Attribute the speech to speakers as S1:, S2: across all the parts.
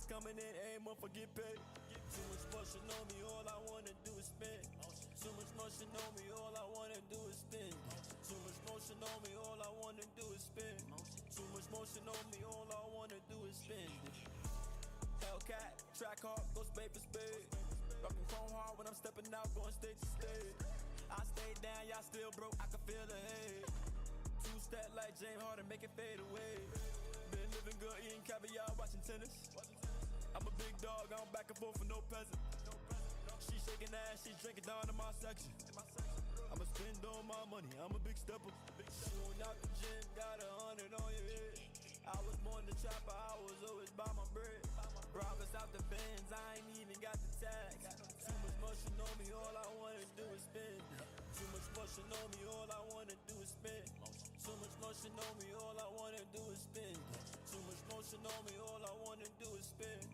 S1: coming in, every month I get paid. Too much motion on me, all I wanna do is spend. Too much motion on me, all I wanna do is spend. Too much motion on me, all I wanna do is spend. Too much motion on me, all I wanna do is spend. Hellcat, track hard, goes paper spade. Rockin' chrome hard when I'm stepping out, going stage to stage. I stayed down, y'all still broke, I can feel the hate. Two-step like James Harden, make it fade away. Been living good, eating caviar, watching tennis. I'm a big dog, I'm back and forth for no peasant. She shaking ass, she drinking down in my section. I'ma spend all my money, I'm a big stepper. Shooting out the gym, got 100 on your head. I was born to chopper, I was always by my bread. Robbers out the Benz, I ain't even got the tags. Too much motion on me, all I wanna do is spend. Too much motion on me, all I wanna do is spend. Too much motion on me, all I wanna do is spend. Too much motion on me, all I wanna do is spend.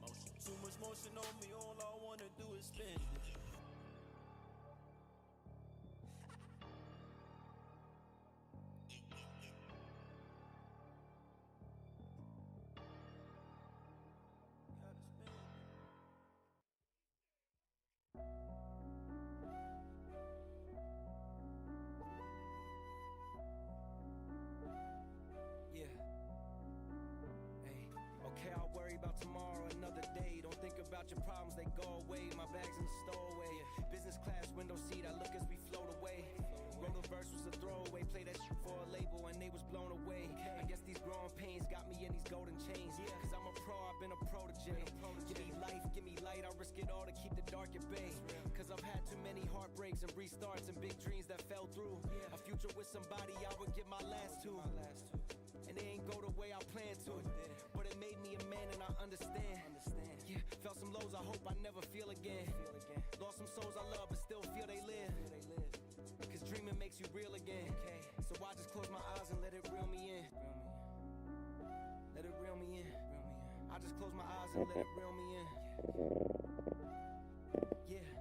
S1: Too much motion on me, all I wanna do is spend.
S2: Okay, I'll worry about tomorrow, another day. Don't think about your problems, they go away. My bag's in the stowaway. Business class, window seat, I look as we float away. Wrote a verse, was a throwaway. Play that shit for a label and they was blown away. I guess these growing pains got me in these golden chains. Cause I'm a pro, I've been a protege. Give me life, give me light, I'll risk it all to keep the dark at bay. Cause I've had too many heartbreaks and restarts and big dreams that fell through. A future with somebody I would give my last to. And they ain't go the way I planned to. But it made me a man and I understand. Yeah, felt some lows I hope I never feel again. Lost some souls I love but still feel they live. Cause dreaming makes you real again. So I just close my eyes and let it reel me in. Let it reel me in. I just close my eyes and let it reel me in. Yeah.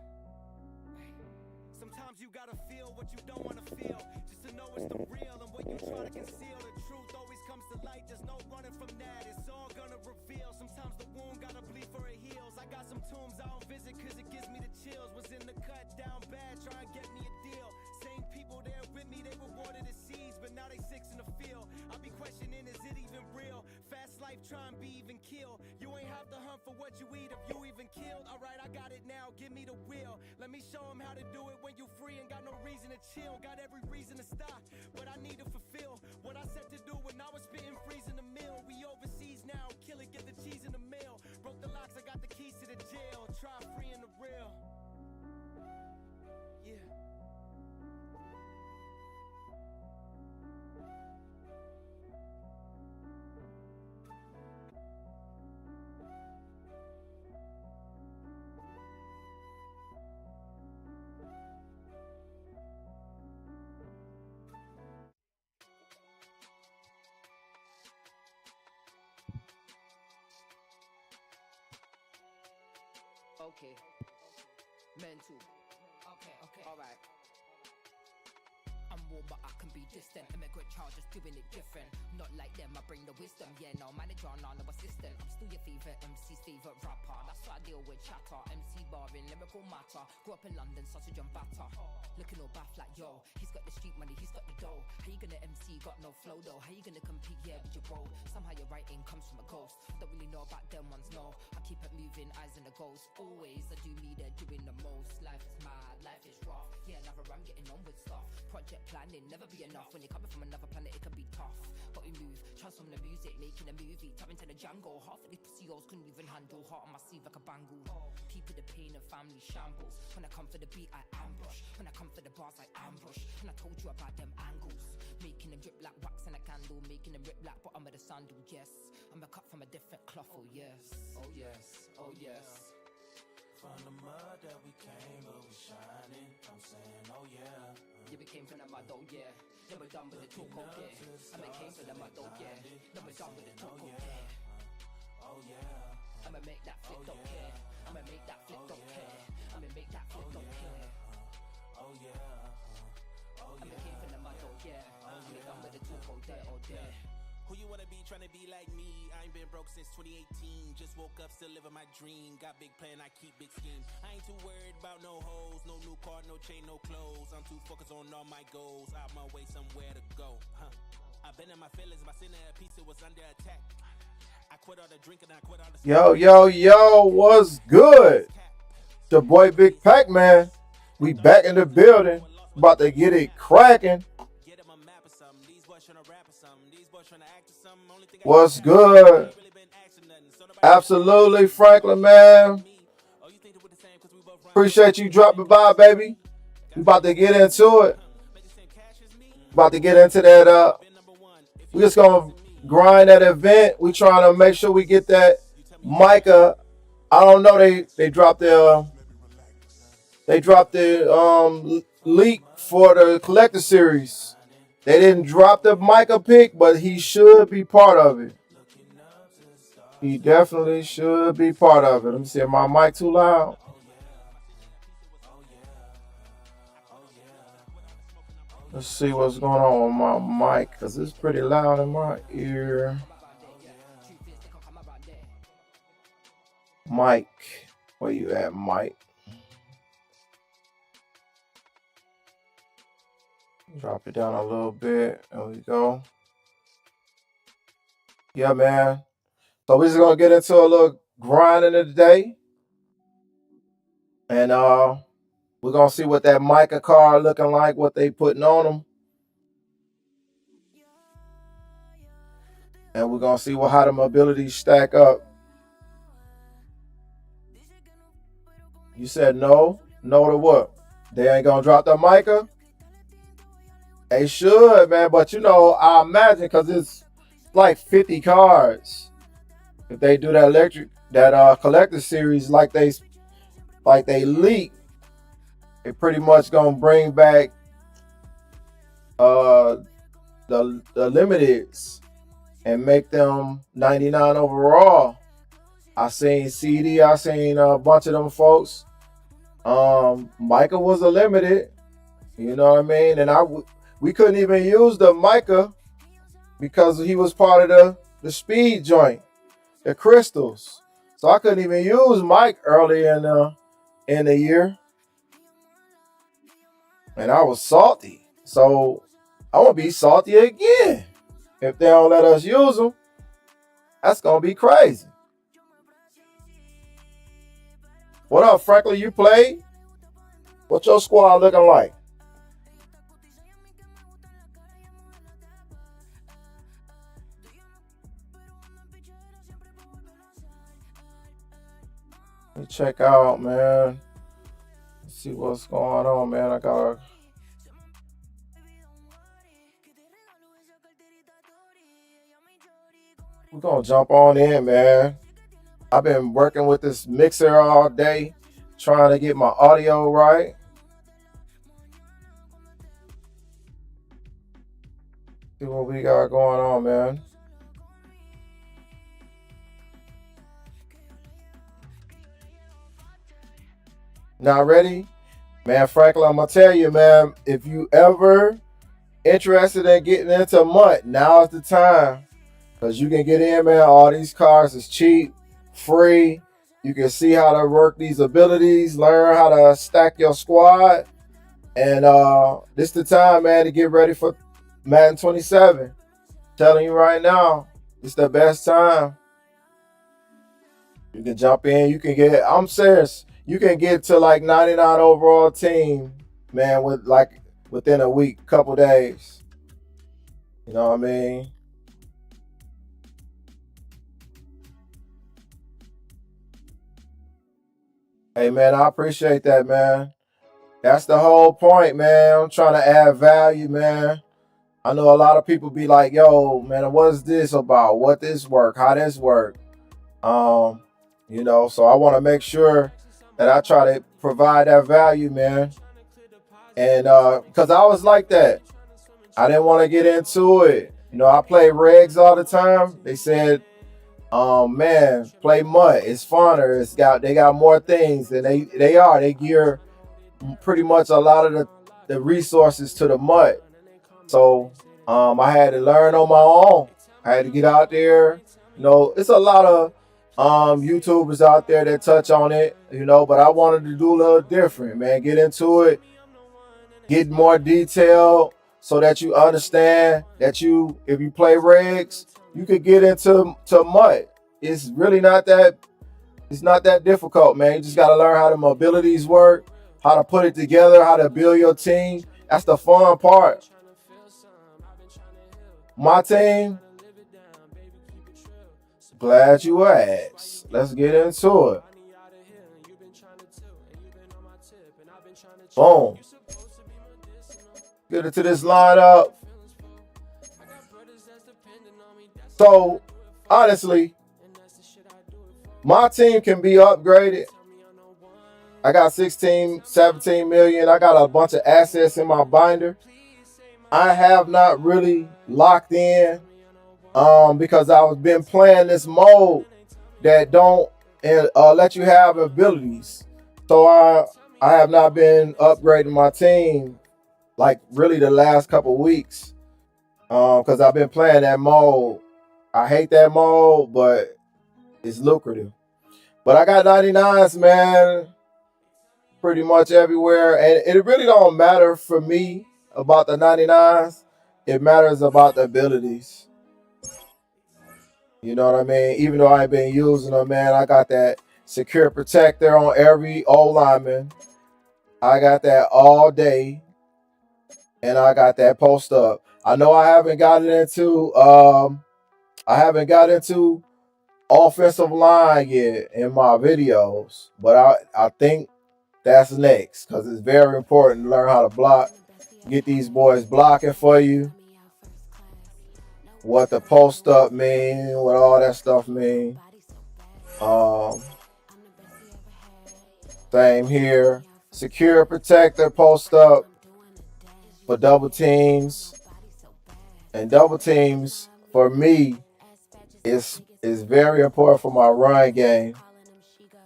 S2: Sometimes you gotta feel what you don't wanna feel, just to know it's the real. And what you try to conceal, the truth always comes to light. There's no running from that, it's all gonna reveal. Sometimes the wound gotta bleed for it heals. I got some tombs I don't visit cause it gives me the chills. Was in the cut, down bad, try and get me a deal. Same people there with me, they rewarded the seeds, but now they six in the field. I be questioning, is it even real? Fast life, try and be even kill. You ain't have to hunt for what you eat if you even killed. Alright, I got it now, give me the wheel. Let me show them how to do it when you free and got no reason to chill. Got every reason to stop, but I need to fulfill what I said to do when I was spitting freezing the mill. We overseas now, kill it, get the cheese in the mail. Broke the locks, I got the keys to the jail. Try freeing the real. Yeah.
S3: Okay. Mental. Okay. Alright. I'm warm but I can be distant. Immigrant child just doing it different. Not like them, I bring the wisdom. Yeah, no manager, no assistant. I'm still your favourite MC's favourite rapper. That's why I deal with chatter. MC barring, lyrical matter. Grew up in London, sausage and batter. Looking all baff like yo, he's got the street money, he's got the dough. How you gonna MC, got no flow though? How you gonna compete, yeah, with your bro? Somehow your writing comes from a ghost. Don't really know about them ones, no. I keep it moving, eyes in the ghost. Always, I do me, they're doing the most. Life is mad, life is rough. Yeah, another I'm getting on with stuff. Project planning, never be enough. When you're coming from another planet, it can be tough. But we move, transform the music, making a movie. Tap into the jungle, half of these pussy hoes couldn't even handle. Heart on my sleeve like a bangle. People the pain of family shambles. When I come for the beat, I ambush. When I come for the bars, I ambush. And I told you about them angles. Making them drip like wax in a candle. Making them rip like bottom of the sandal, yes. I'm a cut from a different cloth, oh yes. Oh yes, oh yes.
S4: From the mud that we came, but we shining. I'm saying, oh yeah.
S3: Yeah, we came from the mud, oh yeah. Then we're done with the talk, oh yeah. And we came from the mud, oh yeah. Then we're done with the talk, oh yeah.
S4: Oh yeah.
S3: I'ma make that flip, don't care. I'ma make that flip, don't care. I'ma make that flip, don't care.
S4: Oh yeah. Oh
S3: I'ma
S4: yeah.
S3: came from the mud, oh yeah. And we done with the talk, oh there, oh there.
S4: Who you wanna be trying to be like me. I ain't been broke since 2018. Just woke up, still living my dream. Got big plan, I keep big schemes. I ain't too worried about no hoes, no new car, no chain, no clothes. I'm too focused on all my goals. Out my way, somewhere to go. I've been in my feelings. My center pizza was under attack. I quit all the drinking, I quit all the.
S5: Yo, what's good? Your boy Big Pac-Man. We back in the building. About to get it cracking. What's good? Absolutely, Franklin, man. Appreciate you dropping by, baby. We about to get into it. About to get into that. We just gonna grind that event. We trying to make sure we get that Micah. I don't know. They dropped the leak for the collector series. They didn't drop the Micah pick, but he should be part of it. He definitely should be part of it. Let me see. Is my mic too loud? Let's see what's going on with my mic, because it's pretty loud in my ear. Mike, where you at, Mike? Drop it down a little bit. There we go. Yeah, man. So we're just gonna get into a little grinding today. And we're gonna see what that Micah card looking like, what they putting on them. And we're gonna see how the abilities stack up. You said no? No to what? They ain't gonna drop the Micah? They should, man, but I imagine, because it's like 50 cards. If they do that collector series like they leak, they pretty much gonna bring back the limiteds and make them 99 overall. I seen CD, I seen a bunch of them folks. Micah was a limited, you know what I mean? And we couldn't even use the Micah because he was part of the speed joint, the crystals. So I couldn't even use Mike early in the year. And I was salty. So I'm going to be salty again. If they don't let us use them, that's going to be crazy. What up, Franklin? You played? What's your squad looking like? Let me check out, man. Let's see what's going on, man. We're going to jump on in, man. I've been working with this mixer all day, trying to get my audio right. See what we got going on, man. Not ready? Man, Franklin, I'm going to tell you, man, if you ever interested in getting into MUT, now is the time. Because you can get in, man. All these cars is cheap, free. You can see how to work these abilities, learn how to stack your squad. And this the time, man, to get ready for Madden 27. Telling you right now, it's the best time. You can jump in. You can get, I'm serious, you can get to like 99 overall team, man, within a week, couple days. You know what I mean? Hey, man, I appreciate that, man. That's the whole point, man. I'm trying to add value, man. I know a lot of people be like, yo, man, what's this about? What this work? How this work? So I want to make sure that I try to provide that value, man. And because I was like that. I didn't want to get into it. I play regs all the time. They said, man, play MUT. It's funner. They got more things, and they gear pretty much a lot of the resources to the MUT. So I had to learn on my own. I had to get out there. You know, it's a lot of YouTubers out there that touch on it, you know, but I wanted to do a little different, man. Get into it, get more detailed so that you understand that if you play regs, you could get into MUT. It's really not that difficult, man. You just got to learn how the mobilities work, how to put it together, how to build your team. That's the fun part. My team, glad you asked. Let's get into it. Boom. Get into this lineup. So, honestly, my team can be upgraded. I got 16, 17 million. I got a bunch of assets in my binder. I have not really locked in because I've been playing this mode that don't let you have abilities. So I have not been upgrading my team like really the last couple weeks because I've been playing that mode. I hate that mode, but it's lucrative. But I got 99s, man, pretty much everywhere. And it really don't matter for me about the 99s. It matters about the abilities. You know what I mean? Even though I ain't been using them, man, I got that secure protector on every O lineman. I got that all day. And I got that post up. I know I haven't gotten into offensive line yet in my videos, but I think that's next because it's very important to learn how to block. Get these boys blocking for you. What the post up mean, what all that stuff mean. Same here. Secure protector post up for double teams. And double teams for me is very important for my run game.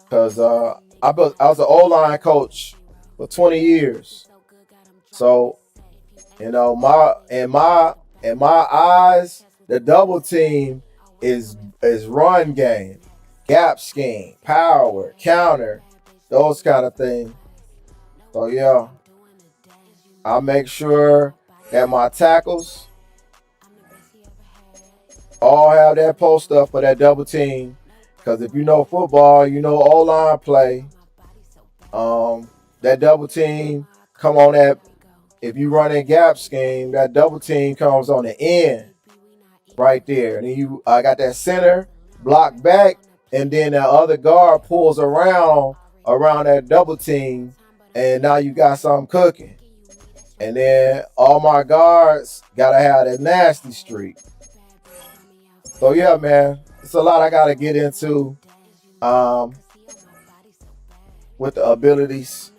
S5: Because I was an O-line coach for 20 years. So, you know, in my eyes, the double team is run game, gap scheme, power, counter, those kind of things. So yeah, I make sure that my tackles all have that post up for that double team. Because if you know football, you know O-line play. That double team come on that. If you run a gap scheme, that double team comes on the end right there. And then I got that center block back, and then that other guard pulls around that double team, and now you got something cooking. And then all my guards gotta have that nasty streak. So yeah, man, it's a lot I gotta get into with the abilities.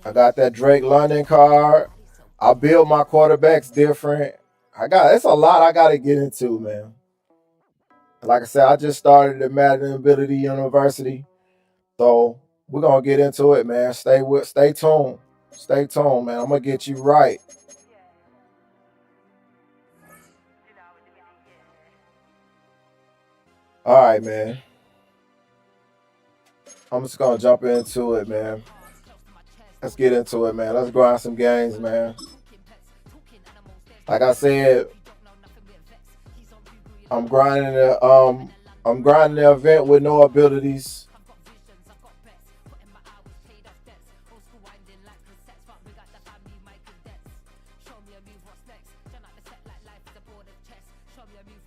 S5: I got that Drake London card. I build my quarterbacks different. It's a lot I gotta get into, man. Like I said, I just started at Madden Ability University. So we're gonna get into it, man. Stay tuned. Stay tuned, man. I'm gonna get you right. All right, man. I'm just gonna jump into it, man. Let's get into it, man. Let's grind some games, man. Like I said, I'm grinding the event with no abilities.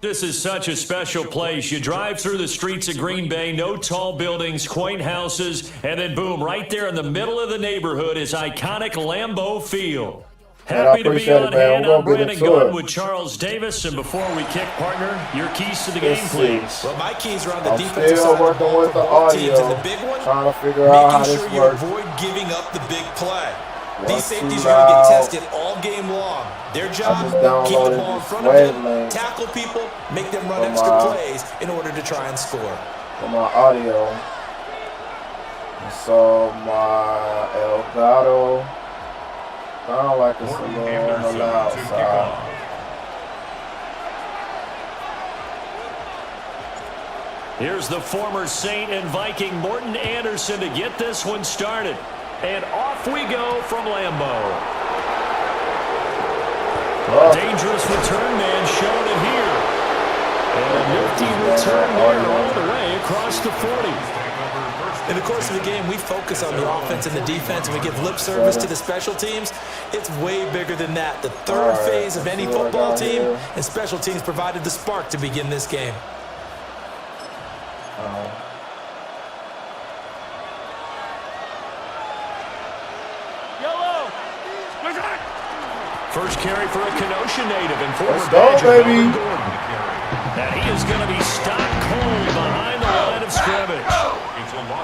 S6: This is such a special place. You drive through the streets of Green Bay, no tall buildings, quaint houses, and then boom, right there in the middle of the neighborhood is iconic Lambeau Field. Happy to be on hand. I'm Brandon Gunn with Charles Davis, and before we kick, partner, your keys to the game, please.
S7: Well, my keys are on the defensive side.
S5: Working with the audio,
S7: and the big one,
S5: trying to figure out how this
S7: making sure
S5: works.
S7: you avoid giving up the big play. These safeties are going to get tested all game long. Their job, keep the ball in front of them, tackle people, make them run extra plays in order to try and score.
S5: For my audio, so my Elgato Sound like it's a little on the loud side.
S6: Here's the former Saint and Viking Morten Andersen to get this one started. And off we go from Lambeau. A dangerous return man showing it here. And a nifty return there all the way across the 40.
S7: In the course of the game, we focus on the offense and the defense, and we give lip service to the special teams. It's way bigger than that. The third phase of any football team, and special teams provided the spark to begin this game.
S6: First carry for a Kenosha native and former
S5: Let's go, baby.
S6: And he is going to be stopped cold behind the line of scrimmage.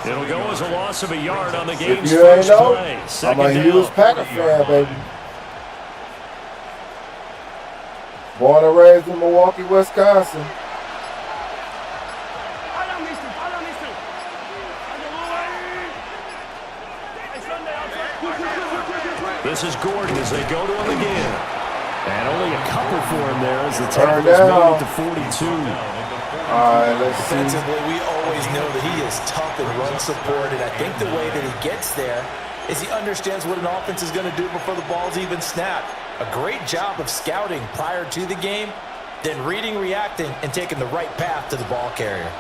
S6: It'll go as a loss of a yard on the game's first play.
S5: I'm a huge Packer fan, baby. Born and raised in Milwaukee, Wisconsin.
S6: This is Gordon as they go to him again. And only a couple for him there as the tackle is made at the 42.
S5: All right, let's see.
S7: Defensively, we always know that he is tough and run support, and I think the way that he gets there is he understands what an offense is going to do before the ball's even snapped. A great job of scouting prior to the game, then reading, reacting, and taking the right path to the ball carrier.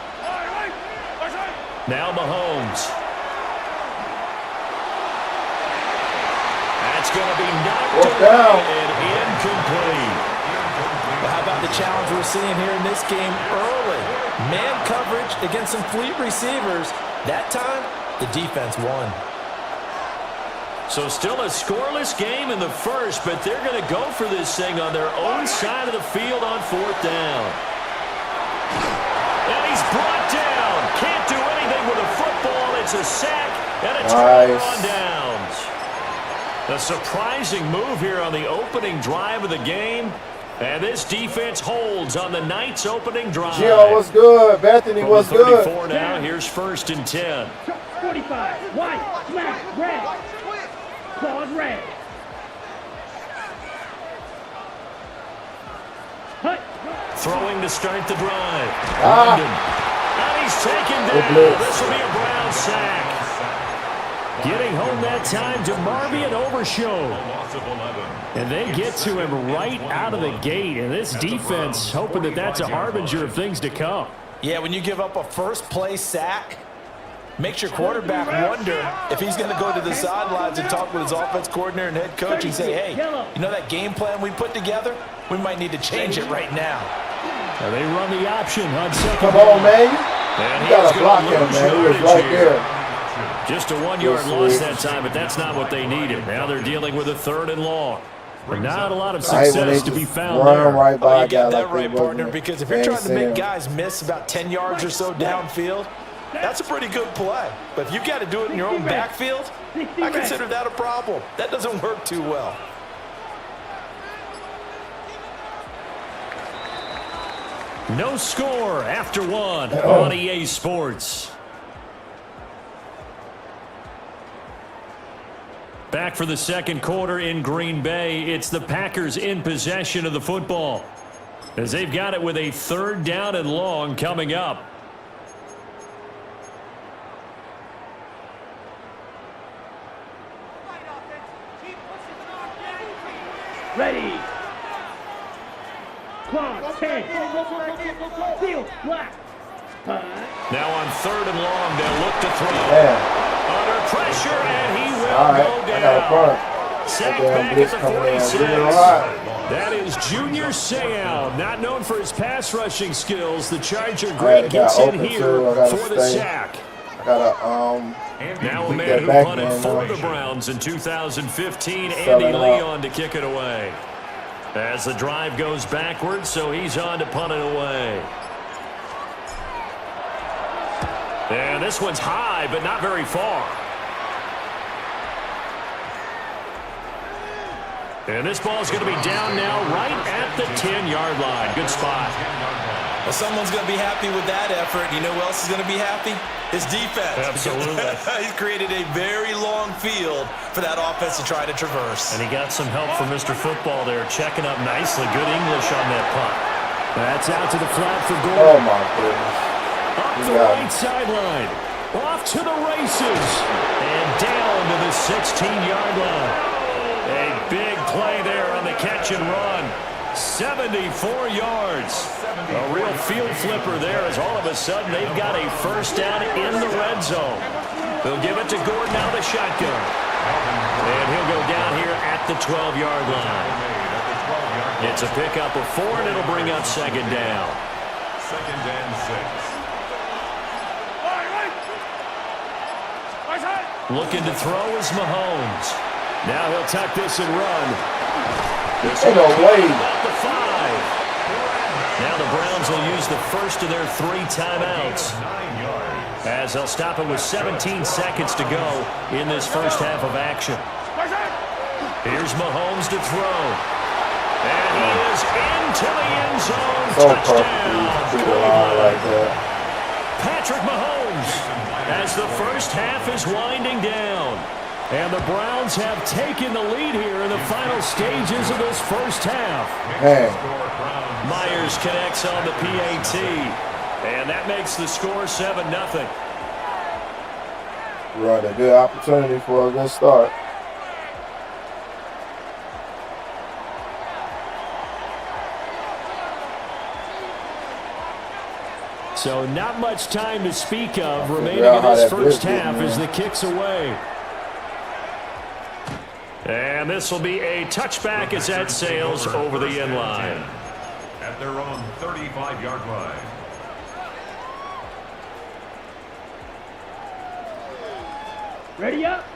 S6: Now Mahomes. That's going to be knocked down and incomplete.
S7: Well, how about the challenge we're seeing here in this game early? Man coverage against some fleet receivers. That time, the defense won.
S6: So still a scoreless game in the first, but they're going to go for this thing on their own side of the field on fourth down. And he's brought down. Can't do anything with a football. It's a sack and a turnover on downs. A surprising move here on the opening drive of the game. And this defense holds on the Knights' opening drive.
S5: Gio, what's good? Bethany, what's good?
S6: 34 now. Here's 1st and 10.
S8: 45, white, black, red. Claws red. Hut.
S6: Throwing to start the drive. And he's taken down. This will be a Brown sack. Getting home that time to Marvian Overshow. And they get to him right out of the gate. And this defense hoping that that's a harbinger of things to come.
S7: Yeah, when you give up a first-play sack, makes your quarterback wonder if he's going to go to the sidelines and talk with his offense coordinator and head coach and say, hey, you know that game plan we put together? We might need to change it right now.
S6: And they run the option on second.
S5: Come on, man.
S6: And
S5: You got to block him, man. He was right there.
S6: Just a 1-yard loss that time, but that's not what they needed. Now they're dealing with a 3rd and long. Not a lot of success to be found there.
S5: Right by
S7: you get that right, partner, because if you're trying to make guys miss about 10 yards or so downfield, that's a pretty good play. But if you've got to do it in your own backfield, I consider that a problem. That doesn't work too well.
S6: No score after one on EA Sports. Back for the second quarter in Green Bay. It's the Packers in possession of the football, as they've got it with a 3rd down and long coming up.
S8: Ready. Clock, 10. Field, black.
S6: Now on 3rd and long, they'll look to throw. Under pressure, and he will go down. Sack back at the 46. That is Junior Seau, not known for his pass rushing skills. The Charger great gets in here for the sack. Now a man who punted for the Browns in 2015, Andy Leon, to kick it away. As the drive goes backwards, so he's on to punt it away. And this one's high, but not very far. And this ball's going to be down now right at the 10-yard line. Good spot.
S7: Well, someone's going to be happy with that effort. You know who else is going to be happy? His defense.
S6: Absolutely.
S7: He's created a very long field for that offense to try to traverse.
S6: And he got some help from Mr. Football there, checking up nicely. Good English on that punt. That's out to the flat for Gordon.
S5: Oh, my goodness.
S6: Up the right sideline. Off to the races. And down to the 16-yard line. A big play there on the catch and run. 74 yards. A real field flipper there as all of a sudden they've got a first down in the red zone. They'll give it to Gordon out of the shotgun. And he'll go down here at the 12-yard line. It's a pickup of 4, and it'll bring up second down.
S9: 2nd and 6.
S6: Looking to throw is Mahomes. Now he'll tuck this and run. This
S5: Ain't no way.
S6: About the 5. Now the Browns will use the first of their 3 timeouts, as they'll stop it with 17 seconds to go in this first half of action. Here's Mahomes to throw. And he is into the end zone.
S5: So
S6: Touchdown.
S5: like that.
S6: Patrick Mahomes, as the first half is winding down. And the Browns have taken the lead here in the final stages of this first half.
S5: Man.
S6: Myers connects on the PAT. And that makes the score 7-0.
S5: Run a good opportunity for a good start.
S6: So not much time to speak of remaining in this first half as the kick's away. And this will be a touchback as that sails over the end line.
S9: At their own 35-yard line.
S8: Ready up.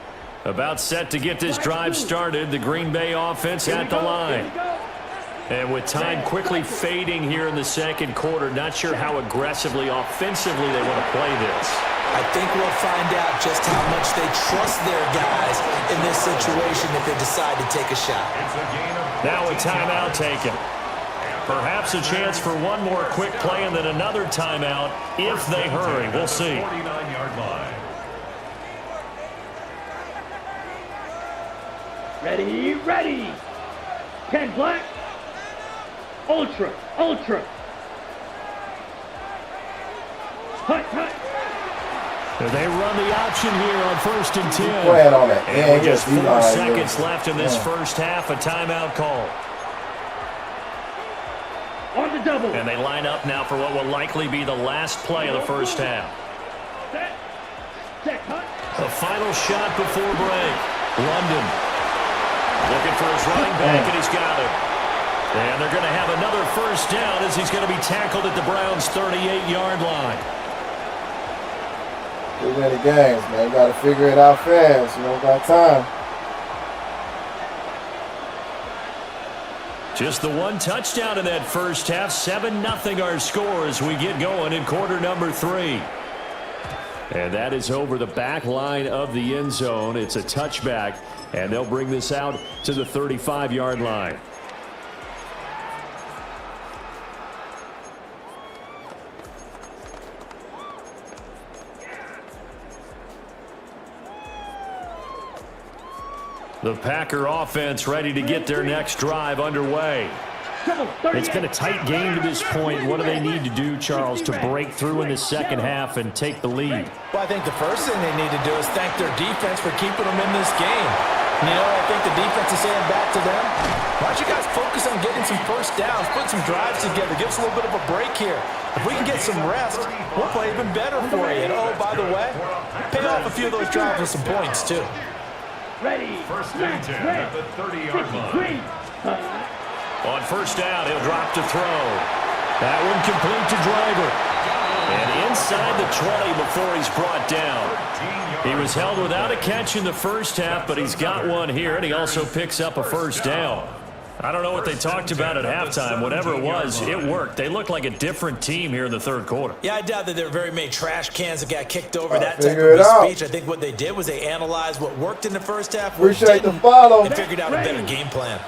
S6: About set to get this drive started, the Green Bay offense at the line. And with time quickly fading here in the second quarter, not sure how aggressively, offensively they want to play this.
S7: I think we'll find out just how much they trust their guys in this situation if they decide to take a shot.
S6: Now a timeout taken. Perhaps a chance for one more quick play and then another timeout if they hurry. We'll see.
S9: 49-yard line.
S8: Ready, ready. 10 black. Ultra, ultra. Hut, hut.
S6: They run the option here on 1st and 10.
S5: Playing on that.
S6: And with just 4 seconds left in this first half, a timeout call.
S8: On the double.
S6: And they line up now for what will likely be the last play of the first half.
S8: Set. Set, hut.
S6: The final shot before break. London looking for his running back, and he's got it. And they're going to have another first down as he's going to be tackled at the Browns' 38-yard line.
S5: Too many games, man. You got to figure it out fast. You don't got time.
S6: Just the one touchdown in that first half. 7-0 our score as we get going in quarter number 3. And that is over the back line of the end zone. It's a touchback, and they'll bring this out to the 35-yard line. The Packer offense ready to get their next drive underway. It's been a tight game to this point. What do they need to do, Charles, to break through in the second half and take the lead?
S7: Well, I think the first thing they need to do is thank their defense for keeping them in this game. You know, I think the defense is saying back to them, why don't you guys focus on getting some first downs, put some drives together, give us a little bit of a break here. If we can get some rest, we'll play even better for you. And, oh, by the way, pay off a few of those drives with some points, too.
S8: Ready.
S9: 1st and 10 at the 30-yard line.
S6: On first down, he'll drop to throw. That one complete to Driver. And inside the 20 before he's brought down. He was held without a catch in the first half, but he's got one here, and he also picks up a first down. I don't know what they talked about at halftime. Whatever it was, it worked. They looked like a different team here in the third quarter.
S7: Yeah, I doubt that there were very many trash cans that got kicked over that type of a speech. I think what they did was they analyzed what worked in the first half,
S5: Appreciate the follow.
S7: and figured out a better game plan.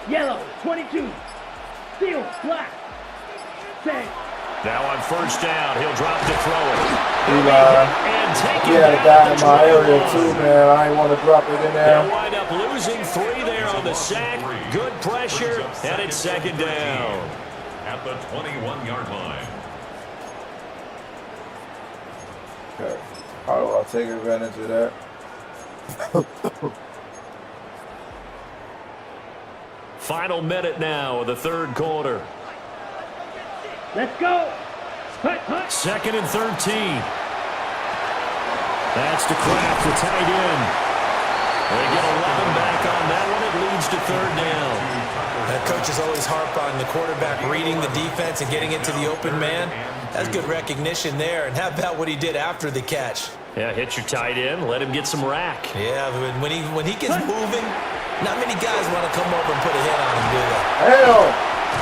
S8: Yellow, 22. Steel, black. Set.
S6: Now on first down, he'll drop to throw it.
S5: And had a guy in my area too, man. I ain't want to drop it in there.
S6: They'll wind up losing 3 there on the sack. Good pressure, and it's second down.
S9: At the 21-yard line.
S5: Okay. How do I take advantage of that?
S6: Final minute now of the third quarter.
S8: Let's go. Hut, hut.
S6: 2nd and 13. That's to Kraft, the tight end. They get 11 back on that one. It leads to third down.
S7: That coaches always harp on the quarterback reading the defense and getting into the open man. That's good recognition there. And how about what he did after the catch?
S6: Yeah, hit your tight end. Let him get some rack.
S7: Yeah, when he gets moving, not many guys want to come over and put a hit on him, do they?
S5: Hell,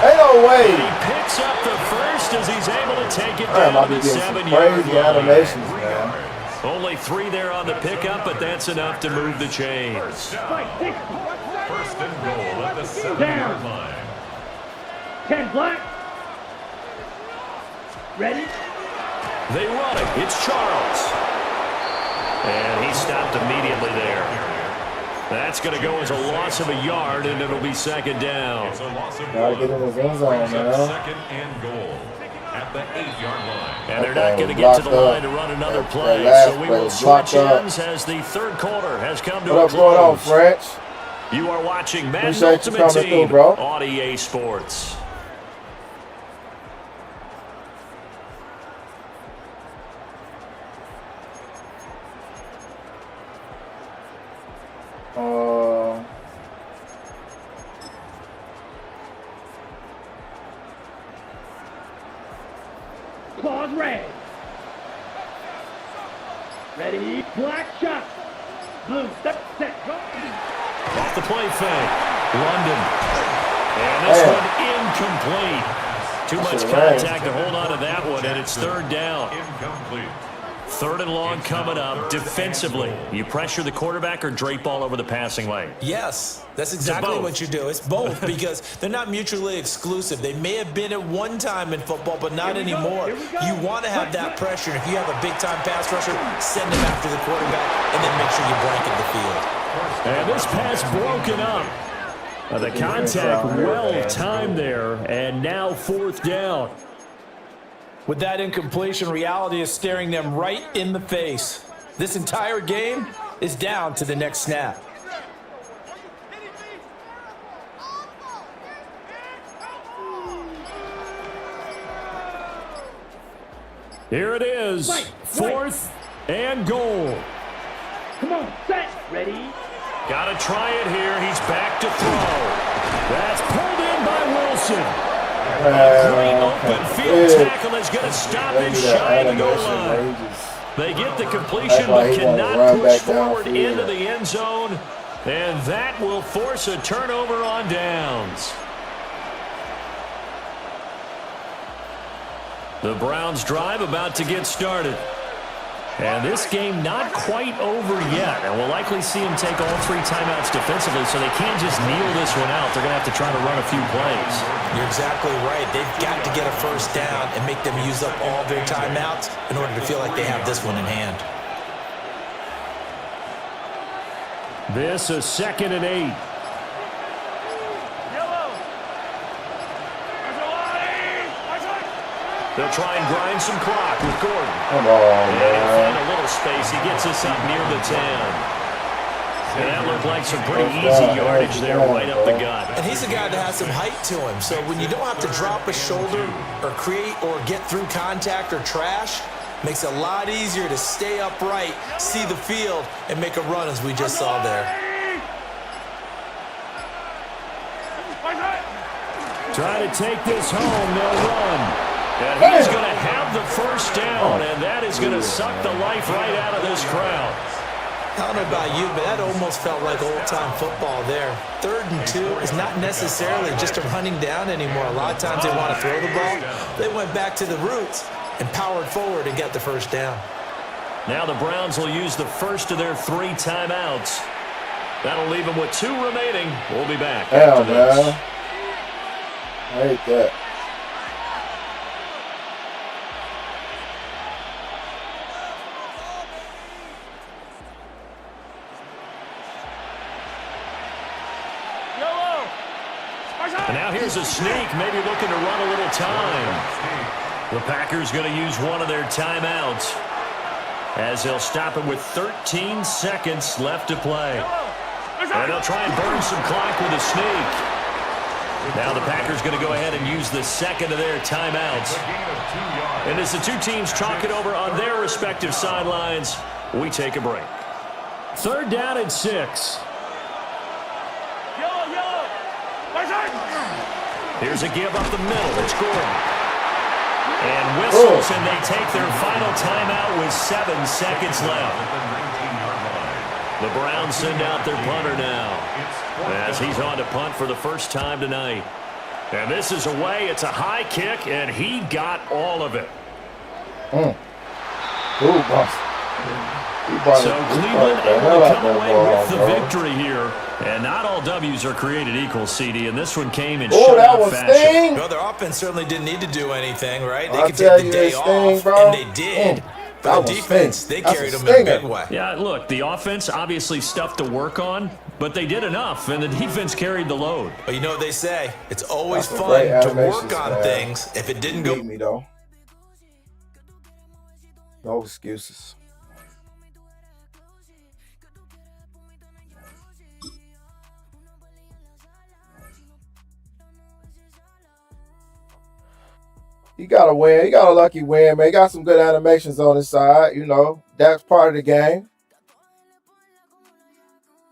S5: ain't no way.
S6: He picks up the first as he's able to take it down to the 7-yard
S5: crazy
S6: line.
S5: animations, man.
S6: Only 3 there on the pickup, but that's enough to move the chains.
S9: First and goal at the 7-yard line.
S8: 10 black. Ready?
S6: They run it. It's Charles. And he stopped immediately there. That's going to go as a loss of a yard, and it'll be second down.
S9: It's a loss of
S5: Gotta get in the zone, man.
S9: Second and goal at the 8-yard line.
S6: And they're not going to get to the line to run another play, so we will switch ends as the third quarter has come to a close.
S5: What's going on, French?
S6: You are watching Madden
S5: Appreciate you
S6: Ultimate
S5: coming
S6: Team
S5: through, bro.
S6: on EA Sports.
S8: Claws red. Ready? Black shot. Blue. Set. Go.
S6: Off the play fake. London. And this one incomplete. Too much contact to hold on to that one, and it's third down.
S9: Incomplete.
S6: 3rd and long coming up. Defensively, you pressure the quarterback or drape all over the passing lane?
S7: Yes, that's exactly what you do. It's both because they're not mutually exclusive. They may have been at one time in football, but not anymore. You want to have that pressure. If you have a big-time pass rusher, send him after the quarterback, and then make sure you blanket the field.
S6: And this pass broken up. The contact well-timed there, and now 4th down.
S7: With that incompletion, reality is staring them right in the face. This entire game is down to the next snap.
S6: Here it is, 4th and goal.
S8: Come on, set. Ready?
S6: Got to try it here. He's back to throw. That's pulled in by Wilson. A great open field tackle is going to stop him shy of the goal line. They get the completion but cannot push forward into the end zone, and that will force a turnover on downs. The Browns drive about to get started. And this game not quite over yet. And we'll likely see them take all 3 timeouts defensively, so they can't just kneel this one out. They're going to have to try to run a few plays.
S7: You're exactly right. They've got to get a first down and make them use up all their timeouts in order to feel like they have this one in hand.
S6: This is 2nd and 8. They'll try and grind some clock with Gordon.
S5: Come on,
S6: and
S5: man.
S6: he'll find a little space. He gets us up near the 10. And that looked like some pretty easy yardage there right up the gut.
S7: And he's a guy that has some height to him. So when you don't have to drop a shoulder or create or get through contact or trash, makes it a lot easier to stay upright, see the field, and make a run as we just saw there.
S6: Try to take this home. They'll run. And he's going to have the first down, and that is going to suck the life right out of this crowd.
S7: I don't know about you, but that almost felt like old-time football there. 3rd and 2 is not necessarily just a running down anymore. A lot of times they want to throw the ball. They went back to the roots and powered forward and got the first down.
S6: Now the Browns will use the first of their 3 timeouts. That'll leave them with 2 remaining. We'll be back after this.
S5: Man. I hate that.
S6: And now here's a sneak, maybe looking to run a little time. The Packers going to use one of their timeouts as they'll stop it with 13 seconds left to play. And they'll try and burn some clock with a sneak. Now the Packers going to go ahead and use the second of their timeouts. And as the two teams talk it over on their respective sidelines, we take a break. 3rd down and 6. Here's a give up the middle. It's Gordon. And whistles, and they take their final timeout with 7 seconds left. The Browns send out their punter now as he's on to punt for the first time tonight. And this is away. It's a high kick, and he got all of it. So Cleveland able to come away with the victory here. And not all W's are created equal, CD, and this one came in shutout fashion.
S7: Well, their offense certainly didn't need to do anything, right? They could take the day off, and they did. But the defense, they carried them in a big way.
S6: Yeah, look, the offense, obviously stuff to work on, but they did enough, and the defense carried the load.
S7: But you know what they say? It's always fun to work on things if it didn't go.
S5: Me, though. No excuses. He got a win. He got a lucky win, man. He got some good animations on his side. You know, that's part of the game.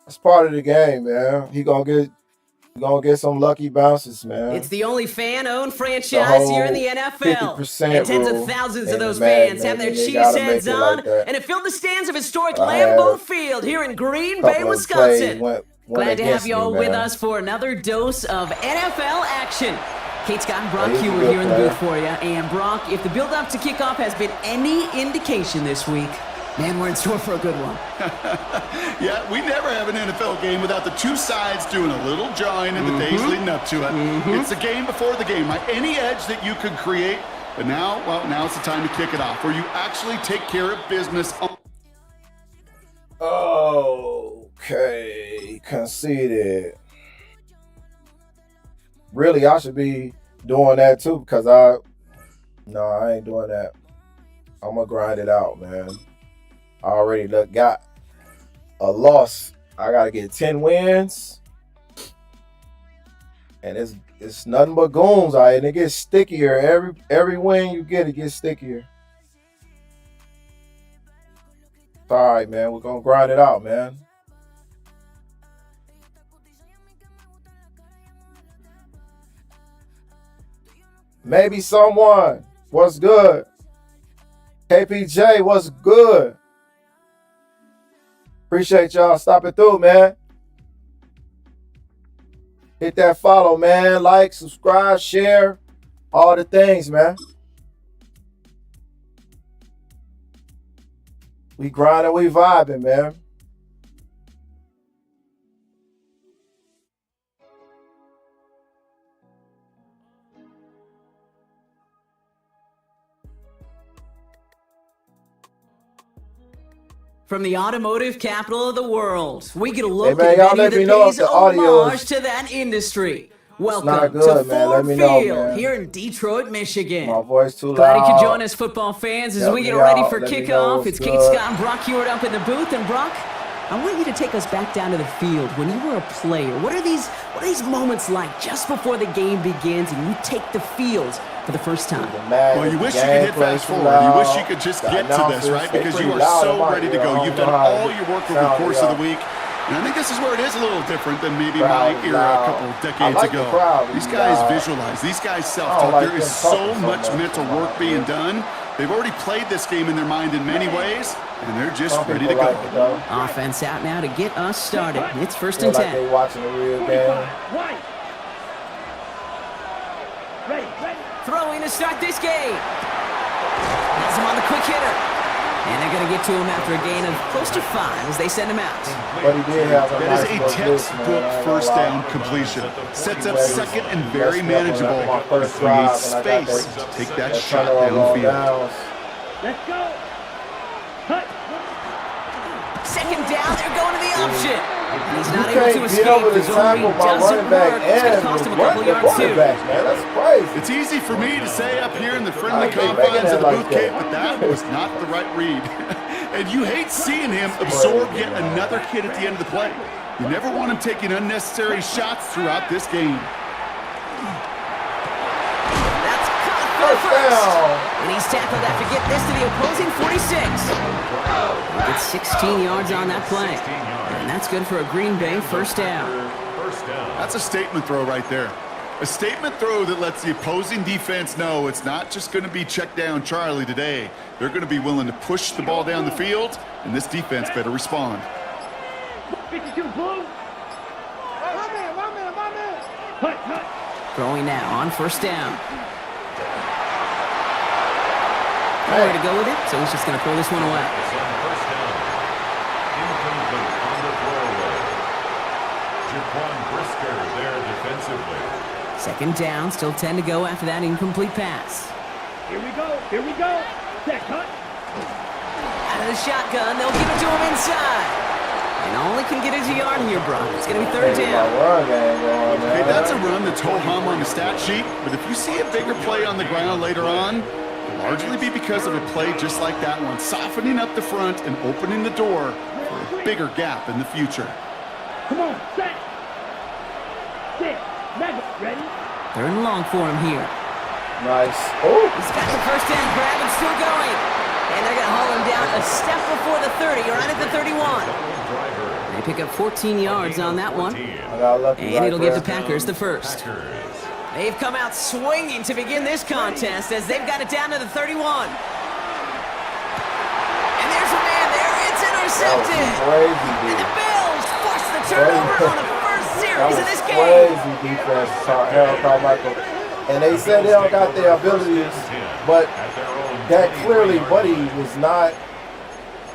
S5: That's part of the game, man. He gonna get some lucky bounces, man.
S10: It's the only fan-owned franchise here in the NFL. And tens of thousands of those fans have their cheese heads on, and it filled the stands of historic Lambeau Field here in Green Bay, Wisconsin. Glad to have you all with us for another dose of NFL action. Kate, Scott, and Brock Huber here in the booth for you. And Brock, if the build-up to kickoff has been any indication this week, man, we're in store for a good one.
S11: Yeah, we never have an NFL game without the two sides doing a little jawing in the days leading up to it. It's the game before the game, right? Any edge that you could create, but now, well, now it's the time to kick it off, where you actually take care of business.
S5: Okay, conceded. Really, I should be doing that too because I ain't doing that. I'm going to grind it out, man. I already got a loss. I got to get 10 wins. And it's nothing but goons, all right? And it gets stickier. Every win you get, it gets stickier. It's all right, man. We're going to grind it out, man. Maybe someone. What's good? KPJ, what's good? Appreciate y'all stopping through, man. Hit that follow, man. Like, subscribe, share, all the things, man. We grinding, we vibing, man.
S10: From the automotive capital of the world, we get a look
S5: at
S10: a venue that pays homage to that industry. Welcome to Ford Field here in Detroit, Michigan.
S5: My voice too loud.
S10: Glad you could join us, football fans, as we get ready for kickoff. It's Kate, Scott, and Brock Hewitt up in the booth. And Brock, I want you to take us back down to the field when you were a player. What are these moments like just before the game begins and you take the field for the first time?
S11: Well, you wish you could hit fast forward. You wish you could just get to this, right? Because you are so ready to go. You've done all your work over the course of the week. And I think this is where it is a little different than maybe my era a couple of decades ago. These guys visualize. These guys self-talk. There is so much mental work being done. They've already played this game in their mind in many ways, and they're just ready to go.
S10: Offense out now to get us started. It's 1st and 10.
S5: They're watching a real game.
S10: Throwing to start this game. Has him on the quick hitter. And they're going to get to him after a gain of close to 5 as they send him out.
S5: But he did have a
S11: that is a textbook first down completion. Sets up second and very manageable. But creates space to take that shot downfield.
S8: Let's go.
S10: Second down, they're going to the option. He's not able to escape. His own read doesn't work. It's going to cost him a couple yards too.
S5: Man, that's crazy.
S11: It's easy for me to say up here in the friendly confines of the boot camp, but that was not the right read. And you hate seeing him absorb yet another hit at the end of the play. You never want him taking unnecessary shots throughout this game.
S10: That's caught for the first. And he's tackled after getting this to the opposing 46. He gets 16 yards on that play. And that's good for a Green Bay first down.
S11: That's a statement throw right there. A statement throw that lets the opposing defense know it's not just going to be check down Charlie today. They're going to be willing to push the ball down the field, and this defense better respond.
S8: 52 blue.
S10: Throwing now on first down. Nowhere to go with it, so he's just going to throw this one away.
S9: First down. Incomplete on the throwaway. Jaquan Brisker there defensively.
S10: Second down, still 10 to go after that incomplete pass.
S8: Here we go. Set cut.
S10: Out of the shotgun, they'll give it to him inside. And only can get it a yard here, Brock. It's going to be third down.
S11: Okay, that's a run that's ho-hum on the stat sheet, but if you see a bigger play on the ground later on, it'll largely be because of a play just like that one, softening up the front and opening the door for a bigger gap in the future.
S8: Come on, set. 6, Mega, ready?
S10: Third and long for him here.
S5: Nice. Oh,
S10: he's got the first down grab and still going. And they're going to haul him down a step before the 30, right at the 31. They pick up 14 yards on that one. And it'll give the Packers the first. They've come out swinging to begin this contest as they've got it down to the 31. And there's a man there. It's intercepted. And the Bills force the turnover on the first series of this game.
S5: Crazy defense, Harold Carmichael. And they said they don't got their abilities, but that clearly Buddy was not.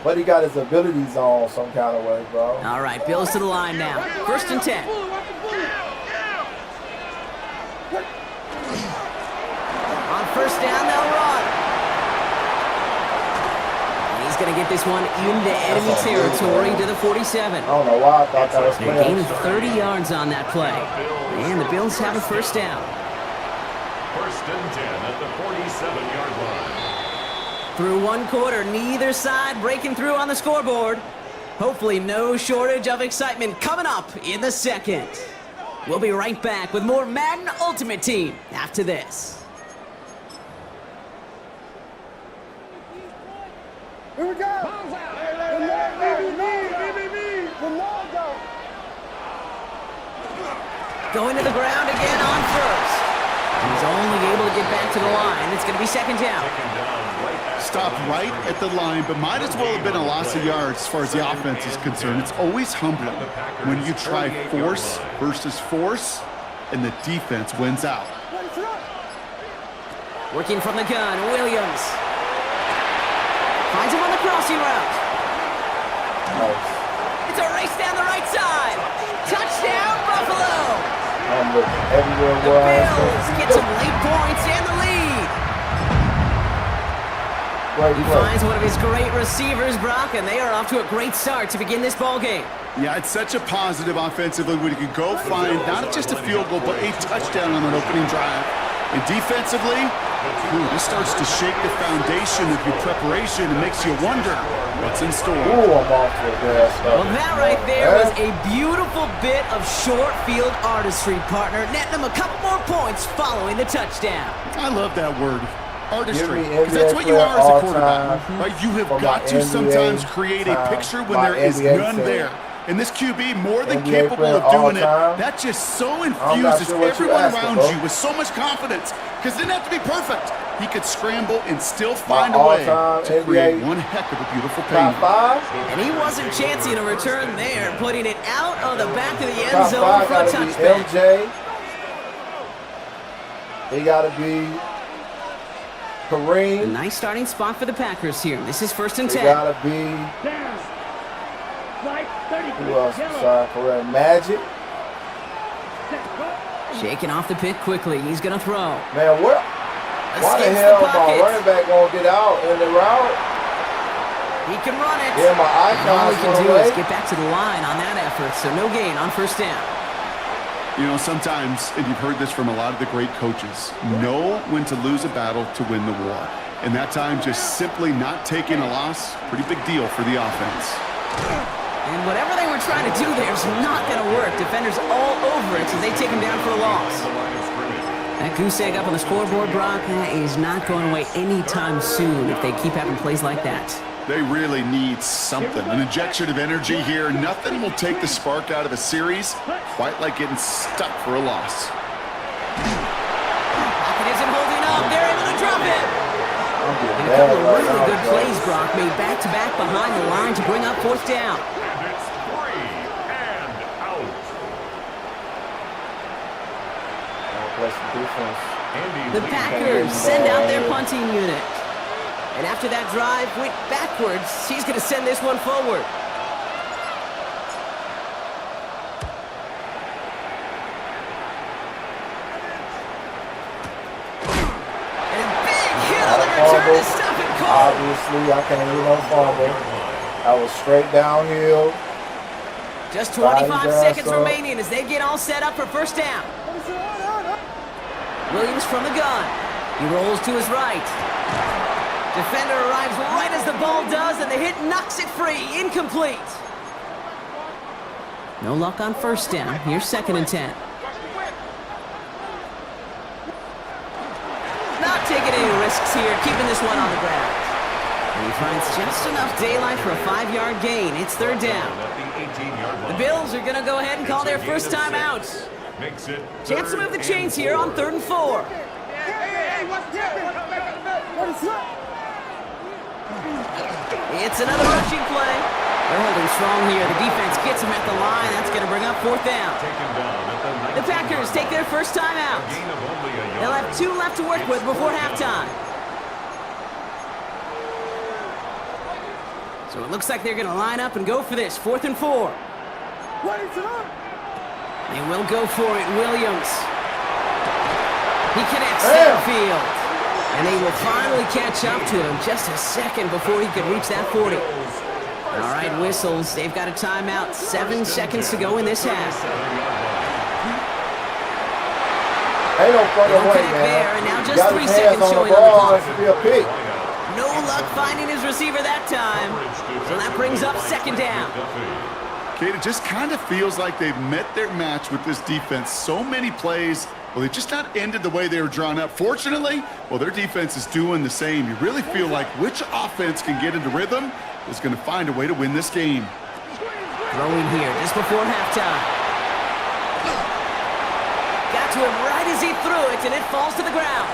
S5: Buddy got his abilities on some kind of way, bro.
S10: All right, Bills to the line now. First and 10. On first down, they'll run. And he's going to get this one into enemy territory to the 47.
S5: I don't know why I thought that was
S10: They gained 30 yards on that play. And the Bills have a first down.
S9: First and 10 at the 47-yard line.
S10: Through one quarter, neither side breaking through on the scoreboard. Hopefully no shortage of excitement coming up in the second. We'll be right back with more Madden Ultimate Team after this.
S12: Here we go.
S10: Going to the ground again on first. He's only able to get back to the line. It's going to be second down.
S11: Stopped right at the line, but might as well have been a loss of yards as far as the offense is concerned. It's always humbling when you try force versus force and the defense wins out.
S10: Working from the gun, Williams. Finds him on the crossing route. It's a race down the right side. Touchdown, Buffalo. The Bills get some late points and the lead. He finds one of his great receivers, Brock, and they are off to a great start to begin this ball game.
S11: Yeah, it's such a positive offensively when you can go find not just a field goal, but a touchdown on an opening drive. And defensively, this starts to shake the foundation of your preparation and makes you wonder what's in store.
S10: Well, that right there was a beautiful bit of short field artistry, partner, netting them a couple more points following the touchdown.
S11: I love that word. Artistry, because that's what you are as a quarterback, right? You have got to sometimes create a picture when there is none there. And this QB, more than capable of doing it, that just so infuses everyone around you with so much confidence, because it didn't have to be perfect. He could scramble and still find a way to create one heck of a beautiful paint.
S10: And he wasn't chancing a return there, putting it out of the back of the end zone for a touchback.
S5: They got to be Kareem.
S10: A nice starting spot for the Packers here. This is first and 10.
S5: They got to be... Who else besides Kareem? Magic.
S10: Shaking off the pick quickly. He's going to throw.
S5: Man, why the hell is my running back going to get out in the route?
S10: He can run it.
S5: Yeah, my icon.
S10: All he can do is get back to the line on that effort, so no gain on first down.
S11: You know, sometimes, and you've heard this from a lot of the great coaches, know when to lose a battle to win the war. And that time, just simply not taking a loss, pretty big deal for the offense.
S10: And whatever they were trying to do there is not going to work. Defenders all over it, so they take him down for a loss. That goose egg up on the scoreboard, Brock, that is not going away anytime soon if they keep having plays like that.
S11: They really need something, an injection of energy here. Nothing will take the spark out of a series quite like getting stuck for a loss.
S10: Pocket isn't holding up. They're able to drop it. And a couple of really good plays, Brock, made back-to-back behind the line to bring up fourth down.
S9: It's 3 and out.
S10: The Packers send out their punting unit. And after that drive went backwards, he's going to send this one forward. And a big hit on the return to stop it cold.
S5: Obviously, I can't do no fumble. I was straight downhill.
S10: Just 25 seconds remaining as they get all set up for first down. Williams from the gun. He rolls to his right. Defender arrives right as the ball does, and the hit knocks it free. Incomplete. No luck on first down. Here's 2nd and 10. Not taking any risks here, keeping this one on the ground. And he finds just enough daylight for a 5-yard gain. It's 3rd down. The Bills are going to go ahead and call their first time out. Chance to move the chains here on 3rd and 4. It's another rushing play. They're holding strong here. The defense gets him at the line. That's going to bring up 4th down. The Packers take their first time out. They'll have 2 left to work with before halftime. So it looks like they're going to line up and go for this. 4th and 4. They will go for it. Williams. He connects downfield. And they will finally catch up to him just a second before he could reach that 40. All right, whistles. They've got a timeout. 7 seconds to go in this half.
S5: Ain't no fucking way, man.
S10: There, and now just 3 seconds showing on the clock.
S5: Be a pick.
S10: No luck finding his receiver that time. So that brings up 2nd down.
S11: Kate, it just kind of feels like they've met their match with this defense. So many plays. Well, they just not ended the way they were drawn up. Fortunately, well, their defense is doing the same. You really feel like which offense can get into rhythm is going to find a way to win this game.
S10: Throwing here just before halftime. Got to him right as he threw it, and it falls to the ground.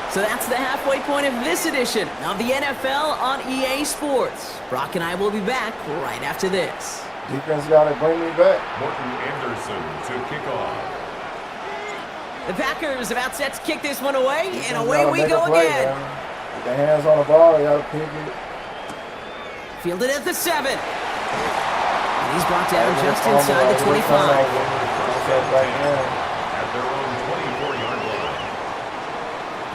S10: So that's the halfway point of this edition of the NFL on EA Sports. Brock and I will be back right after this.
S5: Defense got to bring me back.
S9: Morton Anderson to kick off.
S10: The Packers about set to kick this one away, and away we go again.
S5: With the hands on the ball, you got to pick it.
S10: Fielded at the 7. And he's brought down just inside the 25.
S9: At their own 24-yard line.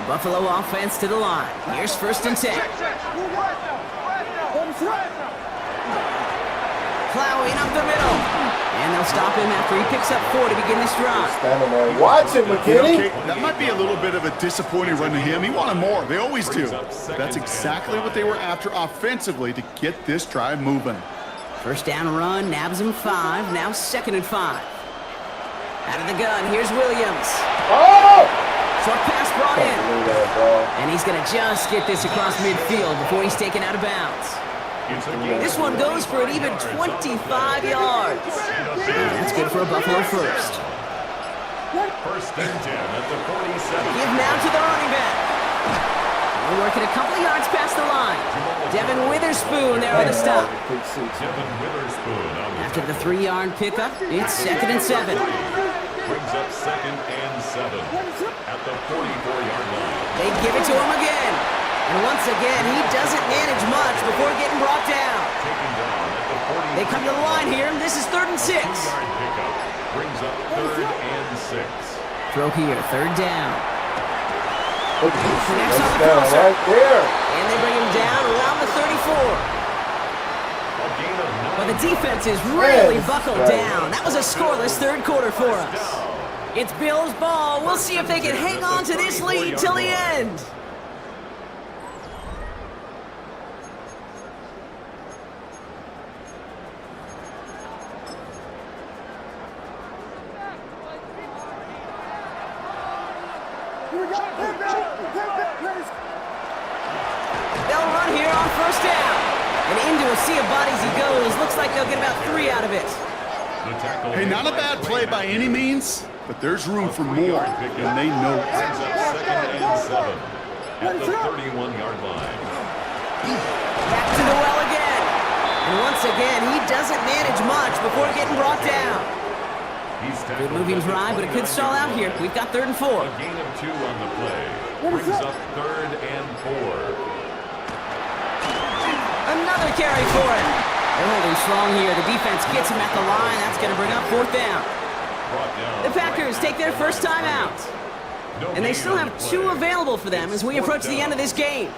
S10: The Buffalo offense to the line. Here's 1st and 10. Plowing up the middle. And they'll stop him after he picks up 4 to begin this drive.
S5: Standing there. Watch it, McKinney.
S11: That might be a little bit of a disappointing run to him. He wanted more. They always do. That's exactly what they were after offensively to get this drive moving.
S10: First down run, nabs him 5. Now 2nd and 5. Out of the gun, here's Williams.
S5: Oh!
S10: Short pass brought in. And he's going to just get this across midfield before he's taken out of bounds. This one goes for an even 25 yards. That's good for a Buffalo first.
S9: 1st and 10 at the 47.
S10: Give now to the running back. We're working a couple of yards past the line. Devin Witherspoon there on the stop.
S9: Devin Witherspoon on the
S10: After the 3-yard pickup, it's 2nd and 7.
S9: brings up 2nd and 7 at the 44-yard line.
S10: They give it to him again. And once again, he doesn't manage much before getting brought down.
S9: Taken down at the 40.
S10: They come to the line here. This is 3rd and 6.
S9: 2-yard pickup brings up 3rd and 6.
S10: Throw here, 3rd down. Connects on the crosser.
S5: Right there.
S10: And they bring him down around the 34. But the defense is really buckled down. That was a scoreless third quarter for us. It's Bills ball. We'll see if they can hang on to this lead till the end. They'll run here on first down. And into a sea of bodies he goes. Looks like they'll get about 3 out of it.
S11: Hey, not a bad play by any means, but there's room for more, and they know it.
S9: Brings up 2nd and 7 at the 31-yard line.
S10: Back to the well again. And once again, he doesn't manage much before getting brought down. Good moving drive, but it could stall out here. We've got 3rd and 4.
S9: A gain of 2 on the play. Brings up 3rd and 4.
S10: Another carry for him. They're holding strong here. The defense gets him at the line. That's going to bring up 4th down. The Packers take their first time out. And they still have 2 available for them as we approach the end of this game.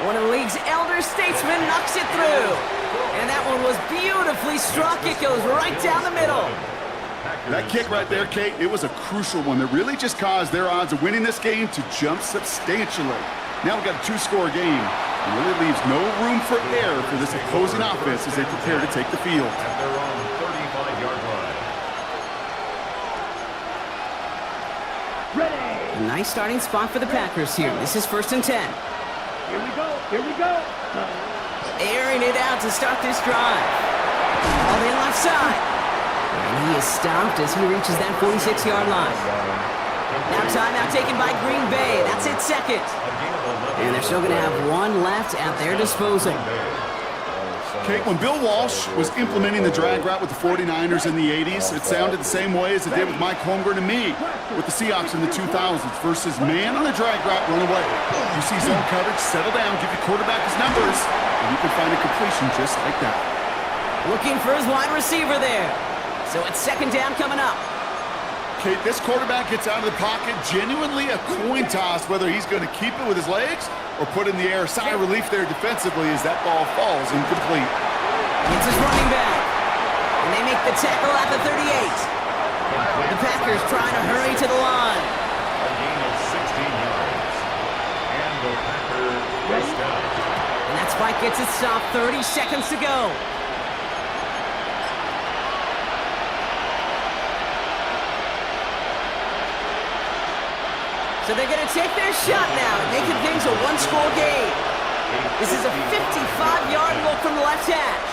S10: One of the league's elder statesmen knocks it through. And that one was beautifully struck. It goes right down the middle.
S11: That kick right there, Kate, it was a crucial one that really just caused their odds of winning this game to jump substantially. Now we've got a 2-score game. It really leaves no room for error for this opposing offense as they prepare to take the field.
S9: At their own 35-yard line.
S10: A nice starting spot for the Packers here. This is 1st and 10.
S8: Here we go. Here we go.
S10: Airing it out to start this drive. On the left side. And he is stopped as he reaches that 46-yard line. Now timeout taken by Green Bay. That's it, 2nd. And they're still going to have 1 left at their disposal.
S11: Kate, when Bill Walsh was implementing the drag route with the 49ers in the 80s, it sounded the same way as it did with Mike Holmgren and me with the Seahawks in the 2000s versus man on the drag route, run away. You see zone coverage, settle down, give your quarterback his numbers, and you can find a completion just like that.
S10: Looking for his wide receiver there. So it's 2nd down coming up.
S11: Kate, this quarterback gets out of the pocket, genuinely a coin toss whether he's going to keep it with his legs or put in the air. Sigh of relief there defensively as that ball falls incomplete.
S10: It's his running back. And they make the tackle at the 38. The Packers trying to hurry to the line.
S9: A gain of 16 yards. And the Packers first down.
S10: And that spike gets it stopped. 30 seconds to go. So they're going to take their shot now and making things a 1-score game. This is a 55-yard look from the left hash.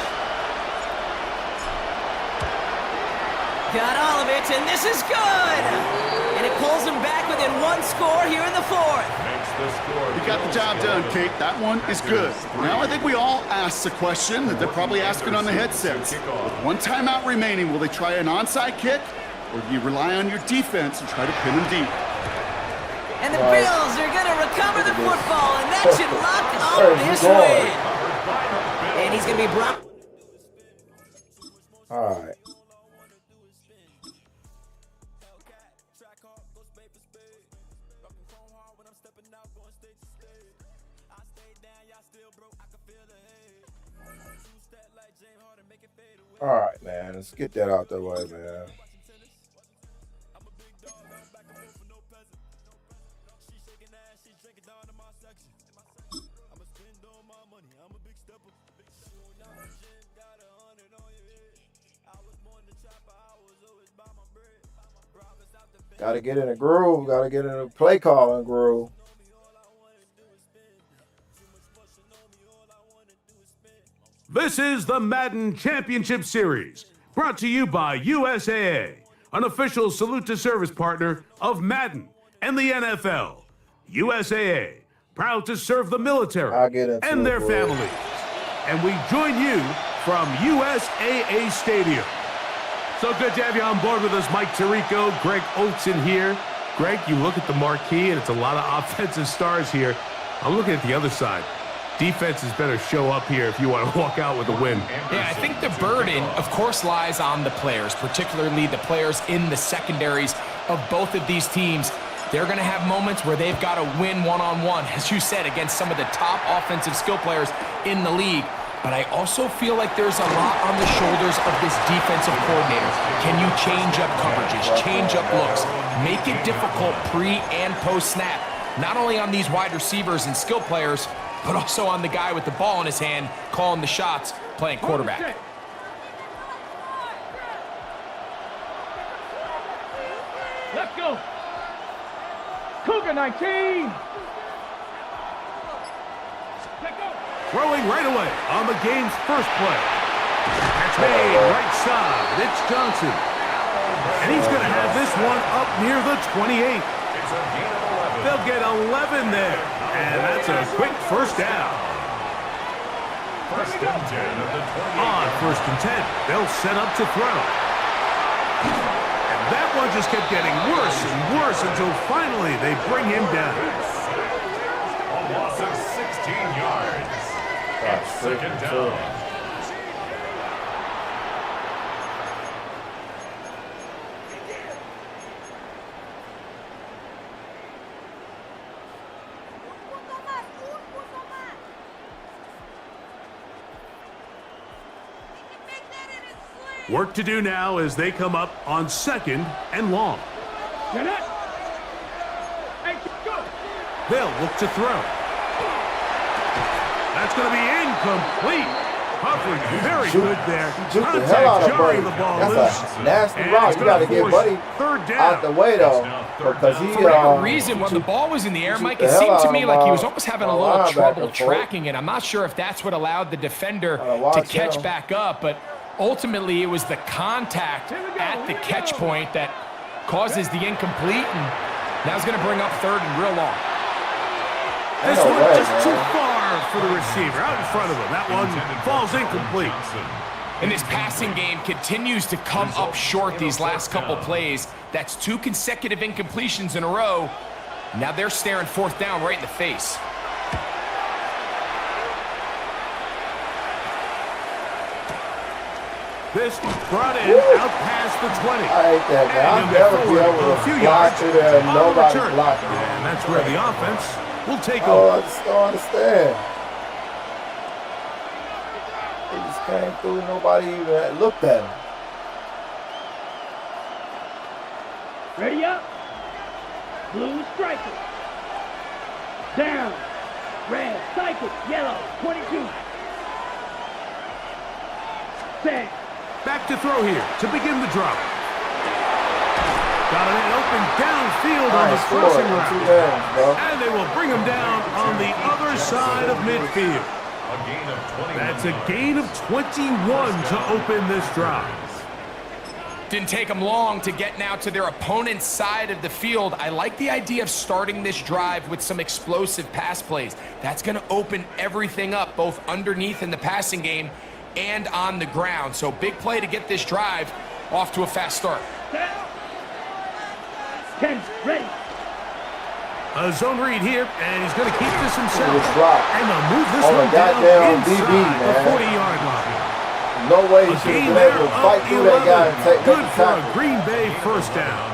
S10: Got all of it, and this is good. And it pulls them back within 1 score here in the 4th.
S11: You got the job done, Kate. That one is good. Now I think we all ask the question that they're probably asking on the headsets. With 1 timeout remaining, will they try an onside kick, or do you rely on your defense and try to pin them deep?
S10: And the Bills are going to recover the football, and that should lock up this win. And he's going to be brought.
S5: All right. All right, man. Let's get that out the way, man. Got to get in a groove. Got to get in a play calling groove.
S12: This is the Madden Championship Series, brought to you by USAA, an official salute to service partner of Madden and the NFL. USAA, proud to serve the military and their families. And we join you from USAA Stadium. So good to have you on board with us, Mike Tirico, Greg Olson here. Greg, you look at the marquee, and it's a lot of offensive stars here. I'm looking at the other side. defenses better show up here if you want to walk out with a win.
S13: Yeah, I think the burden, of course, lies on the players, particularly the players in the secondaries of both of these teams. They're going to have moments where they've got to win one-on-one, as you said, against some of the top offensive skill players in the league. But I also feel like there's a lot on the shoulders of this defensive coordinator. Can you change up coverages, change up looks, make it difficult pre- and post-snap, not only on these wide receivers and skill players, but also on the guy with the ball in his hand, calling the shots, playing quarterback.
S8: Let's go. Cougar 19.
S12: Throwing right away on the game's first play. Catch made right side. It's Johnson. And he's going to have this one up near the 28. They'll get 11 there. And that's a quick first down.
S9: First and 10 of the 28.
S12: On first and 10, they'll set up to throw. And that one just kept getting worse and worse until finally they bring him down.
S9: A loss of 16 yards. It's second down.
S12: Work to do now as they come up on second and long. They'll look to throw. That's going to be incomplete. Coverage very good there. Contact jarring the ball loose.
S5: That's a nasty route. You got to get Buddy out the way, though. Because he,
S13: for whatever reason, when the ball was in the air, Mike, it seemed to me like he was almost having a little trouble tracking it. I'm not sure if that's what allowed the defender to catch back up, but ultimately it was the contact at the catch point that causes the incomplete, and now it's going to bring up third and real long.
S12: This one just too far for the receiver, out in front of him. That one falls incomplete.
S13: And this passing game continues to come up short these last couple plays. That's 2 consecutive incompletions in a row. Now they're staring fourth down right in the face.
S12: This brought in out past the 20.
S5: I hate that, man. I'll never be able to block it and nobody blocked it.
S12: And that's where the offense will take
S5: over.
S12: over.
S5: I just don't understand. They just came through, nobody even looked at him.
S8: Ready up. Blue striker. Down. Red cycle. Yellow 22. Set.
S12: Back to throw here to begin the drop. Got an open downfield on the crossing route. And they will bring him down on the other side of midfield. That's a gain of 21 to open this drive.
S13: Didn't take them long to get now to their opponent's side of the field. I like the idea of starting this drive with some explosive pass plays. That's going to open everything up, both underneath in the passing game and on the ground. So big play to get this drive off to a fast start.
S8: 10, ready.
S12: A zone read here, and he's going to keep this himself.
S5: And
S12: they'll move this one down inside the 40-yard line.
S5: No way he should have been able to fight through that guy and take
S12: good for a Green Bay first down.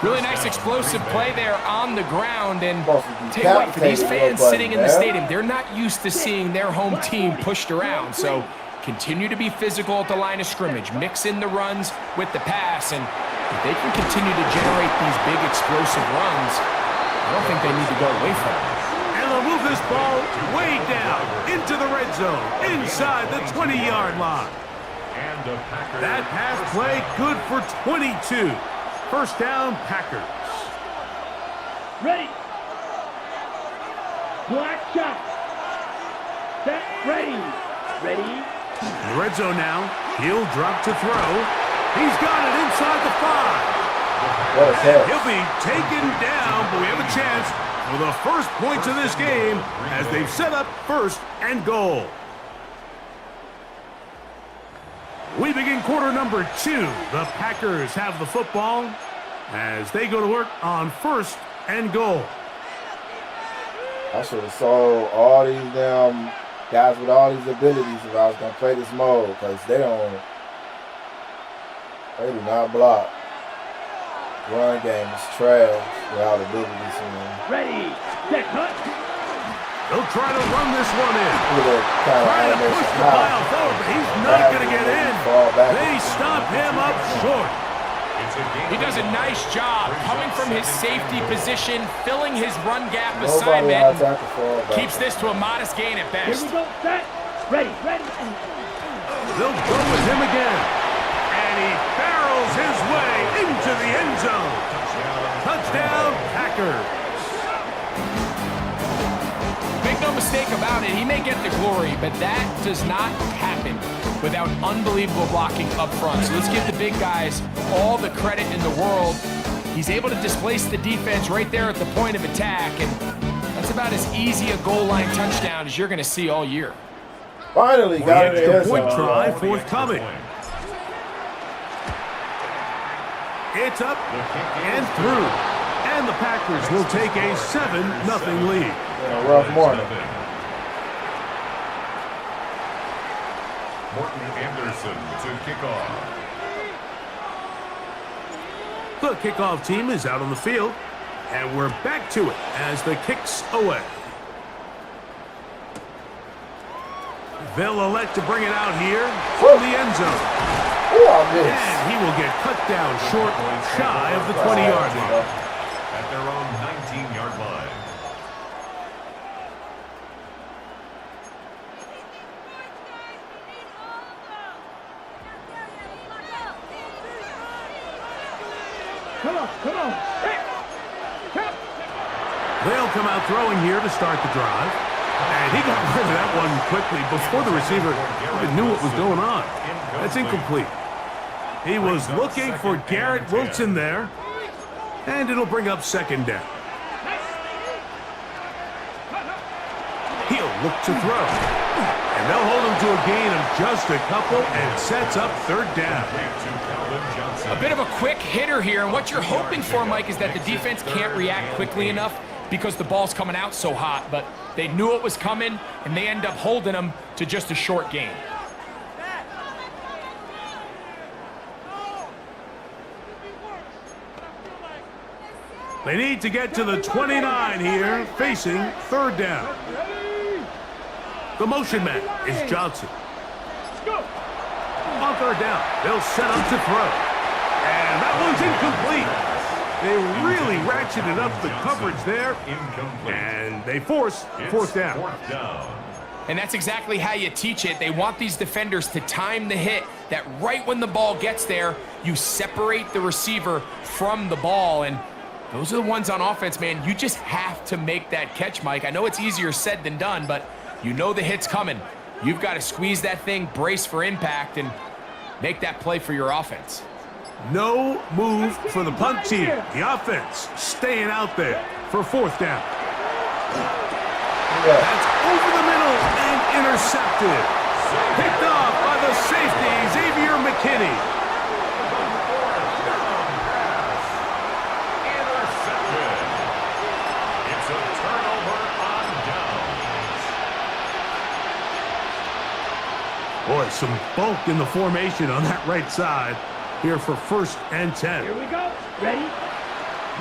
S13: Really nice explosive play there on the ground. And take a look, for these fans sitting in the stadium, they're not used to seeing their home team pushed around. So continue to be physical at the line of scrimmage. Mix in the runs with the pass. And if they can continue to generate these big explosive runs, I don't think they need to go away from it.
S12: And they'll move this ball way down into the red zone, inside the 20-yard line. That pass play good for 22. First down, Packers.
S8: Ready. Black shot. Set, ready. Ready.
S12: In the red zone now. He'll drop to throw. He's got it inside the 5.
S5: What a catch.
S12: He'll be taken down, but we have a chance for the first points of this game as they've set up first and goal. We begin quarter number 2. The Packers have the football as they go to work on first and goal.
S5: I should have sold all these damn guys with all these abilities if I was gonna play this mode, because they do not block. Run game is trash without abilities.
S8: Ready, set, cut.
S12: He'll try to run this one in.
S5: Trying
S12: to push the pile forward, but he's not going to get in. They stop him up short.
S13: He does a nice job coming from his safety position, filling his run gap assignment. Keeps this to a modest gain at best.
S8: Here we go, set, ready.
S12: They'll go with him again. And he barrels his way into the end zone. Touchdown, Packers.
S13: Make no mistake about it, he may get the glory, but that does not happen without unbelievable blocking up front. So let's give the big guys all the credit in the world. He's able to displace the defense right there at the point of attack, and that's about as easy a goal line touchdown as you're going to see all year.
S5: Finally got it.
S12: Extra point try forthcoming. It's up and through. And the Packers will take a 7-0 lead.
S5: A rough morning.
S9: Morton Anderson to kick off.
S12: The kickoff team is out on the field, and we're back to it as the kick's away. They'll elect to bring it out here for the end zone. And he will get cut down short, shy of the 20-yard line.
S9: At their own 19-yard line.
S8: Come on.
S12: They'll come out throwing here to start the drive. And he got rid of that one quickly before the receiver even knew what was going on. That's incomplete. He was looking for Garrett Wilson there. And it'll bring up second down. He'll look to throw. And they'll hold him to a gain of just a couple and sets up third down.
S13: A bit of a quick hitter here, and what you're hoping for, Mike, is that the defense can't react quickly enough because the ball's coming out so hot, but they knew it was coming, and they end up holding him to just a short gain.
S12: They need to get to the 29 here, facing third down. The motion man is Johnson. On third down, they'll set up to throw. And that one's incomplete. They really ratcheted up the coverage there. And they force fourth down.
S13: And that's exactly how you teach it. They want these defenders to time the hit, that right when the ball gets there, you separate the receiver from the ball. And those are the ones on offense, man. You just have to make that catch, Mike. I know it's easier said than done, but you know the hit's coming. You've got to squeeze that thing, brace for impact, and make that play for your offense.
S12: No move for the punt team. The offense staying out there for fourth down. That's over the middle and intercepted. Picked off by the safety, Xavier McKinney. Boy, some bulk in the formation on that right side here for 1st and 10.
S8: Here we go. Ready?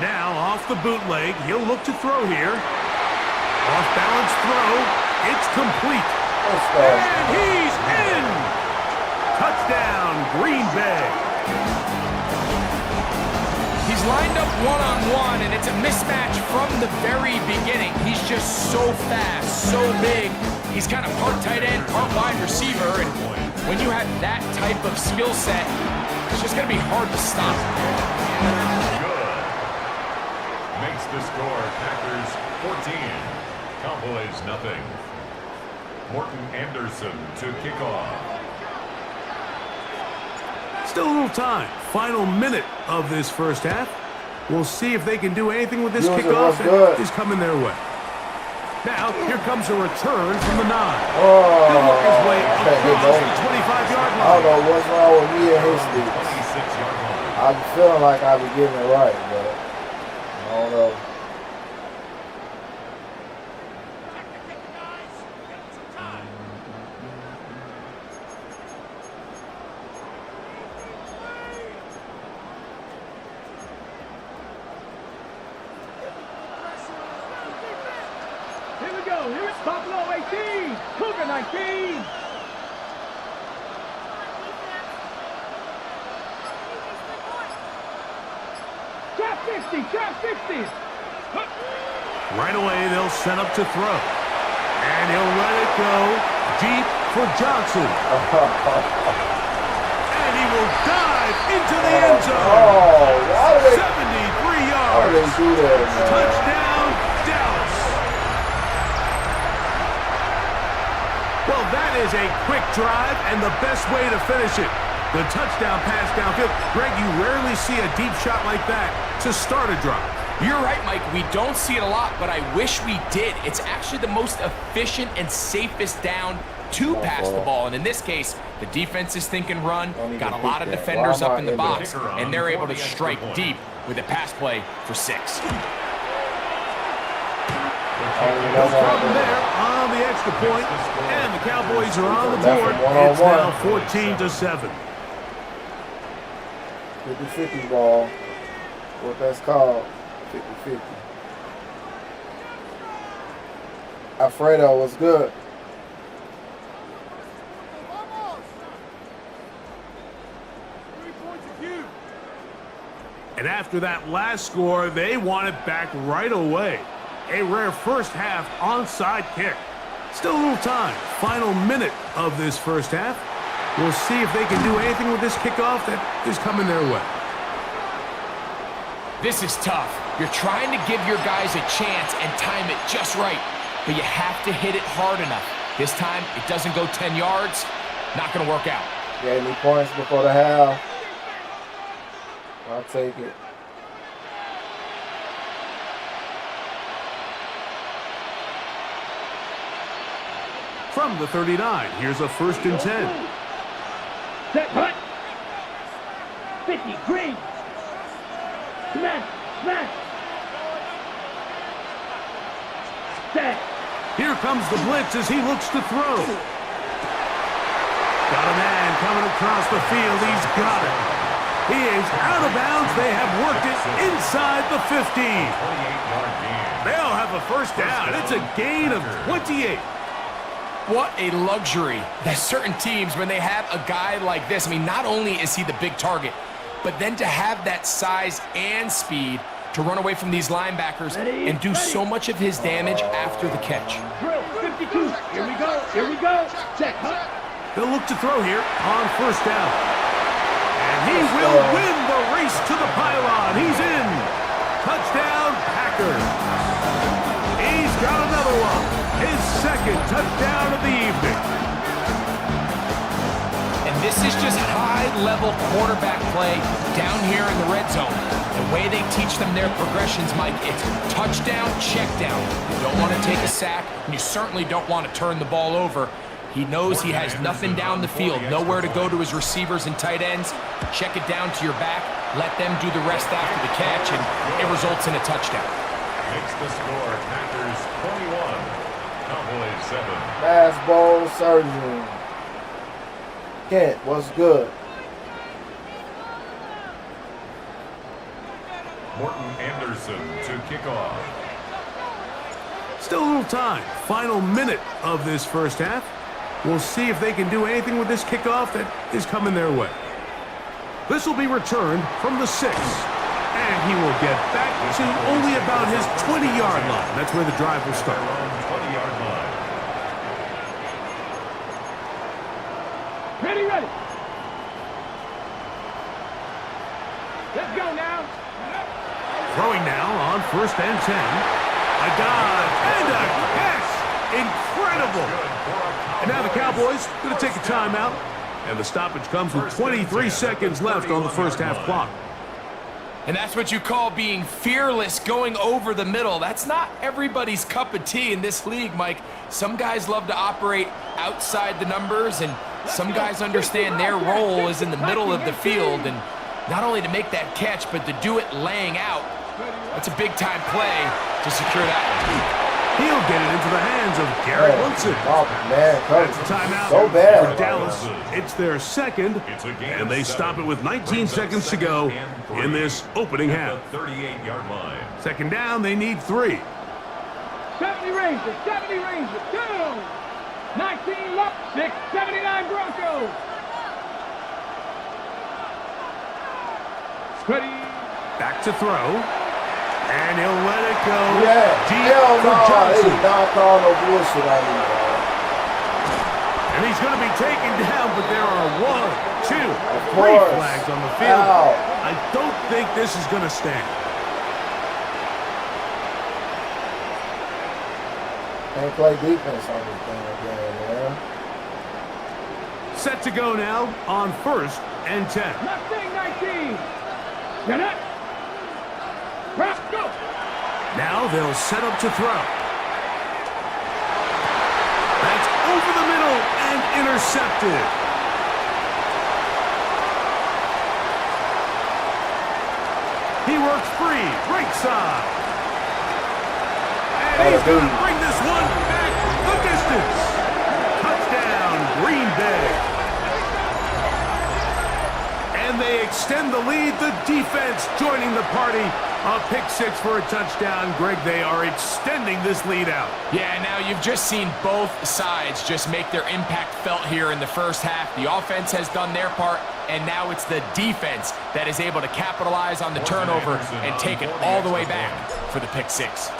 S12: Now off the bootleg. He'll look to throw here. Off balance throw. It's complete. And he's in. Touchdown, Green Bay.
S13: He's lined up one-on-one, and it's a mismatch from the very beginning. He's just so fast, so big. He's kind of part tight end, part wide receiver, and when you have that type of skill set, it's just going to be hard to stop.
S9: Good. Makes the score Packers 14, Cowboys nothing. Morton Anderson to kick off.
S12: Still a little time. Final minute of this first half. We'll see if they can do anything with this kickoff. It's coming their way. Now, here comes a return from the 9. He'll work his way across the 25-yard line.
S5: I don't know what's wrong with me and his sticks. I'm feeling like I've been getting it right, but I don't know.
S8: Here's Buffalo 18, Cougar 19. Trap 50, trap 50.
S12: Right away, they'll set up to throw. And he'll let it go deep for Johnson. And he will dive into the end zone. 73 yards. Touchdown, Dallas. Well, that is a quick drive and the best way to finish it. The touchdown pass downfield. Greg, you rarely see a deep shot like that to start a drive.
S13: You're right, Mike. We don't see it a lot, but I wish we did. It's actually the most efficient and safest down to pass the ball. And in this case, the defense is thinking run, got a lot of defenders up in the box, and they're able to strike deep with a pass play for 6.
S12: From there on the extra point, and the Cowboys are on the board. It's now 14-7.
S5: 50-50 ball. What that's called. 50-50. Alfredo was good.
S12: And after that last score, they want it back right away. A rare first half onside kick. Still a little time. Final minute of this first half. We'll see if they can do anything with this kickoff that is coming their way.
S13: This is tough. You're trying to give your guys a chance and time it just right, but you have to hit it hard enough. This time, it doesn't go 10 yards. Not going to work out.
S5: Gave me points before the half. I'll take it.
S12: From the 39, here's a 1st and 10.
S8: Set, hut. 50, green. Smash, smash. Set.
S12: Here comes the blitz as he looks to throw. Got a man coming across the field. He's got it. He is out of bounds. They have worked it inside the 50. They'll have a first down. It's a gain of 28.
S13: What a luxury. There's certain teams, when they have a guy like this, I mean, not only is he the big target, but then to have that size and speed to run away from these linebackers and do so much of his damage after the catch.
S8: Drill, 52. Here we go. Here we go. Check.
S12: They'll look to throw here on first down. And he will win the race to the pylon. He's in. Touchdown, Packers. He's got another one. His second touchdown of the evening.
S13: And this is just high-level quarterback play down here in the red zone. The way they teach them their progressions, Mike, it's touchdown, check down. You don't want to take a sack, and you certainly don't want to turn the ball over. He knows he has nothing down the field, nowhere to go to his receivers and tight ends. Check it down to your back, let them do the rest after the catch, and it results in a touchdown.
S9: Makes the score Packers 21. Cowboys 7.
S5: Fast ball surgeon. Kent, what's good?
S9: Morton Anderson to kick off.
S12: Still a little time. Final minute of this first half. We'll see if they can do anything with this kickoff that is coming their way. This will be returned from the 6. And he will get back to only about his 20-yard line. That's where the drive will start.
S9: 20-yard line.
S8: Ready, ready. Let's go now.
S12: Throwing now on 1st and 10. A dive and a catch. Incredible. And now the Cowboys going to take a timeout. And the stoppage comes with 23 seconds left on the first half clock.
S13: And that's what you call being fearless, going over the middle. That's not everybody's cup of tea in this league, Mike. Some guys love to operate outside the numbers, and some guys understand their role is in the middle of the field, and not only to make that catch, but to do it laying out. That's a big-time play to secure that one.
S12: He'll get it into the hands of Garrett Woodson.
S5: Oh, man,
S12: that's a timeout
S5: so bad
S12: for Dallas. It's their second, and they stop it with 19 seconds to go in this opening half.
S9: 38-yard line.
S12: Second down, they need 3.
S8: Stephanie Rangers, 70 Rangers, 2. 19 left, 6, 79 Broncos. Ready.
S12: Back to throw. And he'll let it go.
S5: Yeah.
S12: Deep for Johnson.
S5: He's not calling no bullshit on you, man.
S12: And he's going to be taken down, but there are 1, 2, 3 flags on the field.
S5: Ow.
S12: I don't think this is going to stand.
S5: Can't play defense on this thing again, man.
S12: Set to go now on 1st and 10.
S8: Left thing, 19. Get it. Go.
S12: Now they'll set up to throw. That's over the middle and intercepted. He works free, right side. And he's going to bring this one back the distance. Touchdown, Green Bay. And they extend the lead. The defense joining the party. A pick 6 for a touchdown. Greg, they are extending this lead out.
S13: Yeah, now you've just seen both sides just make their impact felt here in the first half. The offense has done their part, and now it's the defense that is able to capitalize on the turnover and take it all the way back for the pick 6.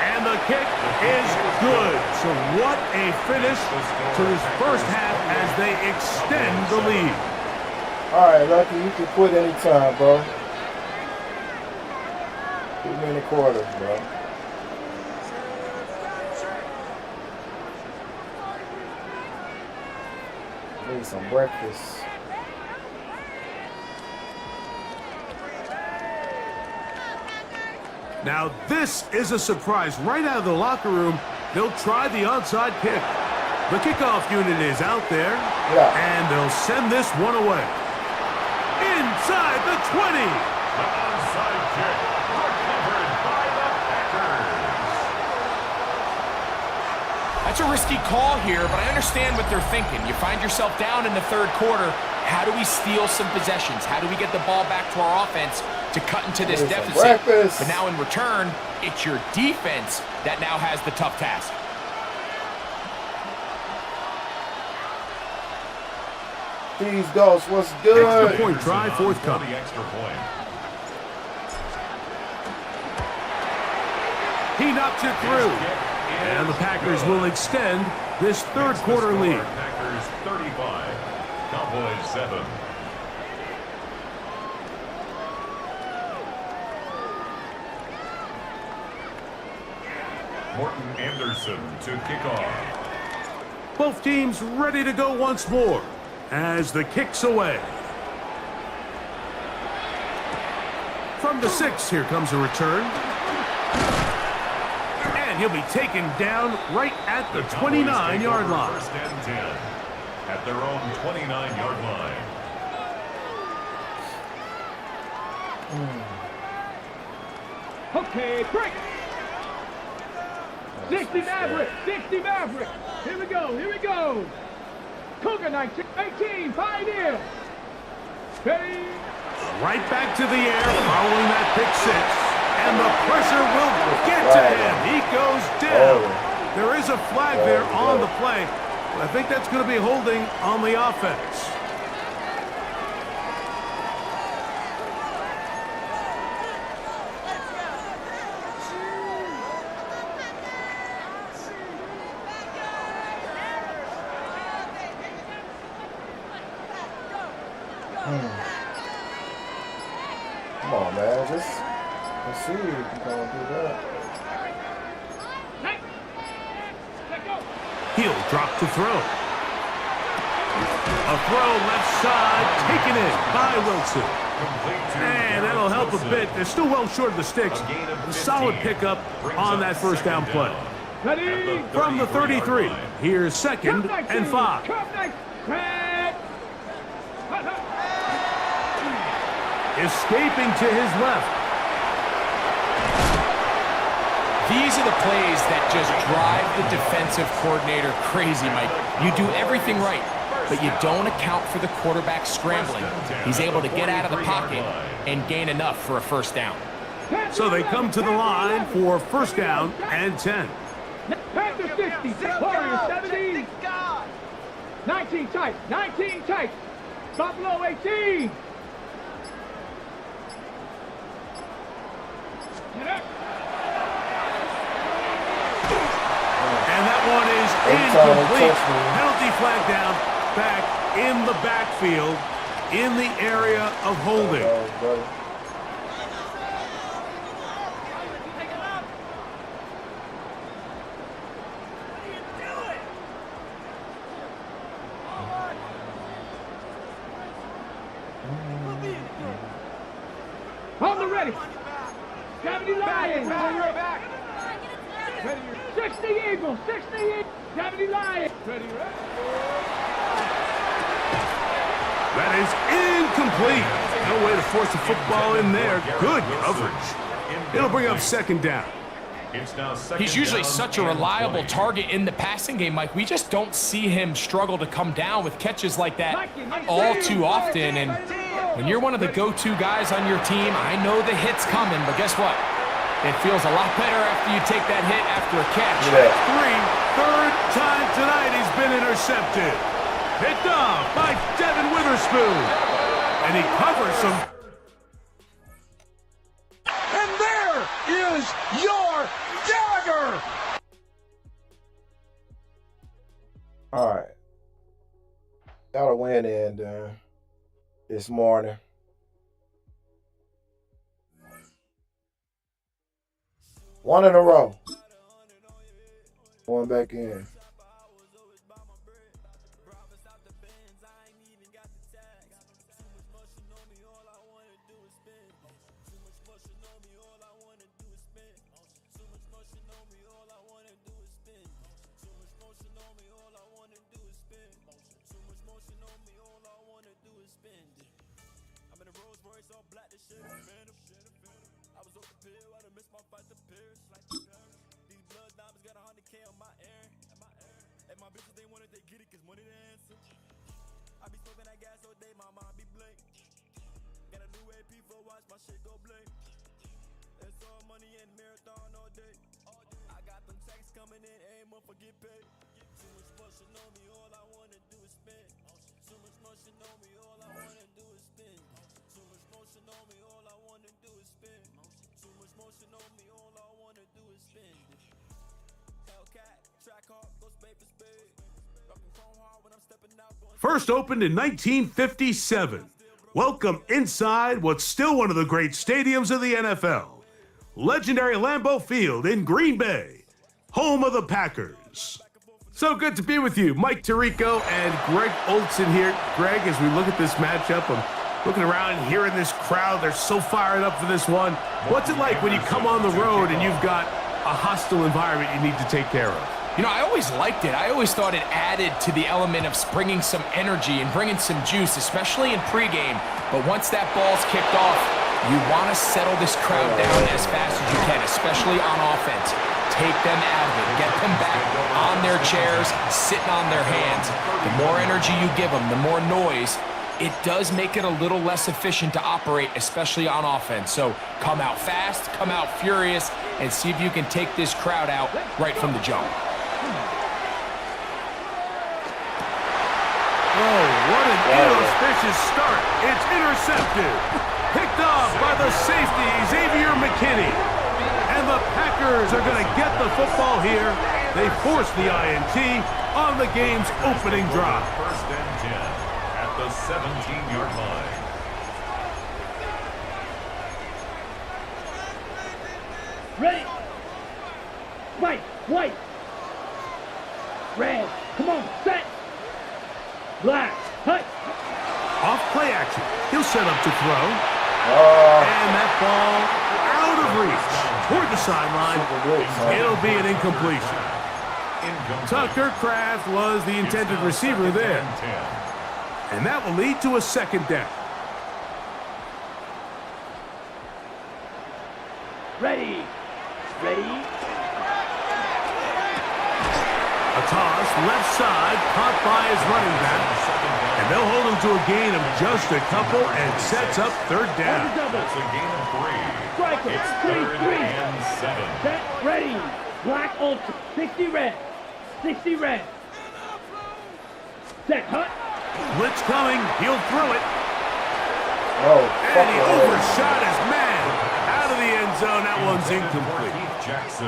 S12: And the kick is good. So what a finish to this first half as they extend the lead.
S5: All right, Lucky, you can quit anytime, bro. 2 minute quarters, bro. Need some breakfast.
S12: Now this is a surprise. Right out of the locker room, they'll try the onside kick. The kickoff unit is out there, and they'll send this one away. Inside the 20.
S9: The onside kick recovered by the Packers.
S13: That's a risky call here, but I understand what they're thinking. You find yourself down in the third quarter. How do we steal some possessions? How do we get the ball back to our offense to cut into this deficit? But now in return, it's your defense that now has the tough task.
S5: These ghosts, what's good?
S12: Extra point try, forthcoming.
S9: The extra point.
S12: He knocks it through. And the Packers will extend this third quarter lead.
S9: Packers 35, Cowboys 7. Morton Anderson to kick off.
S12: Both teams ready to go once more as the kick's away. From the 6, here comes a return. And he'll be taken down right at the 29-yard line.
S9: First and 10 at their own 29-yard line.
S8: Okay, break. 60 Maverick, 60 Maverick. Here we go, here we go. Cougar 19, 18, Pioneer. Ready.
S12: Right back to the air following that pick 6. And the pressure will get to him. He goes down. There is a flag there on the play. But I think that's going to be holding on the offense.
S5: Come on, man. Just let's see if you're going to do that.
S12: He'll drop to throw. A throw left side, taken in by Wilson. And that'll help a bit. They're still well short of the sticks. A solid pickup on that first down play. From the 33, here's 2nd and 5. Escaping to his left.
S13: These are the plays that just drive the defensive coordinator crazy, Mike. You do everything right, but you don't account for the quarterback scrambling. He's able to get out of the pocket and gain enough for a first down.
S12: So they come to the line for first down and 10.
S8: Panther 60, Warriors 70. 19 tight, 19 tight. Buffalo 18.
S12: And that one is incomplete. Penalty flag down, back in the backfield, in the area of holding.
S8: On the ready. 70 Lions. 60 Eagles. 60 Eagles. 70 Lions.
S12: That is incomplete. No way to force the football in there. Good coverage. It'll bring up second down.
S13: He's usually such a reliable target in the passing game, Mike. We just don't see him struggle to come down with catches like that all too often. And when you're one of the go-to guys on your team, I know the hit's coming, but guess what? It feels a lot better after you take that hit after a catch.
S12: Third time tonight he's been intercepted. Picked off by Devin Witherspoon. And he covers some.
S8: And there is your dagger.
S5: All right. Got a win in this morning. One in a row. Going back in.
S12: First opened in 1957. Welcome inside what's still one of the great stadiums of the NFL. Legendary Lambeau Field in Green Bay, home of the Packers. So good to be with you, Mike Tirico and Greg Olson here. Greg, as we look at this matchup, I'm looking around and hearing this crowd. They're so fired up for this one. What's it like when you come on the road and you've got a hostile environment you need to take care of?
S13: You know, I always liked it. I always thought it added to the element of bringing some energy and bringing some juice, especially in pregame. But once that ball's kicked off, you want to settle this crowd down as fast as you can, especially on offense. Take them out of it. Get them back on their chairs, sitting on their hands. The more energy you give them, the more noise. It does make it a little less efficient to operate, especially on offense. So come out fast, come out furious, and see if you can take this crowd out right from the jump.
S12: Oh, what an inauspicious start. It's intercepted. Picked off by the safety, Xavier McKinney. And the Packers are going to get the football here. They force the INT on the game's opening drive.
S9: First and 10 at the 17-yard line.
S8: Ready. White. Red. Come on, set. Black. Hut.
S12: Off play action. He'll set up to throw. And that ball out of reach toward the sideline. It'll be an incompletion. Tucker Kraft was the intended receiver there. And that will lead to a second down.
S8: Ready.
S12: A toss, left side, caught by his running back. And They'll hold him to a gain of just a couple and sets up third down.
S9: That's a gain of 3.
S8: Striker,
S9: It's
S8: 3-3.
S9: 3rd and 7.
S8: Set, ready. Black ultra, 60 red. 60 red. Set, hut.
S12: Blitz coming. He'll throw it.
S5: Oh,
S12: and he overshot his man. Out of the end zone. That one's incomplete.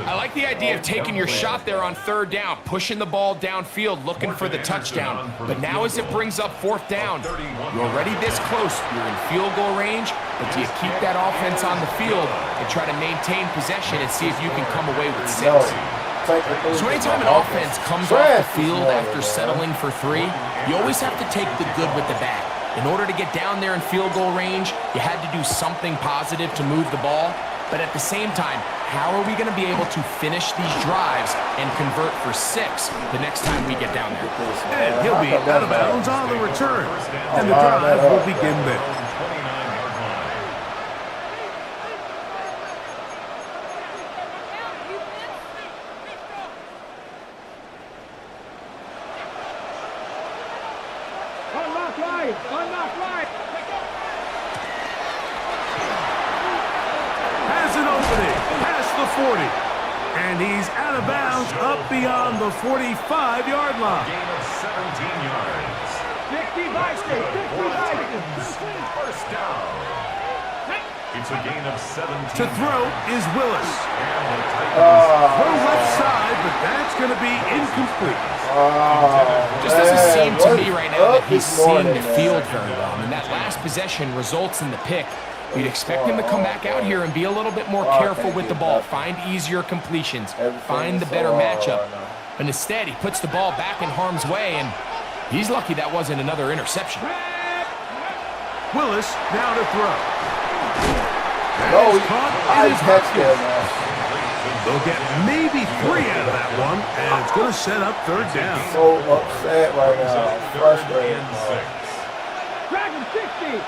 S13: I like the idea of taking your shot there on third down, pushing the ball downfield, looking for the touchdown. But now as it brings up fourth down, you're already this close. You're in field goal range, but do you keep that offense on the field and try to maintain possession and see if you can come away with 6? So anytime an offense comes off the field after settling for 3, you always have to take the good with the bad. In order to get down there in field goal range, you had to do something positive to move the ball. But at the same time, how are we going to be able to finish these drives and convert for 6 the next time we get down there?
S12: And he'll be out of bounds on the return. And the drive will begin there.
S8: Unlock right. Unlock right.
S12: Has an opening. Past the 40. And he's out of bounds up beyond the 45-yard line.
S9: Gain of 17 yards.
S8: 60 Vikings. 60 Vikings.
S9: First down. It's a gain of 17.
S12: To throw is Willis.
S9: Throw
S12: left side, but that's going to be incomplete.
S13: Just doesn't seem to me right now that he's seeing the field very well. And that last possession results in the pick. We'd expect him to come back out here and be a little bit more careful with the ball, find easier completions, find the better matchup. But instead, he puts the ball back in harm's way, and he's lucky that wasn't another interception.
S12: Willis now to throw.
S5: No, I touched him, man.
S12: They'll get maybe 3 out of that one, and it's going to set up third down.
S5: So upset right now. Frustrated.
S8: Dragon 60.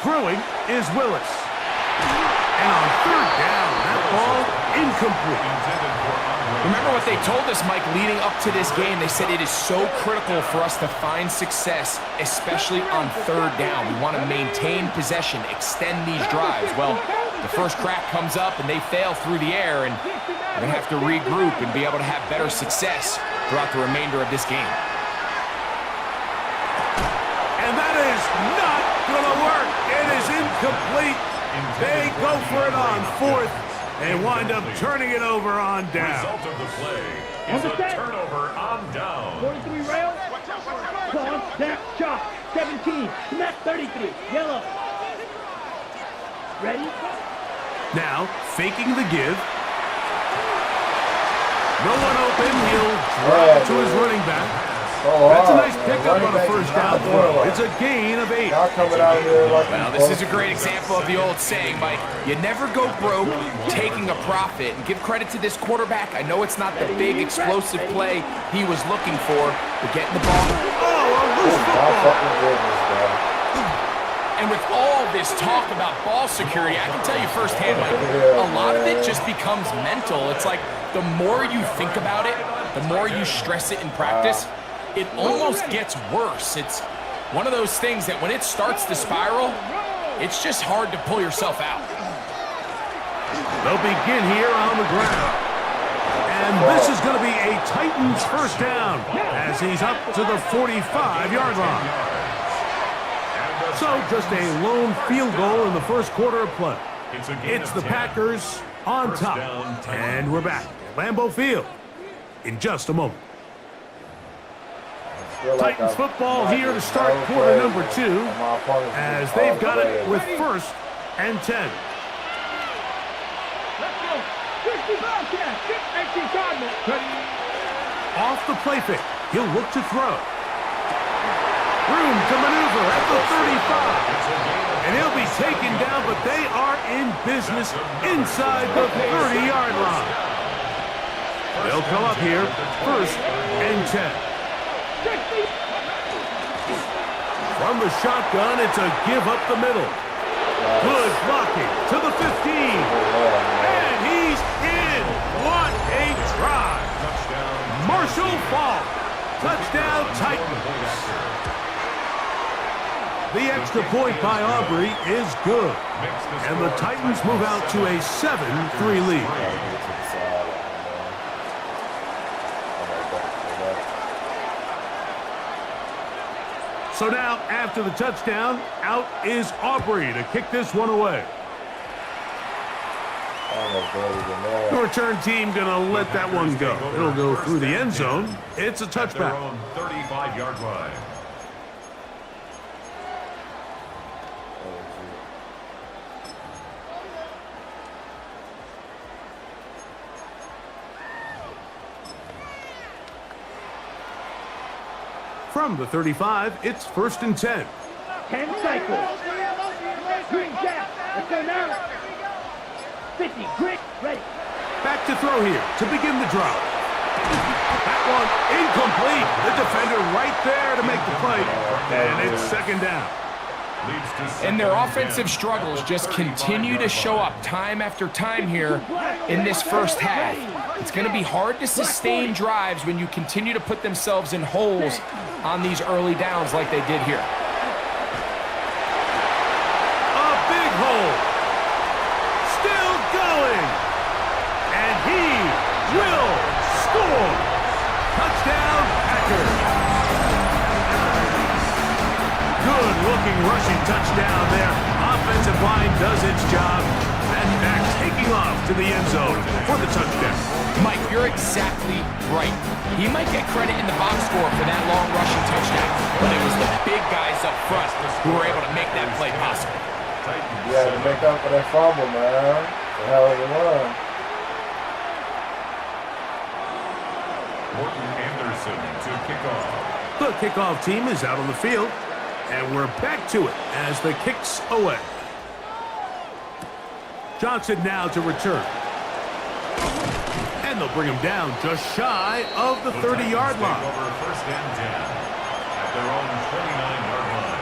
S12: Throwing is Willis. And on third down, that ball incomplete.
S13: Remember what they told us, Mike, leading up to this game? They said it is so critical for us to find success, especially on third down. We want to maintain possession, extend these drives. Well, the first crack comes up and they fail through the air, and we're going to have to regroup and be able to have better success throughout the remainder of this game.
S12: And that is not going to work. It is incomplete. They go for it on fourth and wind up turning it over on down.
S9: Result of the play is a turnover on down.
S8: 43 rail. Pause, snap, chop. 17. Snap 33. Yellow. Ready?
S12: Now, faking the give. No one open. He'll drop to his running back. That's a nice pickup on a first down throw. It's a gain of 8.
S13: Well, this is a great example of the old saying, Mike. You never go broke taking a profit. And give credit to this quarterback. I know it's not the big explosive play he was looking for, but getting the ball.
S12: Oh, a loose football.
S13: And with all this talk about ball security, I can tell you firsthand, Mike, a lot of it just becomes mental. It's like the more you think about it, the more you stress it in practice, it almost gets worse. It's one of those things that when it starts to spiral, it's just hard to pull yourself out.
S12: They'll begin here on the ground. And this is going to be a Titans first down as he's up to the 45-yard line. So just a lone field goal in the first quarter of play. It's the Packers on top. And we're back at Lambeau Field in just a moment. Titans football here to start quarter number 2 as they've got it with first and 10. Off the play fake, he'll look to throw. Room to maneuver at the 35. And he'll be taken down, but they are in business inside the 30-yard line. They'll come up here first and 10. From the shotgun, it's a give up the middle. Good blocking to the 15. And he's in. What a drive. Marshall Faulk Touchdown, Titans. The extra point by Aubrey is good. And the Titans move out to a 7-3 lead. So now, after the touchdown, out is Aubrey to kick this one away. The return team gonna let that one go. It'll go through the end zone. It's a touchback.
S9: Their own 35-yard line.
S12: From the 35, it's 1st and 10.
S8: 10 cycles. Green jab. Let's go now. 50. Grit. Ready.
S12: Back to throw here to begin the drive. That one incomplete. The defender right there to make the play. And it's 2nd down.
S13: And their offensive struggles just continue to show up time after time here in this first half. It's going to be hard to sustain drives when you continue to put themselves in holes on these early downs like they did here.
S12: A big hole. Still going. And he will score. Touchdown, Packers. Good-looking rushing touchdown there. Offensive line does its job. And back taking off to the end zone for the touchdown.
S13: Mike, you're exactly right. He might get credit in the box score for that long rushing touchdown, but it was the big guys up front who were able to make that play possible.
S5: You had to make up for that fumble, man. The hell of a run.
S9: Morton Anderson to kick off.
S12: The kickoff team is out on the field, and we're back to it as the kick's away. Johnson now to return. And they'll bring him down just shy of the 30-yard line.
S9: Over 1st and 10 at their own 29-yard line.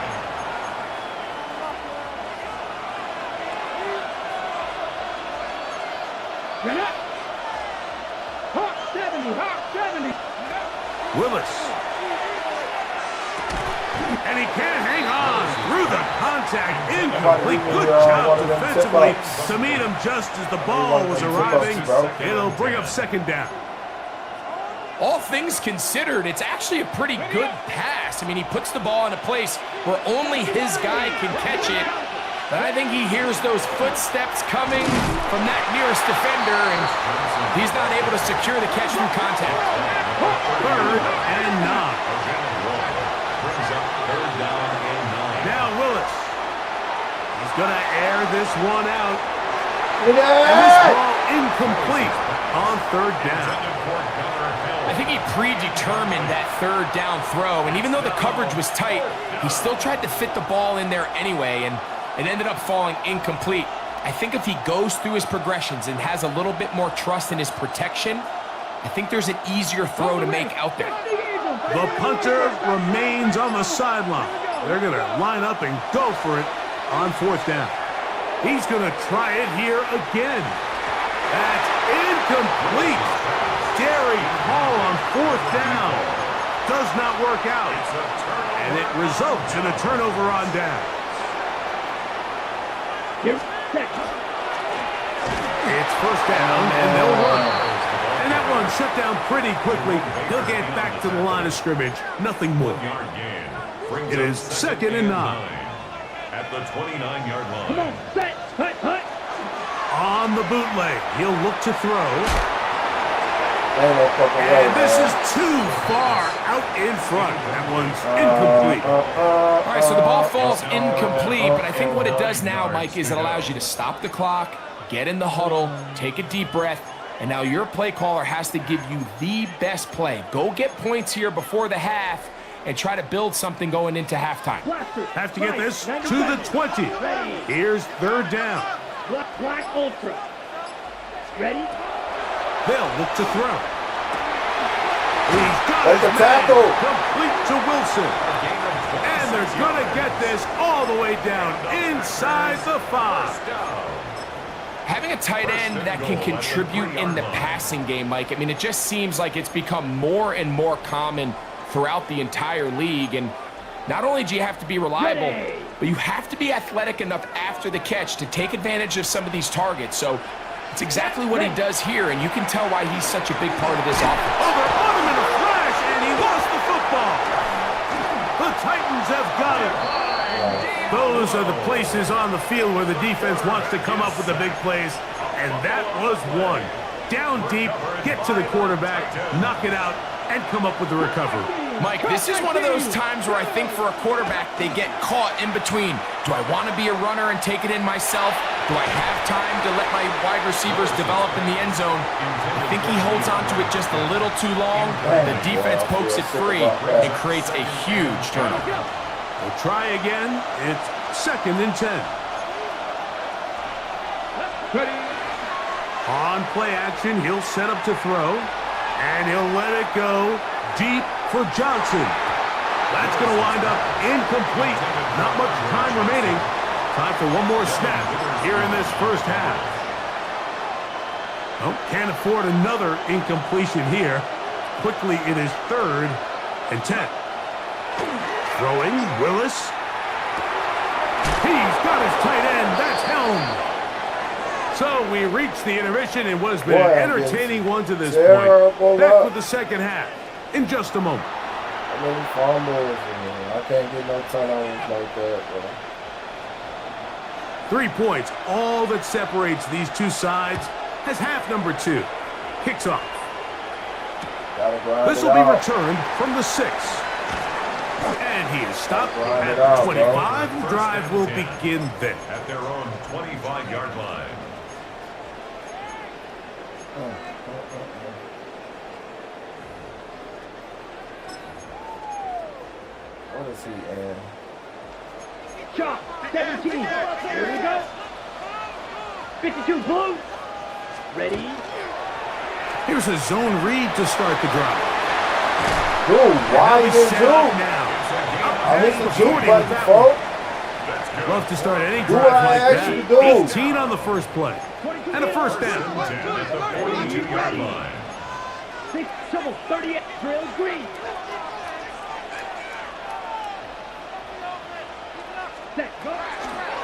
S8: Get up. Hawk 70. Hawk 70.
S12: Willis. And he can't hang on through the contact. Incomplete. Good job defensively to meet him just as the ball was arriving. It'll bring up 2nd down.
S13: All things considered, it's actually a pretty good pass. I mean, he puts the ball in a place where only his guy can catch it. And I think he hears those footsteps coming from that nearest defender, and he's not able to secure the catch through contact.
S12: 3rd and 9. Now Willis. He's going to air this one out. And this ball incomplete on 3rd down.
S13: I think he predetermined that 3rd down throw, and even though the coverage was tight, he still tried to fit the ball in there anyway, and it ended up falling incomplete. I think if he goes through his progressions and has a little bit more trust in his protection, I think there's an easier throw to make out there.
S12: The punter remains on the sideline. They're going to line up and go for it on 4th down. He's going to try it here again. That's incomplete. Derry Hall on 4th down. Does not work out. And it results in a turnover on down. It's 1st down, and they'll run. And that one shut down pretty quickly. He'll get back to the line of scrimmage. Nothing more. It is 2nd and 9.
S9: At the 29-yard line.
S8: Come on, set, hut.
S12: On the bootleg, he'll look to throw. And this is too far out in front. That one's incomplete.
S13: All right, so the ball falls incomplete, but I think what it does now, Mike, is it allows you to stop the clock, get in the huddle, take a deep breath, and now your play caller has to give you the best play. Go get points here before the half and try to build something going into halftime.
S12: Have to get this to the 20. Here's 3rd down.
S8: Black Ultra. Ready?
S12: They'll look to throw. He's got
S5: That's a tackle.
S12: Complete to Wilson. And they're going to get this all the way down inside the 5.
S13: Having a tight end that can contribute in the passing game, Mike, I mean, it just seems like it's become more and more common throughout the entire league. And not only do you have to be reliable, but you have to be athletic enough after the catch to take advantage of some of these targets. So it's exactly what he does here, and you can tell why he's such a big part of this offense.
S12: Oh, they're on him in a flash, and he lost the football. The Titans have got it. Those are the places on the field where the defense wants to come up with the big plays, and that was one. Down deep, get to the quarterback, knock it out, and come up with the recovery.
S13: Mike, this is one of those times where I think for a quarterback, they get caught in between. Do I want to be a runner and take it in myself? Do I have time to let my wide receivers develop in the end zone? I think he holds on to it just a little too long. The defense pokes it free and creates a huge turnover.
S12: We'll try again. It's 2nd and 10.
S8: Ready.
S12: On play action, he'll set up to throw, and he'll let it go deep for Johnson. That's going to wind up incomplete. Not much time remaining. Time for one more snap here in this first half. Oh, can't afford another incompletion here. Quickly, it is 3rd and 10. Throwing, Willis. He's got his tight end. That's Helm. So we reached the intermission in what has been an entertaining one to this point. Back with the second half in just a moment.
S5: I mean, fumbles, I can't get no turnovers like that, bro.
S12: 3 points, all that separates these two sides as half number 2 kicks off. This will be returned from the 6. And he is stopped at 25. The drive will begin then.
S9: At their own 25-yard line.
S5: What is he in?
S8: Chop, 17. Here we go. 52 blue. Ready.
S12: Here's a zone read to start the drive.
S5: Dude, why is it juke? I hit the juke button, folks.
S12: Love to start any drive like that. 18 on the first play. And a first down.
S9: 10 at the 42-yard line.
S8: 6, 38, drill green.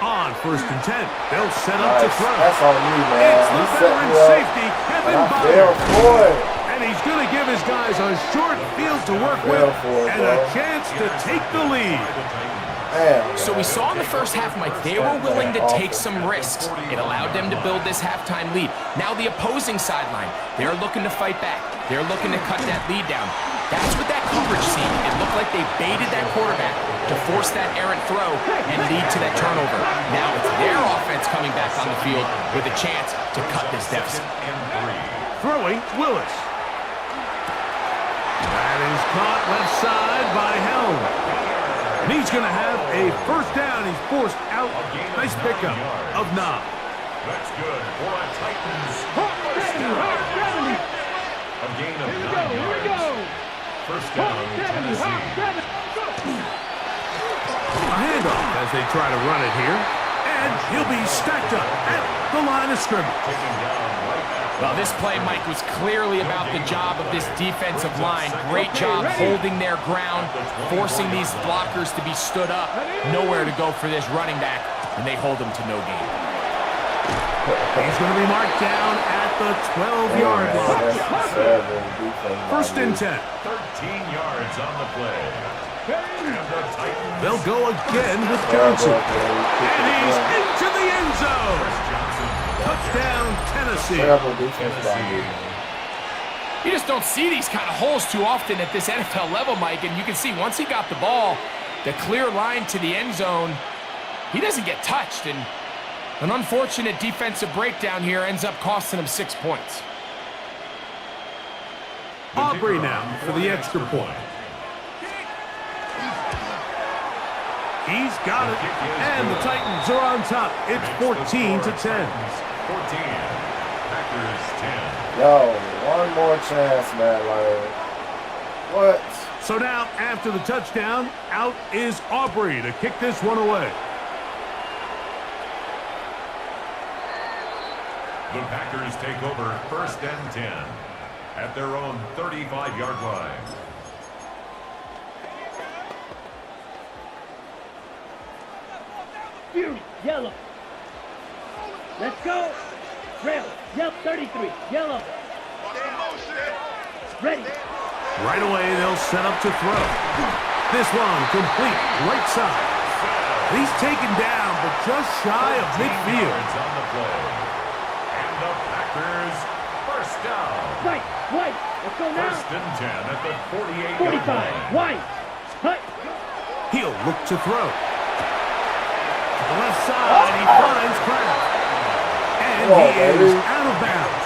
S12: On 1st and 10, they'll set up to throw.
S5: That's on me, man.
S12: It's the veteran safety, Kevin Byard. And he's going to give his guys a short field to work with and a chance to take the lead.
S13: So we saw in the first half, Mike, they were willing to take some risks. It allowed them to build this halftime lead. Now the opposing sideline, they're looking to fight back. They're looking to cut that lead down. That's what that coverage seemed. It looked like they baited that quarterback to force that errant throw and lead to that turnover. Now it's their offense coming back on the field with a chance to cut this deficit.
S12: Throwing, Willis. That is caught left side by Helm. And he's going to have a first down. He's forced out. Nice pickup of 9.
S9: That's good for a Titans first down. A gain of 9 yards. First down, Tennessee.
S12: A handoff as they try to run it here. And he'll be stacked up at the line of scrimmage.
S13: Well, this play, Mike, was clearly about the job of this defensive line. Great job holding their ground, forcing these blockers to be stood up. Nowhere to go for this running back, and they hold him to no gain.
S12: He's going to be marked down at the 12-yard line. 1st and 10.
S9: 13 yards on the play. And the Titans.
S12: They'll go again with Johnson. And he's into the end zone. Touchdown, Tennessee.
S13: You just don't see these kind of holes too often at this NFL level, Mike. And you can see once he got the ball, the clear line to the end zone, he doesn't get touched. And an unfortunate defensive breakdown here ends up costing him 6 points.
S12: Aubrey now for the extra point. He's got it, and the Titans are on top. It's 14-10.
S9: 14. Packers 10.
S5: Yo, one more chance, man. Like, what?
S12: So now, after the touchdown, out is Aubrey to kick this one away.
S9: The Packers take over 1st and 10 at their own 35-yard line.
S8: Fury, yellow. Let's go. Rail, yellow, 33, yellow. Ready.
S12: Right away, they'll set up to throw. This one complete, right side. He's taken down, but just shy of midfield.
S9: On the play. And the Packers first down.
S8: Right, White, let's go now.
S9: First and 10 at the 48.
S8: 45, White. Hut.
S12: He'll look to throw. To the left side, he finds Kraft. And he is out of bounds.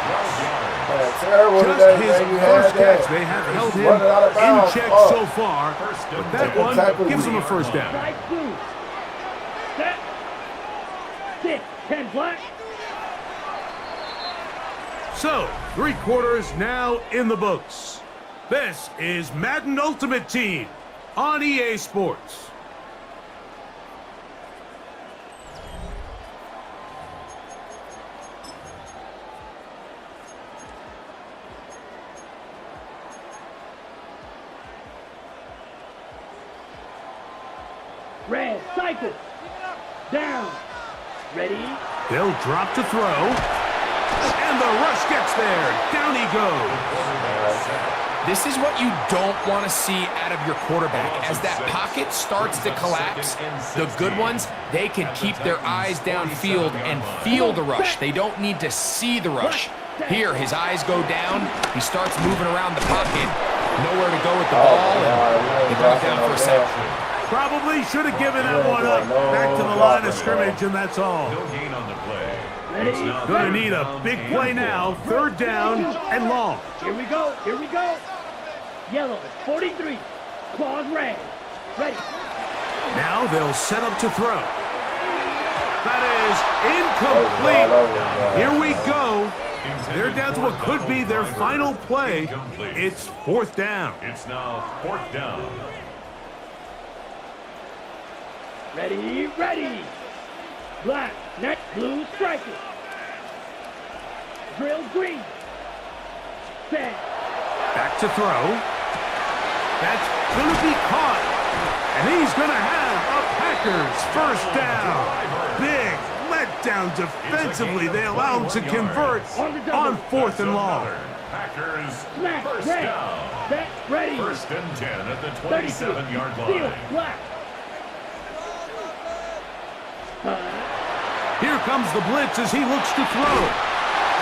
S12: Just his first catch. They have held him in check so far, but that one gives him a first down.
S8: Side two. Set. 6, 10 black.
S12: So, 3 quarters now in the books. This is Madden Ultimate Team on EA Sports.
S8: Red, cycle. Down. Ready.
S12: They'll drop to throw. And the rush gets there. Down he goes.
S13: This is what you don't want to see out of your quarterback. As that pocket starts to collapse, the good ones, they can keep their eyes downfield and feel the rush. They don't need to see the rush. Here, his eyes go down. He starts moving around the pocket. Nowhere to go with the ball, and he brought it down for a sack.
S12: Probably should have given that one up. Back to the line of scrimmage, and that's all.
S9: No gain on the play.
S12: Gonna need a big play now. 3rd down and long.
S8: Here we go. Here we go. Yellow, 43. Claws red. Ready.
S12: Now they'll set up to throw. That is incomplete. Here we go. They're down to what could be their final play. It's 4th down.
S9: It's now 4th down.
S8: Ready, ready. Black, net, blue, striker. Drill green. Set.
S12: Back to throw. That's going to be caught. And he's going to have a Packers first down. Big letdown defensively. They allow him to convert on 4th and long.
S9: Packers first
S8: ready.
S9: down.
S8: Set, ready.
S9: 1st and 10 at the 27-yard line.
S8: Seal, black.
S12: Here comes the blitz as he looks to throw.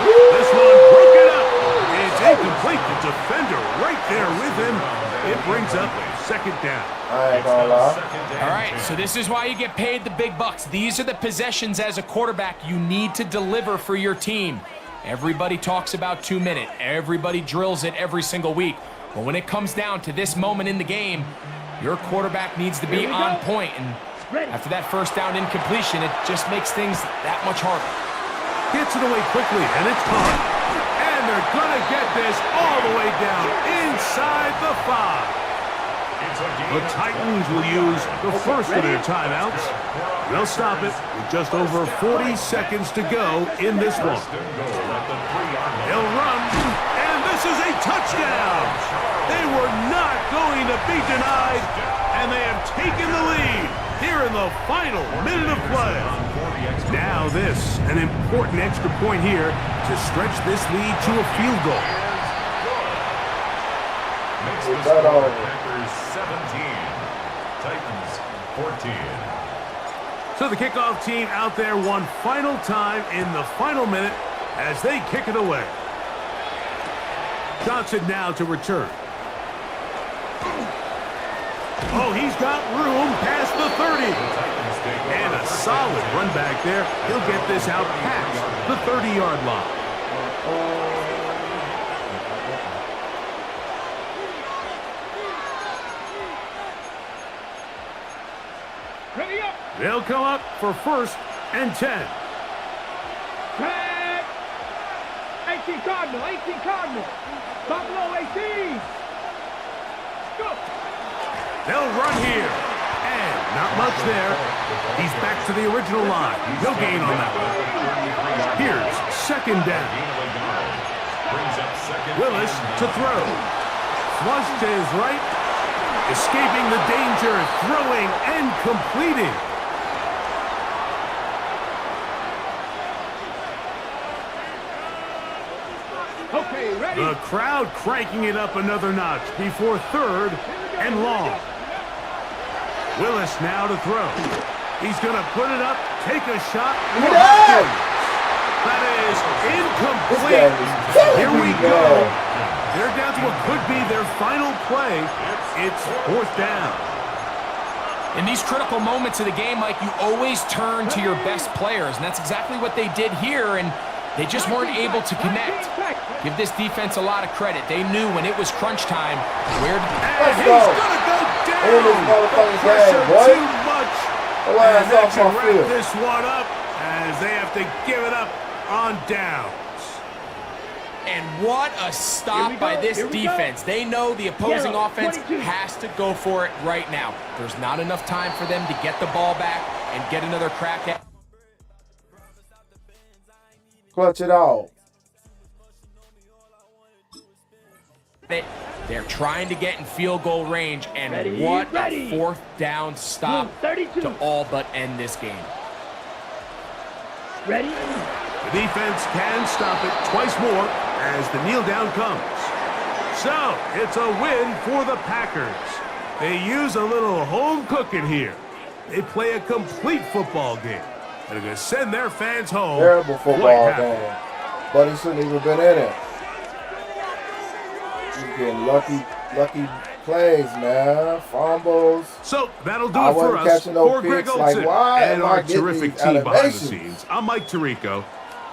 S12: This one broken up. It's incomplete. The defender right there with him. It brings up 2nd down.
S13: All right, so this is why you get paid the big bucks. These are the possessions as a quarterback you need to deliver for your team. Everybody talks about 2-minute. Everybody drills it every single week. But when it comes down to this moment in the game, your quarterback needs to be on point. And after that first down incompletion, it just makes things that much harder.
S12: Gets it away quickly, and it's caught. And they're going to get this all the way down inside the 5. The Titans will use the first of their timeouts. They'll stop it with just over 40 seconds to go in this one. They'll run, and this is a touchdown. They were not going to be denied, and they have taken the lead here in the final minute of play. Now this, an important extra point here to stretch this lead to a field goal.
S9: Makes the score Packers 17, Titans 14.
S12: So the kickoff team out there one final time in the final minute as they kick it away. Johnson now to return. Oh, he's got room past the 30. And a solid run back there. He'll get this out past the 30-yard line.
S8: Ready up.
S12: They'll come up for 1st and 10.
S8: Tag. 18 Cardinal, 18 Cardinal. Buffalo 18. Go.
S12: They'll run here. And not much there. He's back to the original line. No gain on that one. Here's 2nd down. Willis to throw. Flush to his right. Escaping the danger, throwing and completing.
S8: Okay, ready?
S12: The crowd cranking it up another notch before 3rd and long. Willis now to throw. He's going to put it up, take a shot. That is incomplete. Here we go. They're down to what could be their final play. It's 4th down.
S13: In these critical moments of the game, Mike, you always turn to your best players, and that's exactly what they did here, and they just weren't able to connect. Give this defense a lot of credit. They knew when it was crunch time where to...
S12: And he's going to go down. Pressure too much. And that should wrap this one up as they have to give it up on downs.
S13: And what a stop by this defense. They know the opposing offense has to go for it right now. There's not enough time for them to get the ball back and get another crack at
S5: clutch it out.
S13: They're trying to get in field goal range, and what a 4th down stop to all but end this game.
S8: Ready?
S12: The defense can stop it twice more as the kneel down comes. So, it's a win for the Packers. They use a little home cooking here. They play a complete football game. They're going to send their fans home.
S5: Terrible football game. But he shouldn't even been in it. He's getting lucky plays, man. Fumbles.
S12: So that'll do it for us. For Greg Olson and our terrific team behind the scenes, I'm Mike Tirico.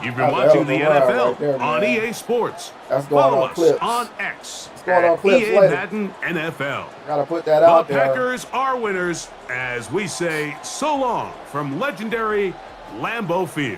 S12: You've been watching the NFL right on EA Sports.
S5: That's going
S12: Follow
S5: on
S12: us
S5: clips.
S12: on X.
S5: It's going on clips
S12: EA
S5: later.
S12: Madden NFL.
S5: Gotta put that out
S12: there. The Packers are winners as we say so long from legendary Lambeau Field.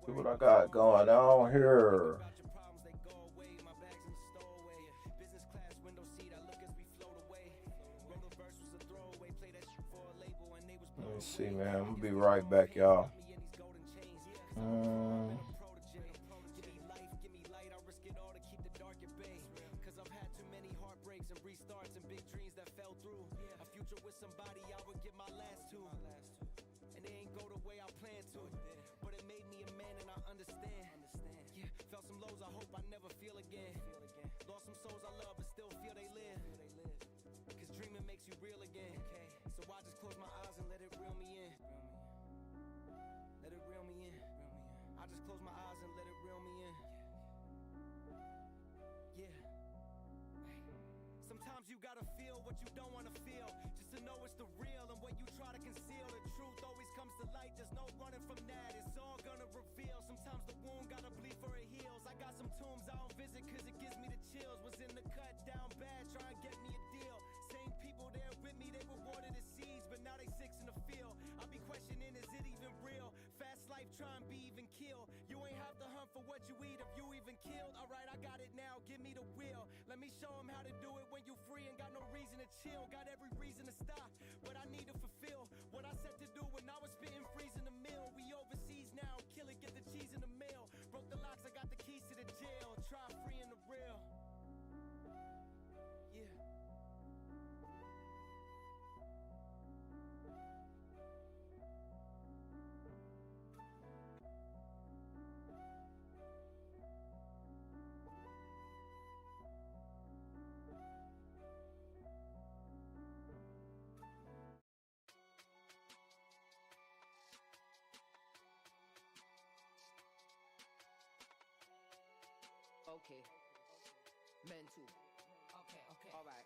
S5: See what I got going on here. Let me see, man. I'm gonna be right back, y'all.
S2: Sometimes you gotta feel what you don't wanna feel, just to know it's the real. And what you try to conceal, the truth always comes to light. There's no running from that, it's all gonna reveal. Sometimes the wound gotta bleed for it heals. I got some tombs I don't visit cause it gives me the chills. Was in the cut down bad, try and get me a deal. Same people there with me, they rewarded the seeds, but now they six in the field. I be questioning, is it even real? Fast life, try and be even kill. You ain't have to hunt for what you eat if you even killed. Alright, I got it now, give me the wheel. Let me show them how to do it when you free and got no reason to chill. Got every reason to stop, but I need to fulfill what I said to do when I was spitting freeze in the mill. We overseas now, kill it, get the cheese in the mail. Broke the locks, I got the keys to the jail. Try freeing the real. Yeah.
S3: Okay. Mental. Okay. Alright.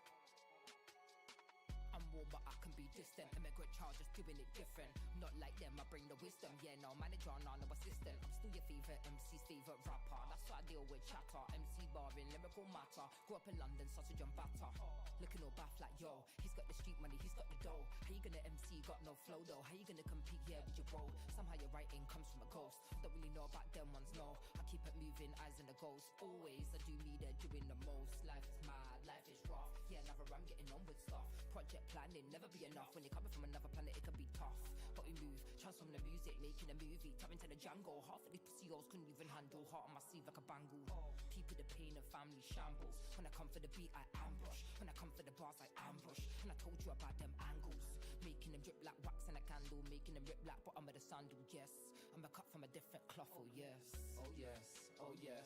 S3: I'm warm, but I can be distant. Immigrant child, just doing it different. Not like them, I bring the wisdom. Yeah, no manager, no assistant. I'm still your favorite MC's favorite rapper. That's why I deal with chatter. MC barring, lyrical matter. Grew up in London, sausage and batter. Looking all baff like, yo, he's got the street money, he's got the dough. How you gonna MC, got no flow though? How you gonna compete here with your bro? Somehow your writing comes from a ghost. Don't really know about them ones, no. I keep it moving, eyes on the ghost. Always, I do me, they're doing the most. Life is mad, life is rough. Yeah, another I'm getting on with stuff. Project planning, never be enough. When you're coming from another planet, it can be tough. But we move, transform the music, making a movie. Tap into the jungle. Half of these pussy hoes couldn't even handle. Heart on my sleeve like a bangle. People the pain of family shambles. When I come for the beat, I ambush. When I come for the bars, I ambush. And I told you about them angles. Making them drip like wax in a candle. Making them rip like bottom of the sandal, yes. I'm a cut from a different cloth, oh yes. Oh yes, oh yes.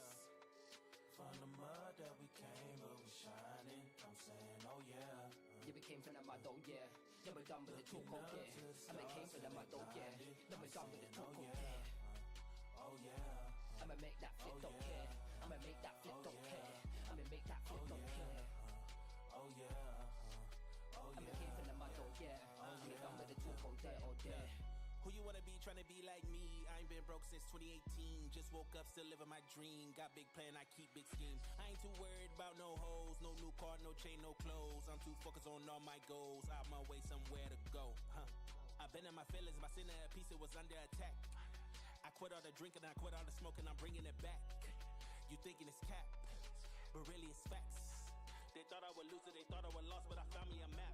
S4: From the mud that we came, but we shining. I'm saying, oh yeah.
S3: Yeah, we came from the mud, oh yeah. Then we're done with the talk, oh yeah. And we came from the mud, oh yeah. Then we're done with the talk, oh yeah.
S4: Oh yeah.
S3: I'ma make that flip, don't care. I'ma make that flip, don't care. I'ma make that flip, don't care.
S4: Oh yeah. Oh yeah.
S3: I came from the mud, oh yeah. And we're done with the talk, oh there, oh there.
S4: Who you wanna be, tryna be like me? I ain't been broke since 2018. Just woke up, still living my dream. Got big plan, I keep big scheme. I ain't too worried about no hoes, no new car, no chain, no clothes. I'm too focused on all my goals. Out my way, somewhere to go. I've been in my feelings, my center piece, it was under attack. I quit all the drinking, I quit all the smoking, I'm bringing it back. You thinking it's cap, but really it's facts. They thought I would lose it, they thought I would lost, but I found me a map.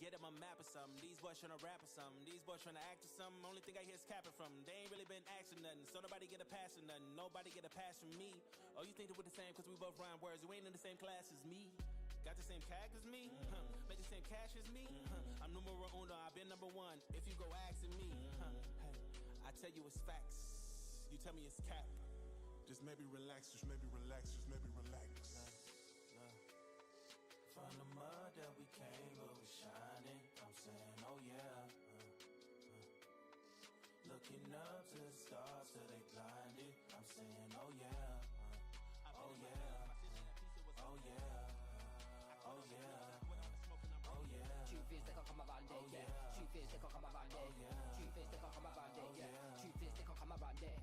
S4: Get them a map or something. These boys tryna rap or something. These boys tryna act or something. Only thing I hear is capping from them. They ain't really been asking nothing. So nobody get a pass or nothing. Nobody get a pass from me. Oh, you think that we're the same cause we both rhyme words. You ain't in the same class as me. Got the same tag as me? Make the same cash as me? I'm numero uno, I've been number one. If you go asking me, hey, I tell you it's facts. You tell me it's cap.
S14: Just maybe relax, just maybe relax, just maybe relax.
S4: From the mud that we came, but we shining. I'm saying, oh yeah. Looking up to the stars till they blinded. I'm saying, oh yeah. Oh yeah. Oh yeah. Oh yeah. Oh yeah.
S3: Truth is they can't come around there, yeah. Truth is they can't come around there, yeah. Truth is they can't come around there, yeah. Truth is they can't come around there.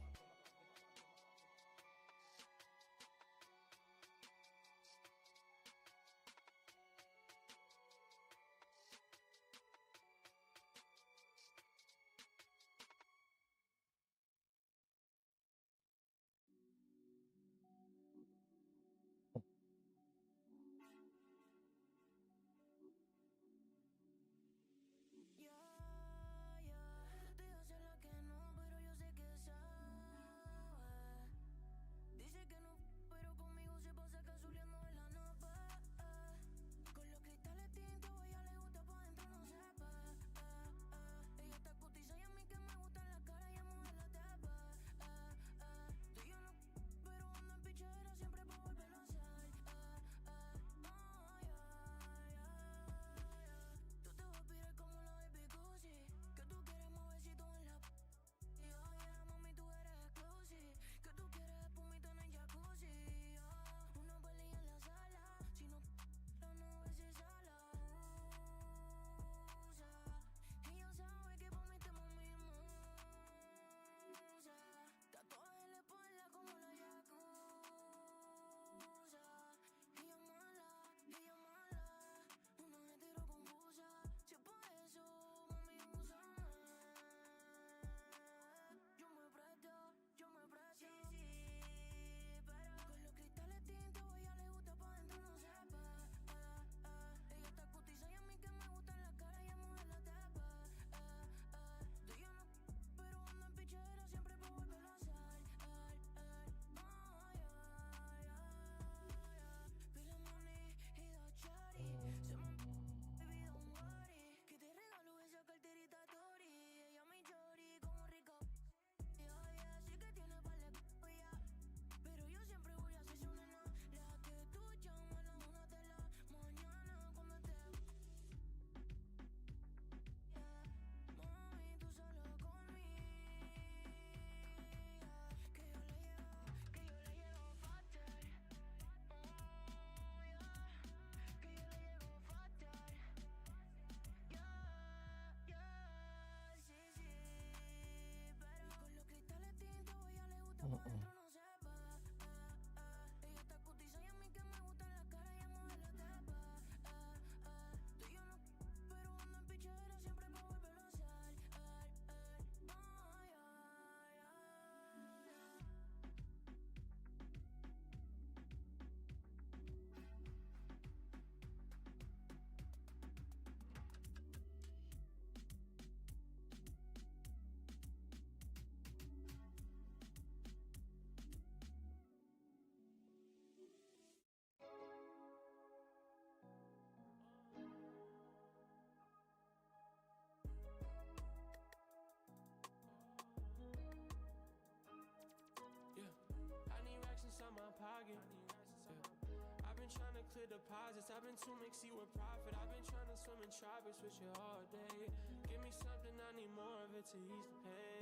S15: Deposits, I've been too mixy with profit. I've been trying to swim in tropics with you all day. Give me something, I need more of it to ease the pain.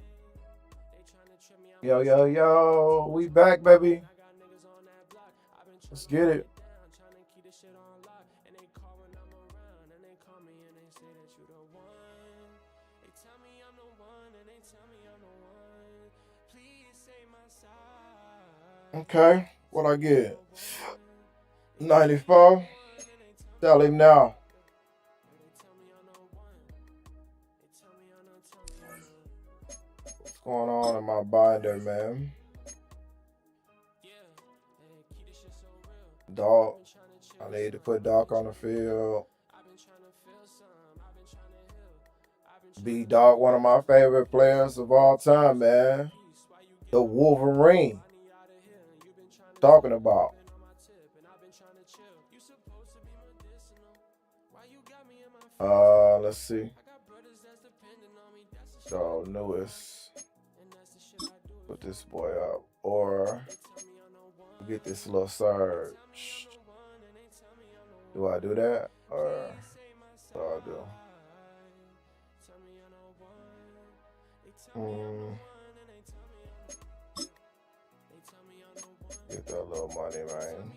S15: They trying to trip me out.
S5: Yo, yo, yo, we back, baby. Let's get it.
S15: Trying to keep this shit on lock. And they call when I'm around. And they call me and they say that you the one. They tell me I'm the one. And they tell me I'm the one. Please say my side.
S5: Okay, what I get? 94. Tell him now. What's going on in my binder, man? Doc. I need to put Doc on the field. B-Doc, one of my favorite players of all time, man. The Wolverine. Talking about. Let's see. So newest. Put this boy up. Or get this little surge. Do I do that? Or what do I do? Get that little money, man.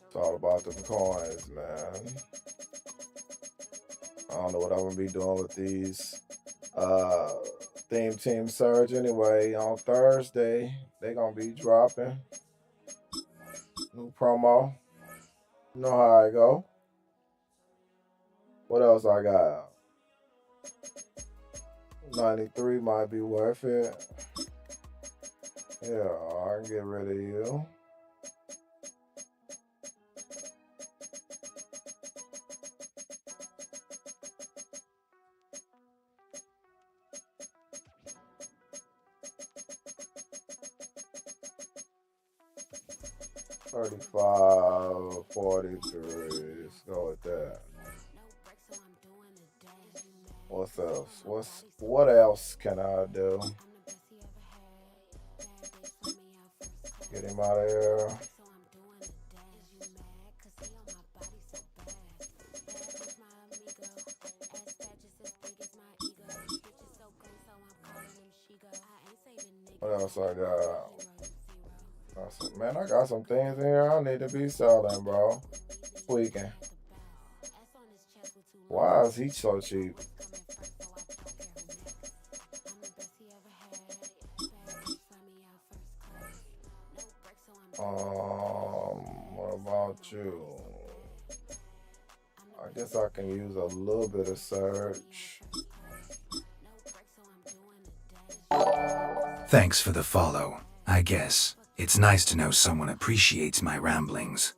S5: It's all about the coins, man. I don't know what I'm gonna be doing with these theme team surge anyway. On Thursday, they gonna be dropping new promo. You know how I go. What else I got? 93 might be worth it. Yeah, I can get rid of you. $35, $43. Let's go with that. What else? What else can I do? Get him out of here. What else I got? Man, I got some things in here I need to be selling, bro. Tweaking. Why is he so cheap? What about you? I guess I can use a little bit of search.
S16: Thanks for the follow. I guess it's nice to know someone appreciates my ramblings.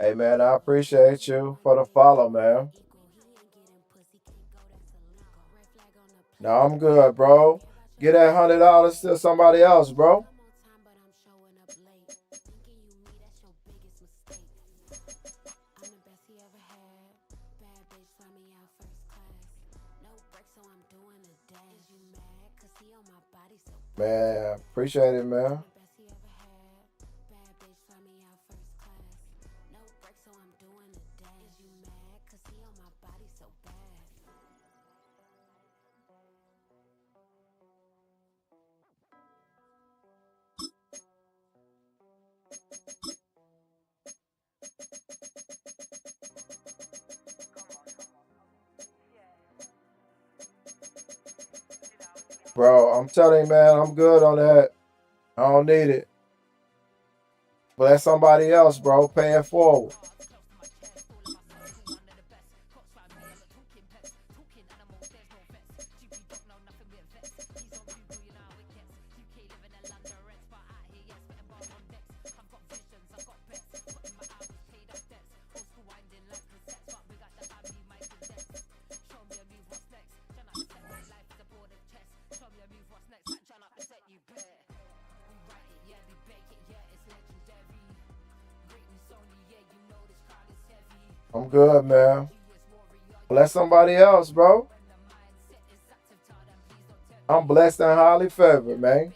S5: Hey, man, I appreciate you for the follow, man. No, I'm good, bro. Get that $100 to somebody else, bro. Man, appreciate it, man. Bro, I'm telling you, man, I'm good on that. I don't need it. But that's somebody else, bro. Pay it forward. I'm good, man. Bless somebody else, bro. I'm blessed and highly favored, man.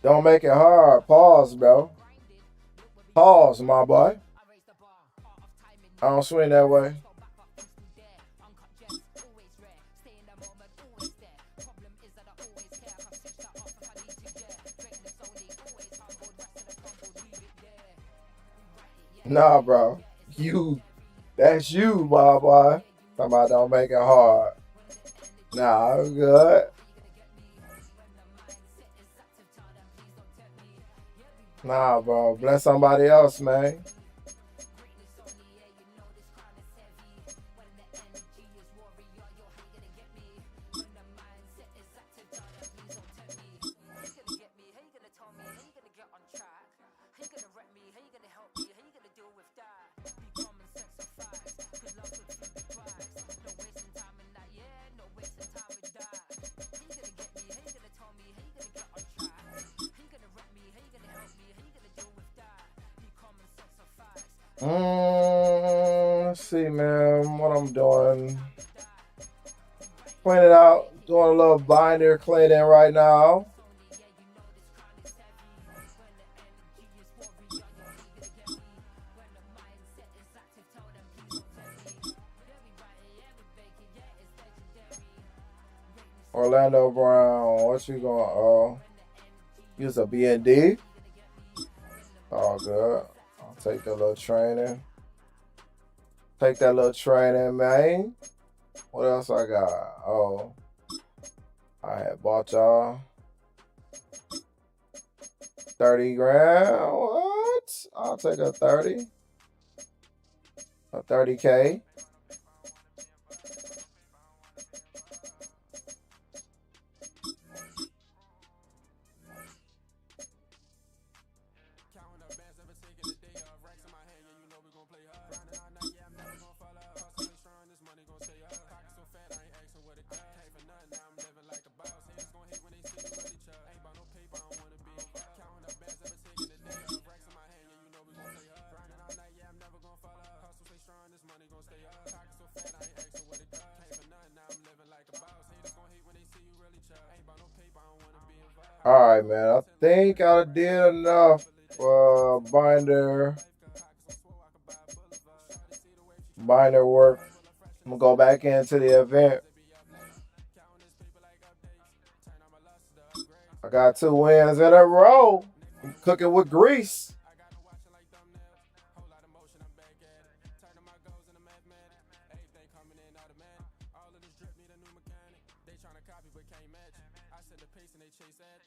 S5: Don't make it hard. Pause, bro. Pause, my boy. I don't swing that way. Nah, bro. That's you, my boy. Talking about don't make it hard. Nah, I'm good. Nah, bro. Bless somebody else, man. Let's see, man, what I'm doing. Clean it out. Doing a little binder cleaning right now. Orlando Brown, what you going? Use a B&D. All good. I'll take that little training. Take that little training, man. What else I got? Oh, I had bought y'all 30 grand. What? I'll take a 30. A 30K. All right, man. I think I did enough binder work. I'm gonna go back into the event. I got 2 wins in a row. I'm cooking with grease.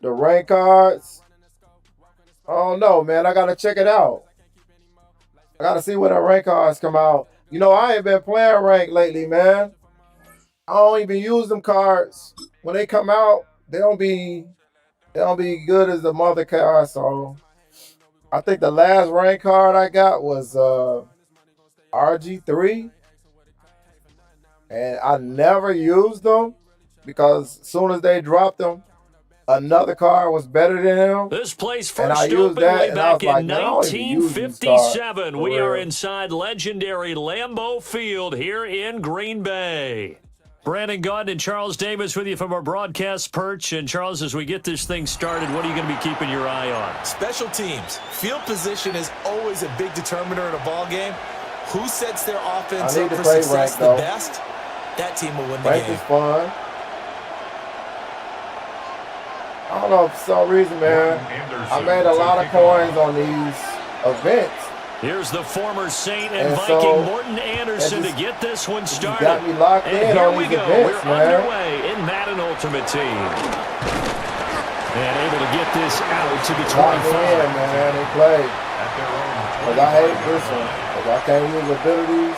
S5: The rank cards. I don't know, man. I gotta check it out. I gotta see when the rank cards come out. You know, I ain't been playing rank lately, man. I don't even use them cards. When they come out, they don't be good as the mother card. So I think the last rank card I got was RG3. And I never used them because as soon as they dropped them, another car was better than him.
S6: This place first opened way back in 1957. We are inside legendary Lambeau Field here in Green Bay. Brandon Gaunt and Charles Davis with you from our broadcast perch. And Charles, as we get this thing started, what are you going to be keeping your eye on?
S7: Special teams. Field position is always a big determiner in a ball game. Who sets their offense up for success the best? that team will win the
S5: Rank
S7: game.
S5: is fun. I don't know, for some reason, man, I made a lot of coins on these events.
S6: Here's the former Saint and
S5: And
S6: Viking
S5: so,
S6: Morton Anderson to get this one started.
S5: got me locked
S6: and
S5: in
S6: here
S5: on
S6: we
S5: these
S6: go.
S5: events,
S6: We're
S5: man.
S6: underway in Madden Ultimate Team. And able to get this out to the 25.
S5: Locked in, man, and play. Because I hate this one. Because I can't use abilities.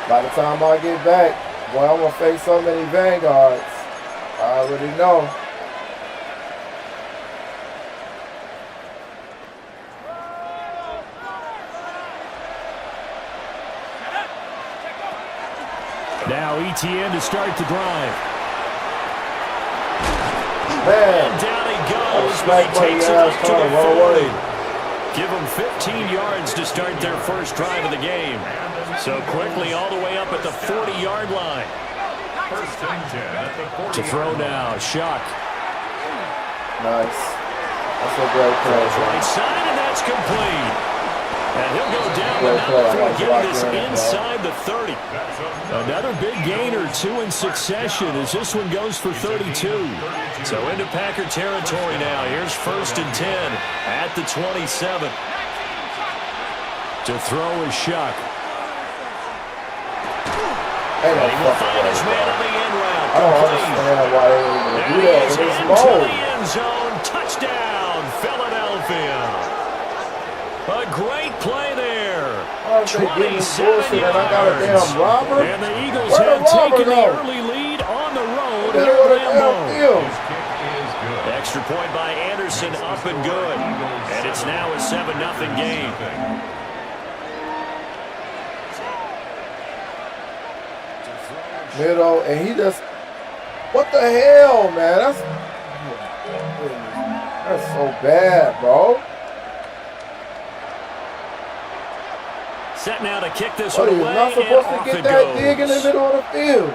S5: By the time I get back, boy, I'm going to face so many Vanguards. I already know.
S6: Now ETN to start the drive.
S5: Man.
S6: And down he goes, but he takes it up to the 40. Give them 15 yards to start their first drive of the game. So quickly all the way up at the 40-yard line.
S9: First and 10 at the 40.
S6: To throw now, Shock.
S5: Nice. That's a great play.
S6: Right side, and that's complete. And he'll go down the number for getting this inside the 30. Another big gain or two in succession as this one goes for 32. So into Packer territory now. Here's first and 10 at the 27. To throw is Shock. And he will find his man on the end route.
S5: I don't understand why they even do that in this
S6: Into
S5: mode.
S6: the end zone. Touchdown, Philadelphia. A great play there. 27 yards. And the Eagles have taken the early lead on the road here at Lambeau. Extra point by Anderson, up and good. And it's now a 7-0 game.
S5: Middle, and he just, what the hell, man? That's so bad, bro.
S6: Set now to kick this
S5: What,
S6: one
S5: he's
S6: away,
S5: not supposed to get that dig in the middle of the field.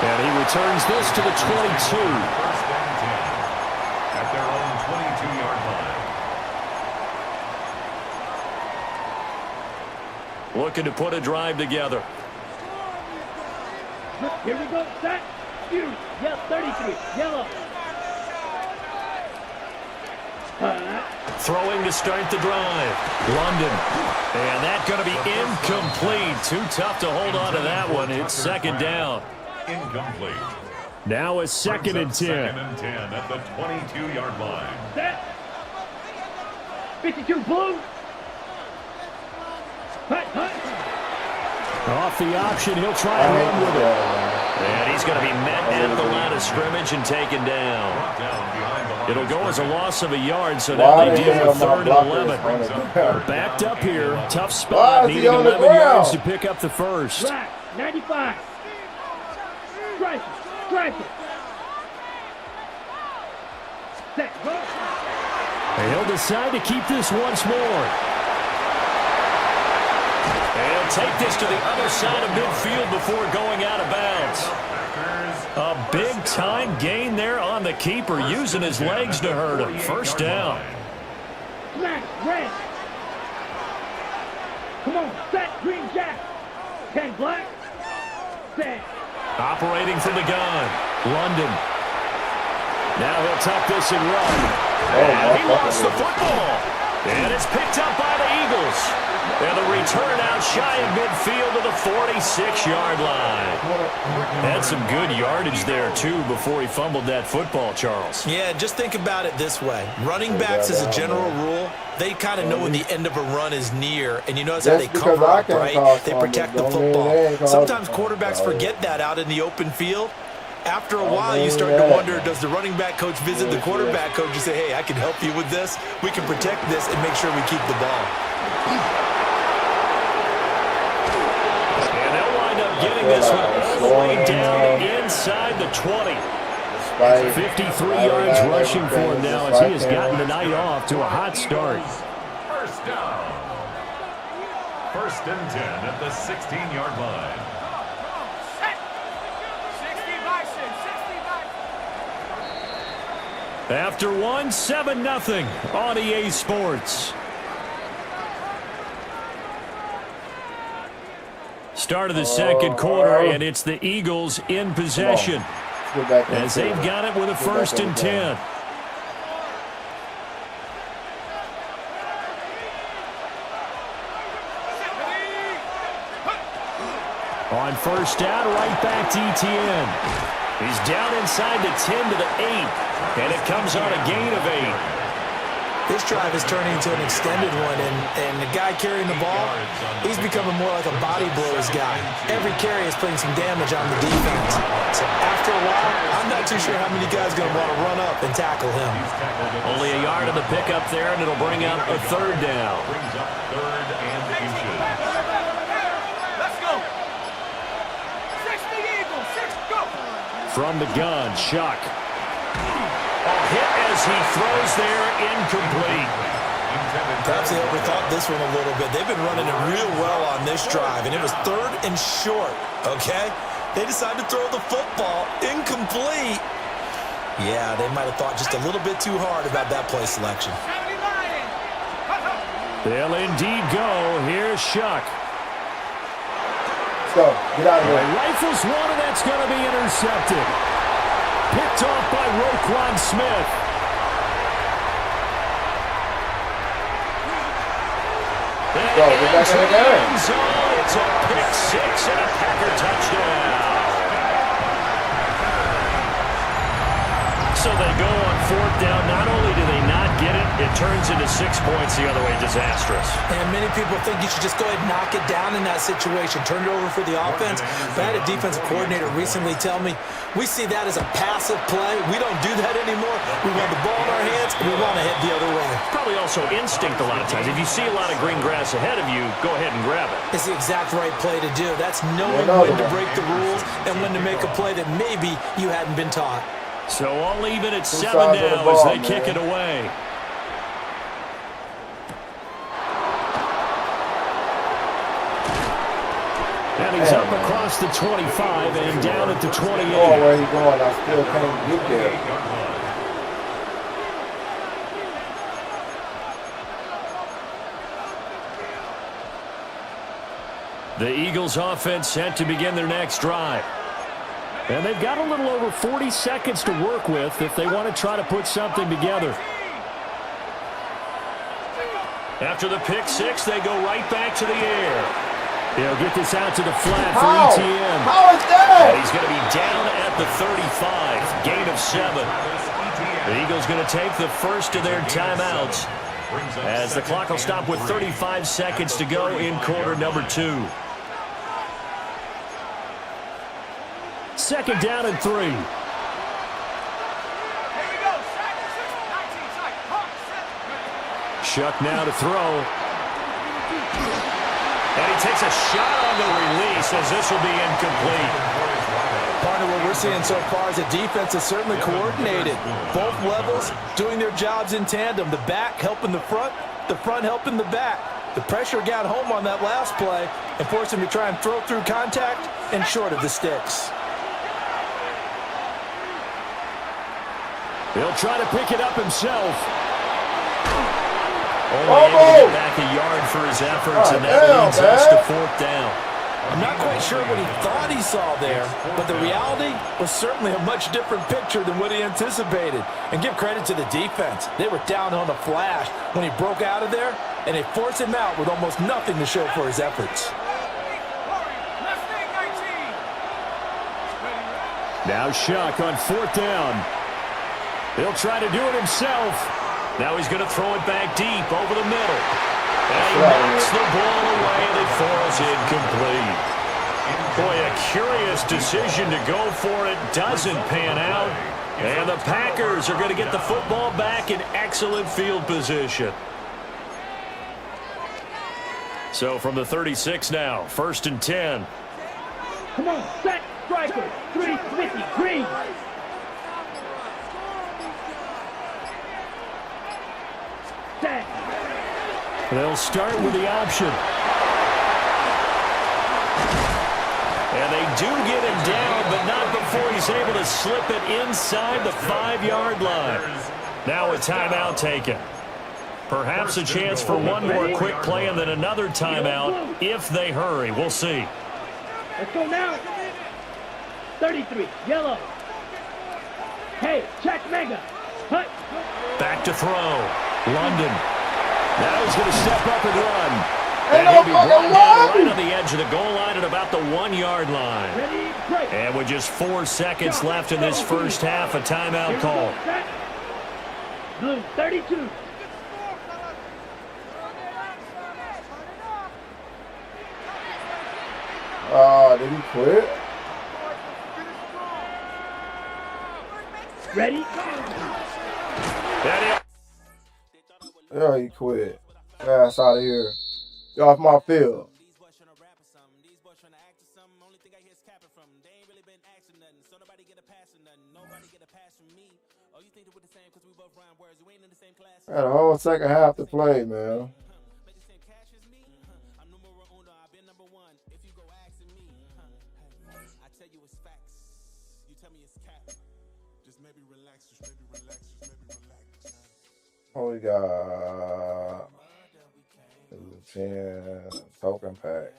S6: And he returns this to the 22.
S9: First and 10 at their own 22-yard line.
S6: Looking to put a drive together.
S8: Here we go, set, shoot, yes, 33, yellow.
S6: Throwing to start the drive. London. And that's going to be incomplete. Too tough to hold on to that one. It's second down.
S9: Incomplete.
S6: Now a second and 10.
S9: Second and 10 at the 22-yard line.
S8: Set. 52 blue. Hut.
S6: Off the option, he'll try and run with it. And he's going to be met at the line of scrimmage and taken down. It'll go as a loss of a yard, so now they deal with 3rd and 11. Backed up here, tough spot, needing 11 yards to pick up the first.
S8: Black, 95. Stripe it. Set, go.
S6: And he'll decide to keep this once more. And he'll take this to the other side of midfield before going out of bounds. A big-time gain there on the keeper, using his legs to hurt him. First down.
S8: Smash, red. Come on, set, green jack. 10 black. Set.
S6: Operating from the gun, London. Now he'll tuck this and run. And he lost the football. And it's picked up by the Eagles. And the return out shy of midfield to the 46-yard line. Had some good yardage there, too, before he fumbled that football, Charles.
S7: Yeah, just think about it this way. Running backs, as a general rule, they kind of know when the end of a run is near. And you notice how they cover up, right? They protect the football. Sometimes quarterbacks forget that out in the open field. After a while, you start to wonder, does the running back coach visit the quarterback coach and say, hey, I can help you with this. We can protect this and make sure we keep the ball.
S6: And they'll wind up getting this one all the way down inside the 20. 53 yards rushing for him now as he has gotten the night off to a hot start.
S9: First down. First and 10 at the 16-yard line.
S6: After one, 7-0 on EA Sports. Start of the second quarter, and it's the Eagles in possession as they've got it with a 1st and 10. On 1st down, right back to ETN. He's down inside the 10 to the 8, and it comes on a gain of 8.
S7: This drive is turning into an extended one, and the guy carrying the ball, he's becoming more like a body blows guy. Every carry is putting some damage on the defense. So after a while, I'm not too sure how many guys are going to want to run up and tackle him.
S6: Only a yard of the pickup there, and it'll bring up a 3rd down.
S9: Brings up 3rd and inches.
S8: Let's go. 60 Eagles, 6, go.
S6: From the gun, Shuck. Hit as he throws there, incomplete.
S7: Perhaps they overthought this one a little bit. They've been running it real well on this drive, and it was 3rd and short, okay? They decided to throw the football, incomplete. Yeah, they might have thought just a little bit too hard about that play selection.
S6: They'll indeed go. Here's Shuck.
S5: Let's go. Get out of here.
S6: Rifles one, and that's going to be intercepted. Picked off by Roquan Smith.
S5: Go, get back in the game.
S6: It's a pick 6 and a Packer touchdown. So they go on 4th down. Not only do they not get it, it turns into 6 points the other way. Disastrous.
S7: And many people think you should just go ahead and knock it down in that situation. Turn it over for the offense. But I had a defensive coordinator recently tell me, we see that as a passive play. We don't do that anymore. We want the ball in our hands, and we want to head the other way.
S6: Probably also instinct a lot of times. If you see a lot of green grass ahead of you, go ahead and grab it.
S7: It's the exact right play to do. That's knowing when to break the rules and when to make a play that maybe you hadn't been taught.
S6: So all even at 7 now as they kick it away. And he's up across the 25 and down at the 28.
S5: Oh, where he going? I still can't get there.
S6: The Eagles offense set to begin their next drive. And they've got a little over 40 seconds to work with if they want to try to put something together. After the pick 6, they go right back to the air. He'll get this out to the flat for ETN.
S5: How is that?
S6: And he's going to be down at the 35, gain of 7. The Eagles going to take the first of their timeouts as the clock will stop with 35 seconds to go in quarter number 2. 2nd down and 3. Shuck now to throw. And he takes a shot on the release as this will be incomplete.
S7: Part of what we're seeing so far is the defense is certainly coordinated. Both levels doing their jobs in tandem. The back helping the front helping the back. The pressure got home on that last play and forced him to try and throw through contact and short of the sticks.
S6: He'll try to pick it up himself. Only able to get back a yard for his efforts, and that leads us to 4th down.
S7: I'm not quite sure what he thought he saw there, but the reality was certainly a much different picture than what he anticipated. And give credit to the defense. They were down on the flash when he broke out of there, and they forced him out with almost nothing to show for his efforts.
S6: Now Shuck on 4th down. He'll try to do it himself. Now he's going to throw it back deep over the middle. And he knocks the ball away and it falls incomplete. Boy, a curious decision to go for it. Doesn't pan out. And the Packers are going to get the football back in excellent field position. So from the 36 now, 1st and 10.
S8: Come on, set, striker, 350, green. Set.
S6: They'll start with the option. And they do get him down, but not before he's able to slip it inside the 5-yard line. Now a timeout taken. Perhaps a chance for one more quick play and then another timeout if they hurry. We'll see.
S8: Let's go now. 33, yellow. Hey, check mega. Hut.
S6: Back to throw. London. Now he's going to step up and run.
S5: And
S6: he'll be brought down
S5: run.
S6: right on the edge of the goal line at about the 1-yard line.
S8: Ready, break.
S6: And with just 4 seconds left in this first half, a timeout call.
S8: Blue, 32.
S5: Did he quit?
S8: Ready?
S5: Yeah, he quit. Ass out of here. Get off my field. Got a whole second half to play, man. Oh, we got 10 token pack.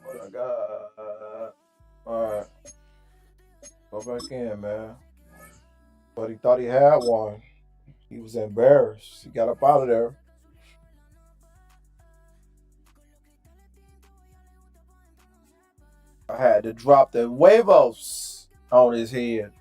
S5: I got. Alright. Go back in, man. But he thought he had one. He was embarrassed. He got up out of there. I had to drop the huevos on his head.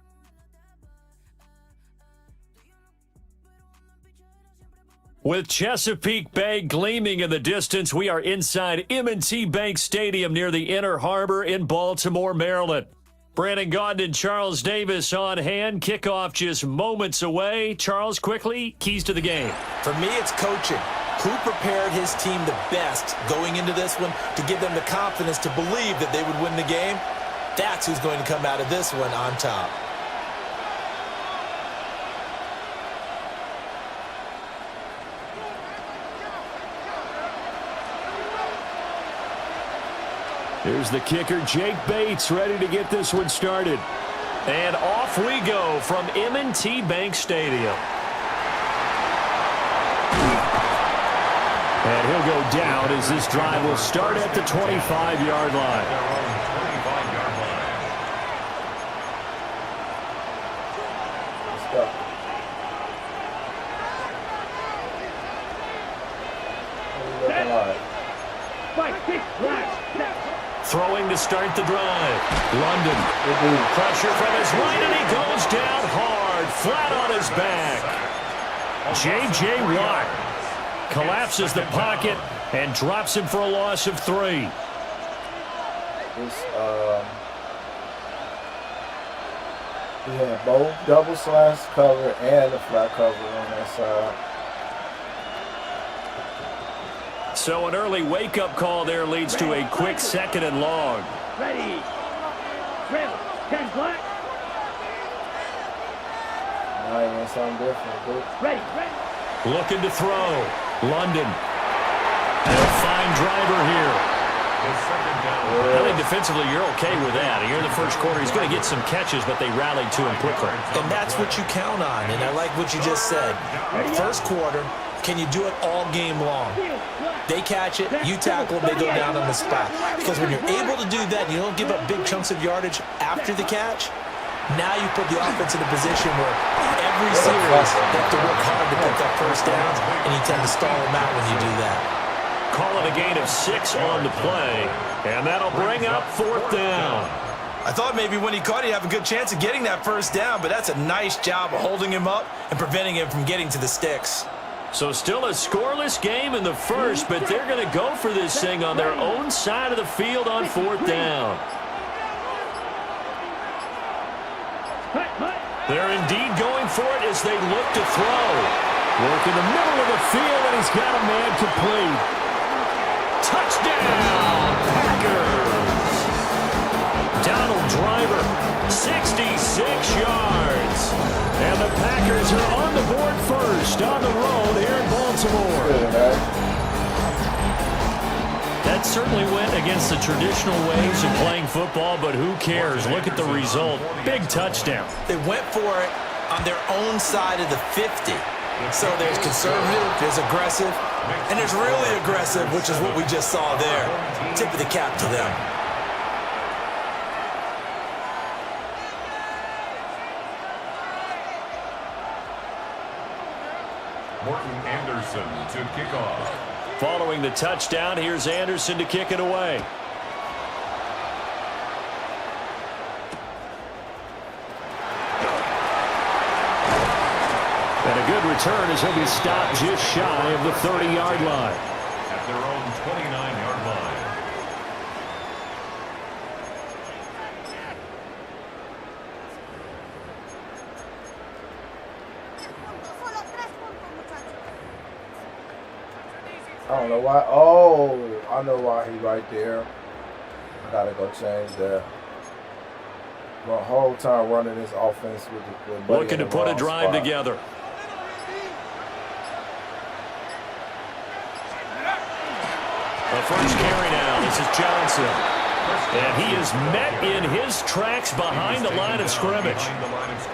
S6: With Chesapeake Bay gleaming in the distance, we are inside M&T Bank Stadium near the Inner Harbor in Baltimore, Maryland. Brandon Gaudin and Charles Davis on hand. Kickoff just moments away. Charles, quickly, keys to the game.
S7: For me, it's coaching. Who prepared his team the best going into this one to give them the confidence to believe that they would win the game? That's who's going to come out of this one on top.
S6: Here's the kicker, Jake Bates, ready to get this one started. And off we go from M&T Bank Stadium. And he'll go down as this drive will start at the 25-yard line. Throwing to start the drive. London. Pressure from his right, and he goes down hard, flat on his back. J.J. Watt collapses the pocket and drops him for a loss of 3.
S5: We had both double slash cover and a flat cover on that side.
S6: So an early wake-up call there leads to a quick 2nd and long.
S8: Ready. Drill. 10 black.
S5: I ain't something different, dude.
S8: Ready.
S6: Looking to throw. London. And a fine driver here. I think defensively you're okay with that. Here in the first quarter, he's going to get some catches, but they rallied to him quickly.
S7: And that's what you count on, and I like what you just said. First quarter, can you do it all game long? They catch it, you tackle them, they go down on the spot. Because when you're able to do that, you don't give up big chunks of yardage after the catch, now you put the offense in a position where every series they have to work hard to pick up first downs, and you tend to stall them out when you do that.
S6: Call it a gain of 6 on the play, and that'll bring up 4th down.
S7: I thought maybe when he caught it, he'd have a good chance of getting that first down, but that's a nice job of holding him up and preventing him from getting to the sticks.
S6: So still a scoreless game in the first, but they're going to go for this thing on their own side of the field on 4th down. They're indeed going for it as they look to throw. Work in the middle of the field, and he's got a man complete. Touchdown, Packers! Donald Driver, 66 yards. And the Packers are on the board first on the road here in Baltimore. That certainly went against the traditional ways of playing football, but who cares? Look at the result. Big touchdown.
S7: They went for it on their own side of the 50. So there's conservative, there's aggressive, and there's really aggressive, which is what we just saw there. Tip of the cap to them.
S9: Morton Anderson to kick off.
S6: Following the touchdown, here's Anderson to kick it away. And a good return as he'll be stopped just shy of the 30-yard line.
S9: At their own 29-yard line.
S5: I don't know why. Oh, I know why he right there. I gotta go change that. The whole time running this offense with
S6: looking to put a drive together. The first carry now. This is Johnson. And he is met in his tracks behind the line of scrimmage.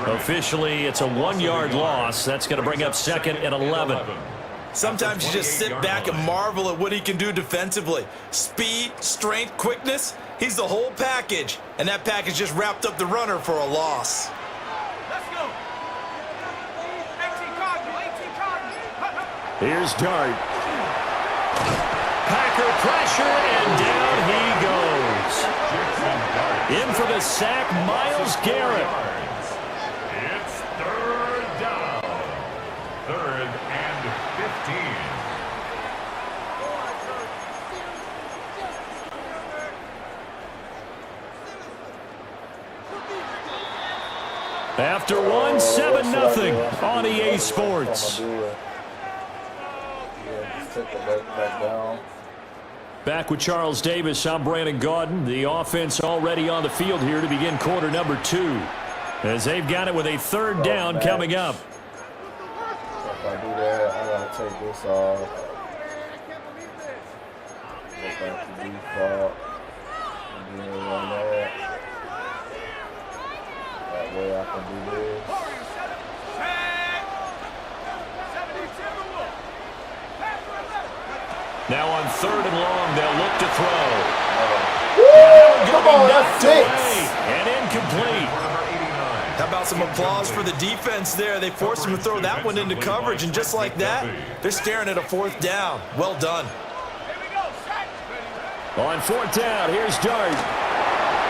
S6: Officially, it's a 1-yard loss. That's going to bring up 2nd and 11.
S7: Sometimes you just sit back and marvel at what he can do defensively. Speed, strength, quickness, he's the whole package. And that package just wrapped up the runner for a loss.
S8: Let's go. 18 Cardinal, 18 Cardinal.
S6: Here's Dart. Packer pressure, and down he goes. In for the sack, Myles Garrett.
S9: It's 3rd down. 3rd and 15.
S6: After one, 7-0 on EA Sports. Back with Charles Davis, I'm Brandon Gaudin. The offense already on the field here to begin quarter number 2. As they've got it with a 3rd down coming up.
S5: If I do that, I gotta take this off. Go back to default. And then run that. That way I can do this.
S6: Now on 3rd and long, they'll look to throw.
S5: Woo! Come on, that's 6.
S6: And incomplete.
S7: How about some applause for the defense there? They forced him to throw that one into coverage, and just like that, they're staring at a 4th down. Well done.
S6: On 4th down, here's Dart.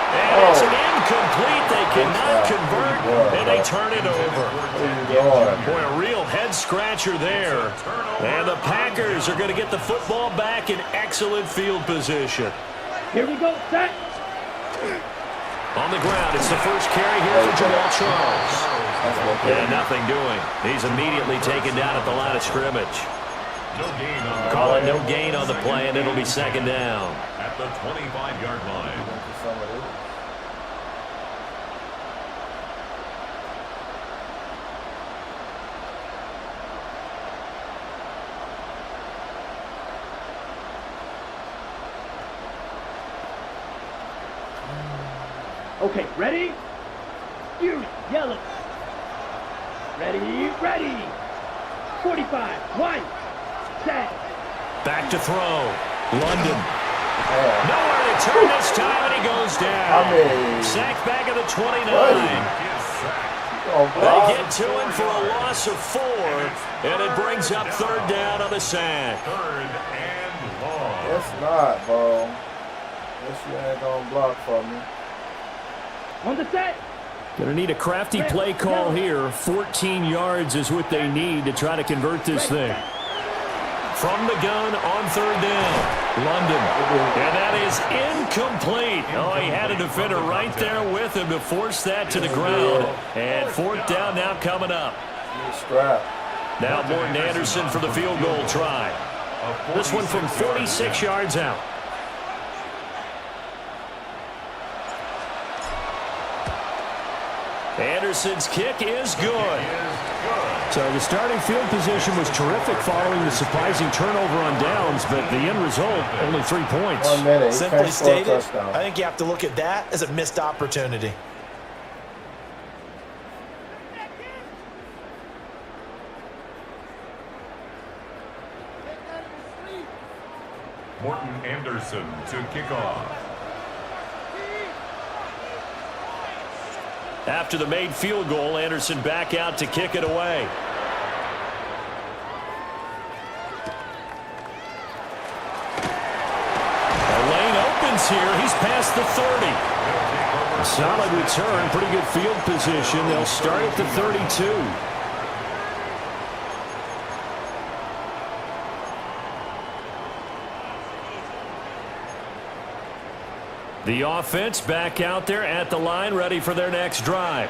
S6: And it's an incomplete. They cannot convert, and they turn it over. Boy, a real head-scratcher there. And the Packers are going to get the football back in excellent field position.
S8: Here we go, set.
S6: On the ground, it's the first carry here for Jamal Charles. And nothing doing. He's immediately taken down at the line of scrimmage. Call it no gain on the play, and it'll be 2nd down.
S9: At the 25-yard line.
S8: Okay, ready? You yellow. Ready, ready. 45, white, set.
S6: Back to throw. London. Nowhere to turn this time, and he goes down. Sacked back at the 29. They get to him for a loss of 4, and it brings up 3rd down on the sack.
S9: 3rd and long.
S5: It's not, bro. This shit ain't gonna block for me.
S8: On the set.
S6: Going to need a crafty play call here. 14 yards is what they need to try to convert this thing. from the gun on third down. London. And that is incomplete. Oh, he had a defender right there with him to force that to the ground. And fourth down now coming up. Now Morton Anderson for the field goal try. This one from 46 yards out. Anderson's kick is good. So the starting field position was terrific following the surprising turnover on downs, but the end result, only 3 points.
S5: 1 minute.
S7: Simply stated, I think you have to look at that as a missed opportunity.
S9: Morton Anderson to kick off.
S6: After the made field goal, Anderson back out to kick it away. The lane opens here. He's past the 30. A solid return, pretty good field position. They'll start at the 32. The offense back out there at the line, ready for their next drive.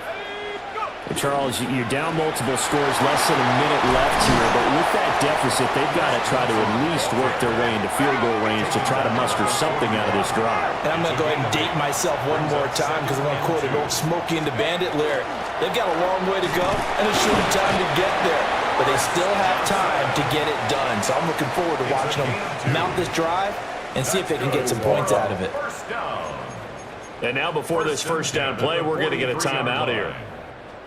S6: Charles, you're down multiple scores, less than a minute left here, but with that deficit, they've got to try to at least work their way into field goal range to try to muster something out of this drive.
S7: And I'm going to go ahead and date myself one more time because I'm going to quote an old Smokey and the Bandit lyric. They've got a long way to go and a short time to get there, but they still have time to get it done. So I'm looking forward to watching them mount this drive and see if they can get some points out of it.
S6: And now before this first down play, we're going to get a timeout here,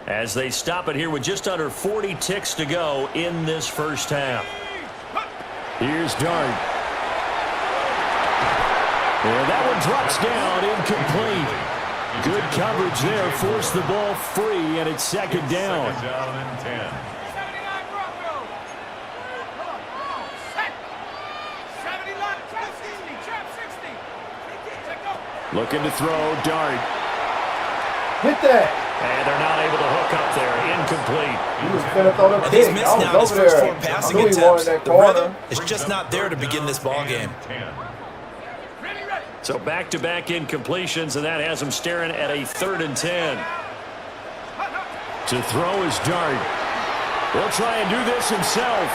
S6: as they stop it here with just under 40 ticks to go in this first half. Here's Dart. And that one drops down, incomplete. Good coverage there, forced the ball free, and it's second down.
S9: Second down and 10.
S6: Looking to throw, Dart.
S5: Hit that.
S6: And they're not able to hook up there. Incomplete.
S5: He was finna throw the
S7: And
S5: kick.
S7: he's missed now his first 4 passing attempts. The rhythm is just not there to begin this ball game.
S6: So back-to-back incompletions, and that has him staring at a 3rd and 10. To throw is Dart. He'll try and do this himself.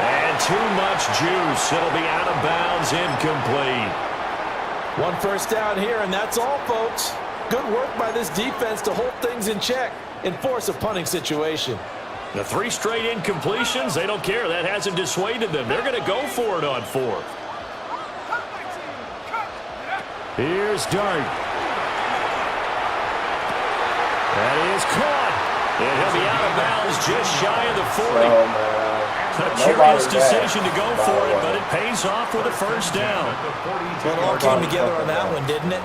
S6: And too much juice. It'll be out of bounds, incomplete.
S7: 1 first down here, and that's all, folks. Good work by this defense to hold things in check and force a punting situation.
S6: The 3 straight incompletions, they don't care. That hasn't dissuaded them. They're going to go for it on 4th. Here's Dart. That is caught. And he'll be out of bounds just shy of the 40. A curious decision to go for it, but it pays off with a first down.
S7: Well, it all came together on that one, didn't it?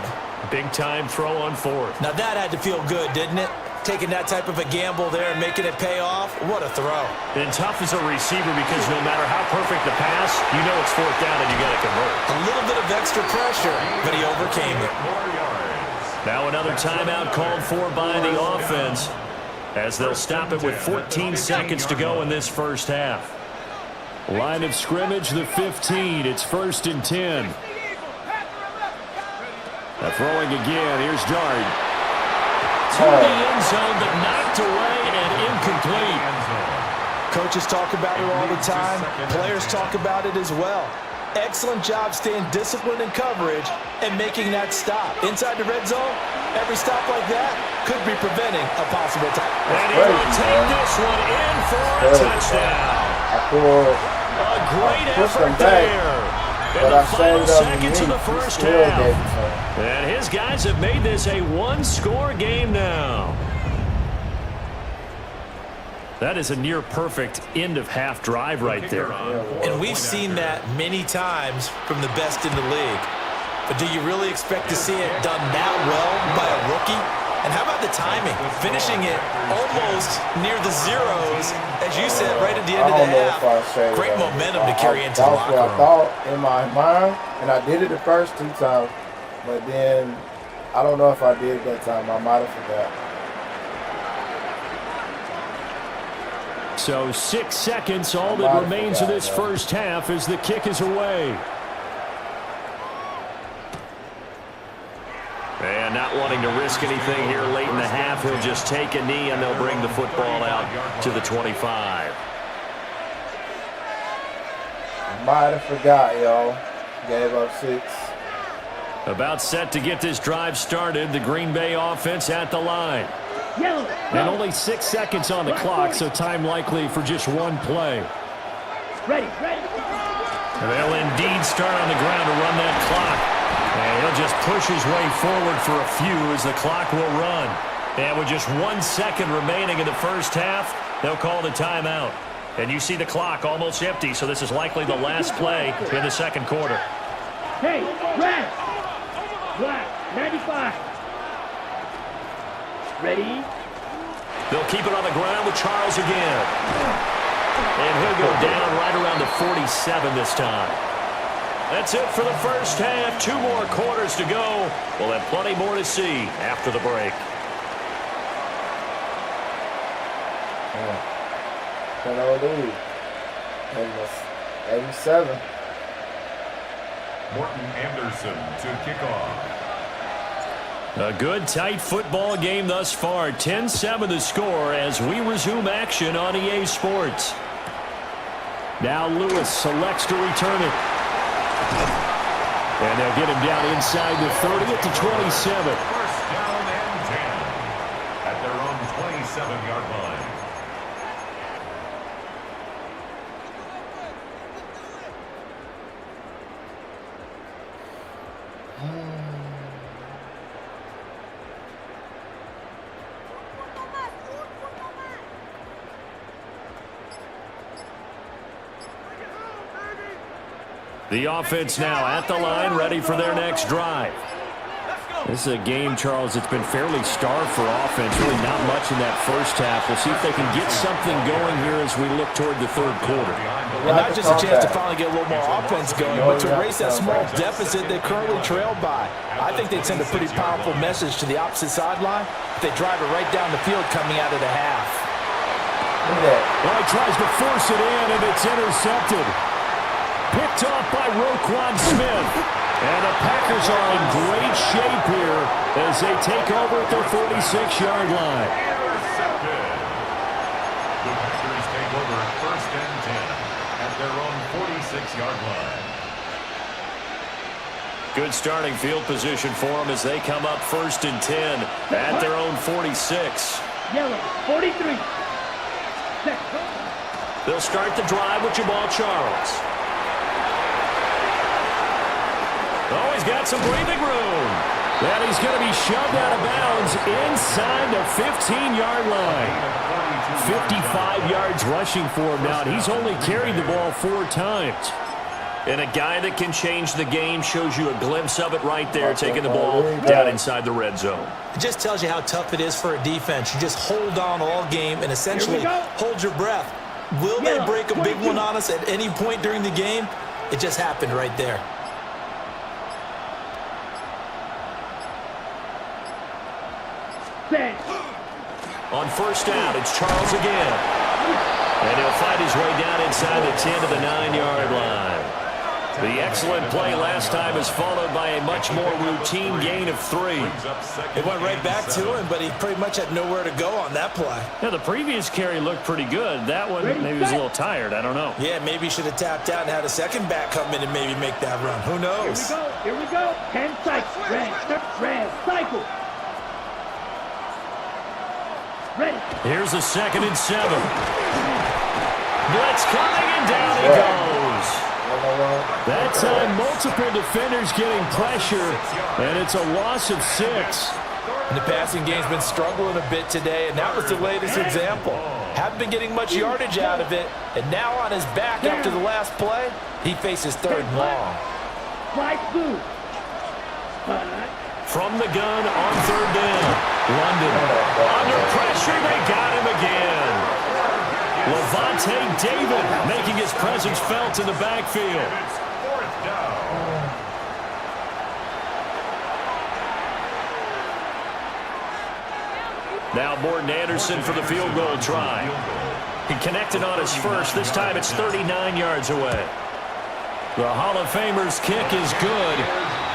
S6: Big-time throw on 4th.
S7: Now that had to feel good, didn't it? Taking that type of a gamble there and making it pay off. What a throw.
S6: And tough as a receiver because no matter how perfect the pass, you know it's 4th down and you got to convert.
S7: A little bit of extra pressure, but he overcame it.
S6: Now another timeout called for by the offense, as they'll stop it with 14 seconds to go in this first half. Line of scrimmage, the 15. It's 1st and 10. Now throwing again. Here's Dart. To the end zone, but knocked away and incomplete.
S7: Coaches talk about it all the time. Players talk about it as well. Excellent job staying disciplined in coverage and making that stop. Inside the red zone, every stop like that could be preventing a possible touchdown.
S6: And he will take this one in for a touchdown. A great effort there. In the final seconds of the first half. And his guys have made this a 1-score game now. That is a near-perfect end-of-half drive right there.
S7: And we've seen that many times from the best in the league. But do you really expect to see it done that well by a rookie? And how about the timing? Finishing it almost near the zeros, as you said, right at the end of the half. Great momentum to carry into the locker room.
S5: I thought in my mind, and I did it the first 2 times, but then I don't know if I did that time. I might have forgot.
S6: So 6 seconds, all that remains of this first half as the kick is away. And not wanting to risk anything here late in the half, he'll just take a knee and they'll bring the football out to the 25.
S5: Might have forgot, y'all. Gave up 6.
S6: About set to get this drive started. The Green Bay offense at the line. And only 6 seconds on the clock, so time likely for just one play.
S8: Ready.
S6: They'll indeed start on the ground to run that clock. And he'll just push his way forward for a few as the clock will run. And with just 1 second remaining in the first half, they'll call the timeout. And you see the clock almost empty, so this is likely the last play in the second quarter.
S8: Hey, red. Black, 95. Ready?
S6: They'll keep it on the ground with Charles again. And he'll go down right around the 47 this time. That's it for the first half. 2 more quarters to go. We'll have plenty more to see after the break.
S5: Penalty. 87.
S9: Morton Anderson to kick off.
S6: A good, tight football game thus far. 10-7 the score as we resume action on EA Sports. Now Lewis selects to return it. And they'll get him down inside the 30 at the 27.
S9: First down and 10 at their own 27-yard line.
S6: The offense now at the line, ready for their next drive. This is a game, Charles, it's been fairly starved for offense. Really not much in that first half. We'll see if they can get something going here as we look toward the third quarter.
S7: And not just a chance to finally get a little more offense going, but to erase that small deficit they currently trailed by. I think they'd send a pretty powerful message to the opposite sideline if they drive it right down the field coming out of the half.
S6: Well, he tries to force it in, and it's intercepted. Picked off by Roquan Smith. And the Packers are in great shape here as they take over at their 46-yard line.
S9: Intercepted. The Packers take over first and 10 at their own 46-yard line.
S6: Good starting field position for them as they come up first and 10 at their own 46.
S8: Yellow, 43.
S6: They'll start the drive with Jamal Charles. Oh, he's got some breathing room. And he's going to be shoved out of bounds inside the 15-yard line. 55 yards rushing for him now, and he's only carried the ball 4 times. And a guy that can change the game shows you a glimpse of it right there, taking the ball down inside the red zone.
S7: It just tells you how tough it is for a defense. You just hold on all game and essentially hold your breath. Will they break a big one on us at any point during the game? It just happened right there.
S6: On first down, it's Charles again. And he'll fight his way down inside the 10 to the 9-yard line. The excellent play last time is followed by a much more routine gain of 3.
S7: It went right back to him, but he pretty much had nowhere to go on that play.
S6: Yeah, the previous carry looked pretty good. That one, maybe was a little tired. I don't know.
S7: Yeah, maybe he should have tapped out and had a second back come in and maybe make that run. Who knows?
S8: Here we go. 10 cycles. Red, cycle. Ready.
S6: Here's a 2nd and 7. Blitz coming, and down he goes. That time, multiple defenders getting pressure, and it's a loss of 6.
S7: And the passing game's been struggling a bit today, and that was the latest example. Haven't been getting much yardage out of it, and now on his back after the last play, he faces 3rd and long.
S6: From the gun on 3rd down. London under pressure. They got him again. Levante David making his presence felt in the backfield. Now Morton Anderson for the field goal try. He connected on his first. This time it's 39 yards away. The Hall of Famer's kick is good.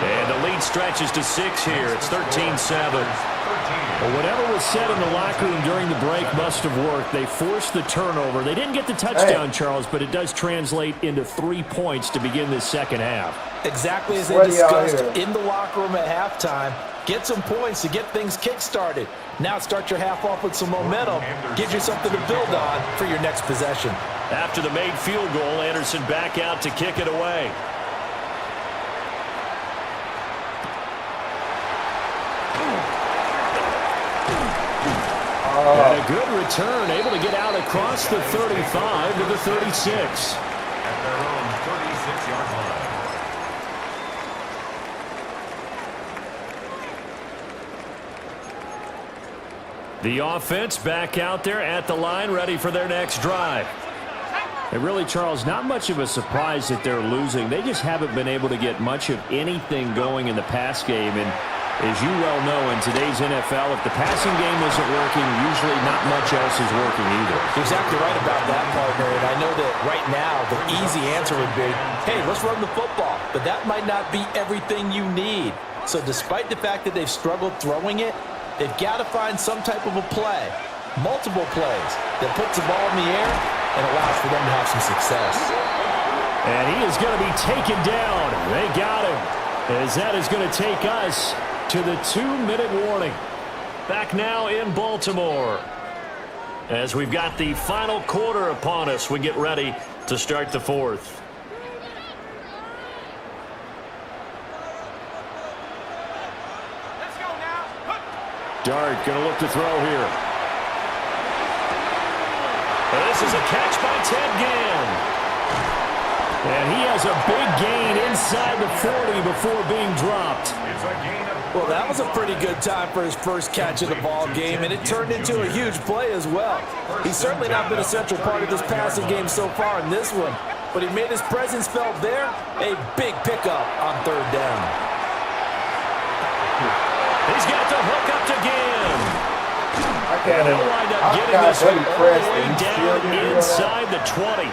S6: And the lead stretches to 6 here. It's 13-7. Well, whatever was said in the locker room during the break must have worked. They forced the turnover. They didn't get the touchdown, Charles, but it does translate into 3 points to begin this second half.
S7: Exactly as they discussed in the locker room at halftime. Get some points to get things kick-started. Now start your half off with some momentum. Gives you something to build on for your next possession.
S6: After the made field goal, Anderson back out to kick it away. And a good return, able to get out across the 35 to the 36.
S9: At their own 36-yard line.
S6: The offense back out there at the line, ready for their next drive. And really, Charles, not much of a surprise that they're losing. They just haven't been able to get much of anything going in the pass game. And as you well know, in today's NFL, if the passing game isn't working, usually not much else is working either.
S7: You're exactly right about that, partner. And I know that right now the easy answer would be, hey, let's run the football. But that might not be everything you need. So despite the fact that they've struggled throwing it, they've got to find some type of a play, multiple plays, that puts the ball in the air and allows for them to have some success.
S6: And he is going to be taken down. They got him. As that is going to take us to the 2-minute warning. Back now in Baltimore. As we've got the final quarter upon us, we get ready to start the fourth. Dart going to look to throw here. And this is a catch by Ted Ginn. And he has a big gain inside the 40 before being dropped.
S7: Well, that was a pretty good time for his first catch of the ball game, and it turned into a huge play as well. He's certainly not been a central part of this passing game so far in this one, but he made his presence felt there. A big pickup on third down.
S6: He's got the hook up to Ginn. And he'll wind up getting this one all the way down inside the 20.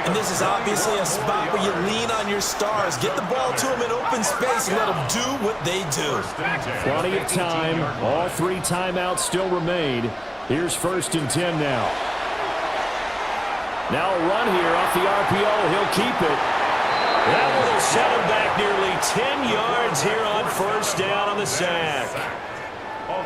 S7: And this is obviously a spot where you lean on your stars. Get the ball to them in open space and let them do what they do.
S6: Plenty of time. All 3 timeouts still remain. Here's 1st and 10 now. Now a run here off the RPO. He'll keep it. That one will set him back nearly 10 yards here on 1st down on the sack.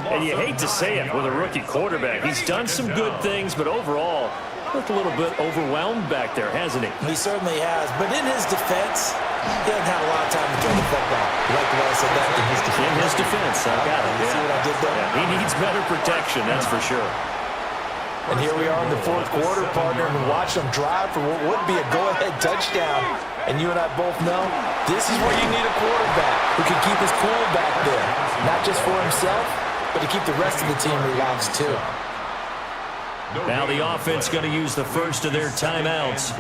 S6: And you hate to say it with a rookie quarterback. He's done some good things, but overall, looked a little bit overwhelmed back there, hasn't he?
S7: He certainly has. But in his defense, he hasn't had a lot of time to throw the football. You like the way I said that? In his defense.
S6: In his defense. I got it.
S7: See what I did there?
S6: Yeah, he needs better protection, that's for sure.
S7: And here we are in the 4th quarter, partner, and watch them drive for what would be a go-ahead touchdown. And you and I both know this is where you need a quarterback who can keep his cool back there. Not just for himself, but to keep the rest of the team relaxed too.
S6: Now the offense going to use the first of their timeouts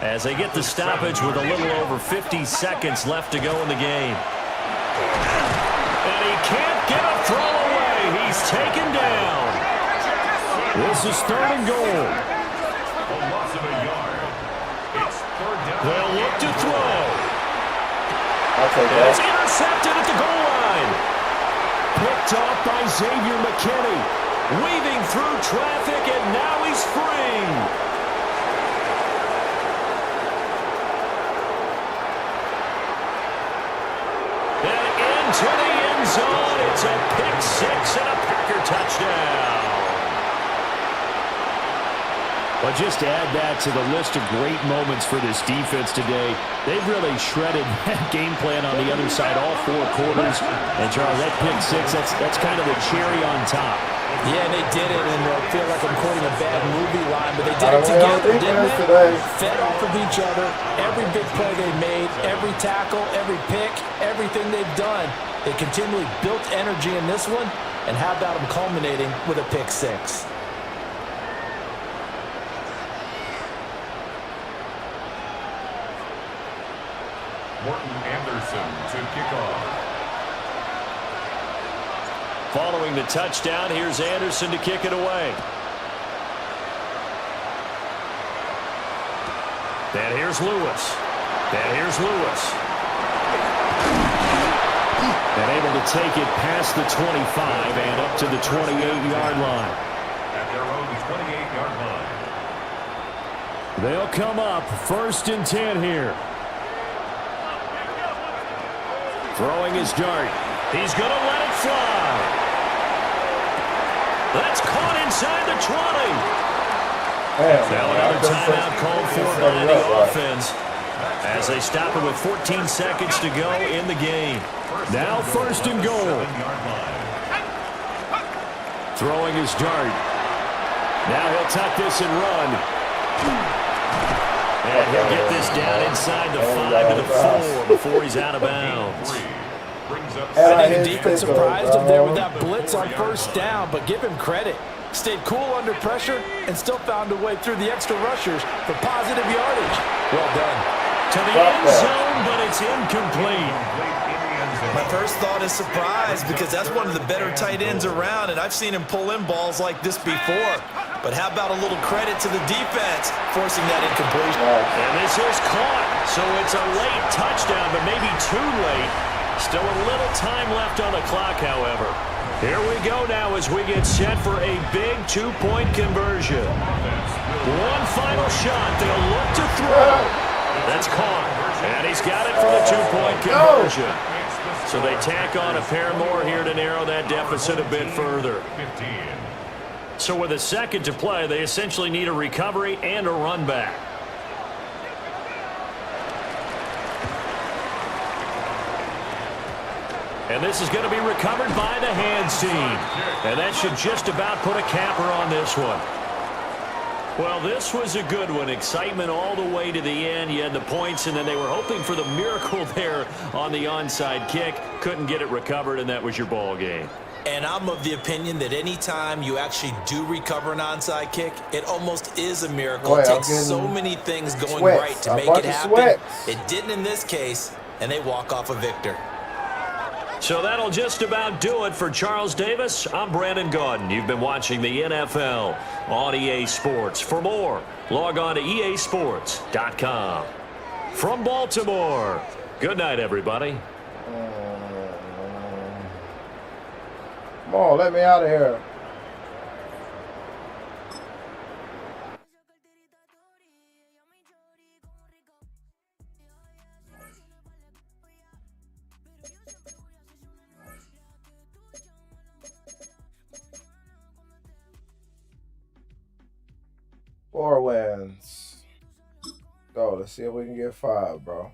S6: as they get the stoppage with a little over 50 seconds left to go in the game. And he can't get a throw away. He's taken down. This is 3rd and goal. They'll look to throw. And it's intercepted at the goal line. Picked off by Xavier McKinney. Weaving through traffic, and now he's free. And into the end zone. It's a pick 6 and a Packer touchdown. Well, just to add that to the list of great moments for this defense today, they've really shredded that game plan on the other side all 4 quarters. And, Charles, that pick 6, that's kind of the cherry on top.
S7: Yeah, and they did it, and I feel like I'm quoting a bad movie line, but they did it together, didn't they? Fed off of each other. Every big play they made, every tackle, every pick, everything they've done, they continually built energy in this one, and how about them culminating with a pick 6?
S9: Morton Anderson to kick off.
S6: Following the touchdown, here's Anderson to kick it away. And here's Lewis. And here's Lewis. And able to take it past the 25 and up to the 28-yard line.
S9: At their own 28-yard line.
S6: They'll come up 1st and 10 here. Throwing his dart. He's going to let it fly. That's caught inside the 20. Now another timeout called for by the offense as they stop it with 14 seconds to go in the game. Now 1st and goal. Throwing his dart. Now he'll tuck this and run. And he'll get this down inside the 5 to the 4 before he's out of bounds.
S7: I think the defense surprised him there with that blitz on 1st down, but give him credit. Stayed cool under pressure and still found a way through the extra rushers for positive yardage. Well done.
S6: To the end zone, but it's incomplete.
S7: My first thought is surprise because that's one of the better tight ends around, and I've seen him pull in balls like this before. But how about a little credit to the defense forcing that incompletion?
S6: And this is caught, so it's a late touchdown, but maybe too late. Still a little time left on the clock, however. Here we go now as we get set for a big 2-point conversion. One final shot. They'll look to throw. That's caught. And he's got it for the 2-point conversion. So they tack on a pair more here to narrow that deficit a bit further. So with a second to play, they essentially need a recovery and a run back. And this is going to be recovered by the hands team. And that should just about put a capper on this one. Well, this was a good one. Excitement all the way to the end. You had the points, and then they were hoping for the miracle there on the onside kick. Couldn't get it recovered, and that was your ball game.
S7: And I'm of the opinion that any time you actually do recover an onside kick, it almost is a miracle. It takes so many things going right to make it happen. It didn't in this case, and they walk off a victor.
S6: So that'll just about do it for Charles Davis. I'm Brandon Gaudin. You've been watching the NFL on EA Sports. For more, log on to easports.com. From Baltimore, good night, everybody.
S5: Come on, let me out of here. Four wins. Go, let's see if we can get 5, bro.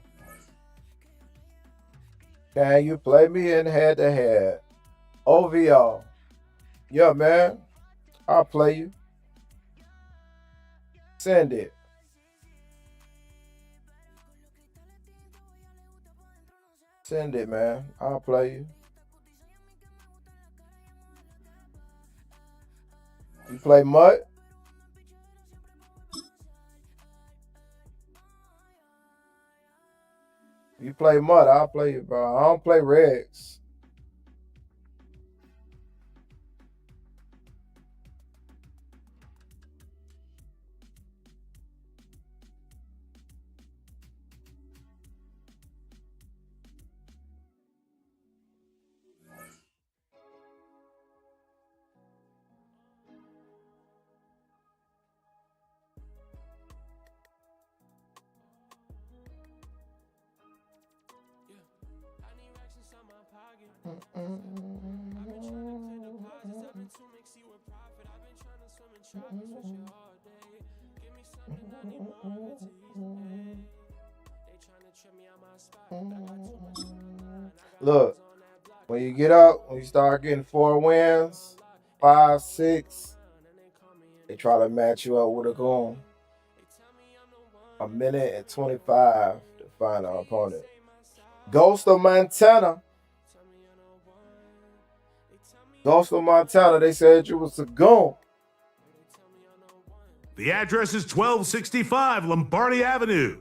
S5: Can you play me in head-to-head? OVR. Yeah, man. I'll play you. Send it. Send it, man. I'll play you. You play Mutt? You play Mud, I'll play you, bro. I don't play Regs. Look, when you get up, when you start getting 4 wins, 5, 6, they try to match you up with a goon. 1 minute and 25 to find our opponent. Ghost of Montana. Ghost of Montana, they said you was a goon.
S12: The address is 1265 Lombardi Avenue.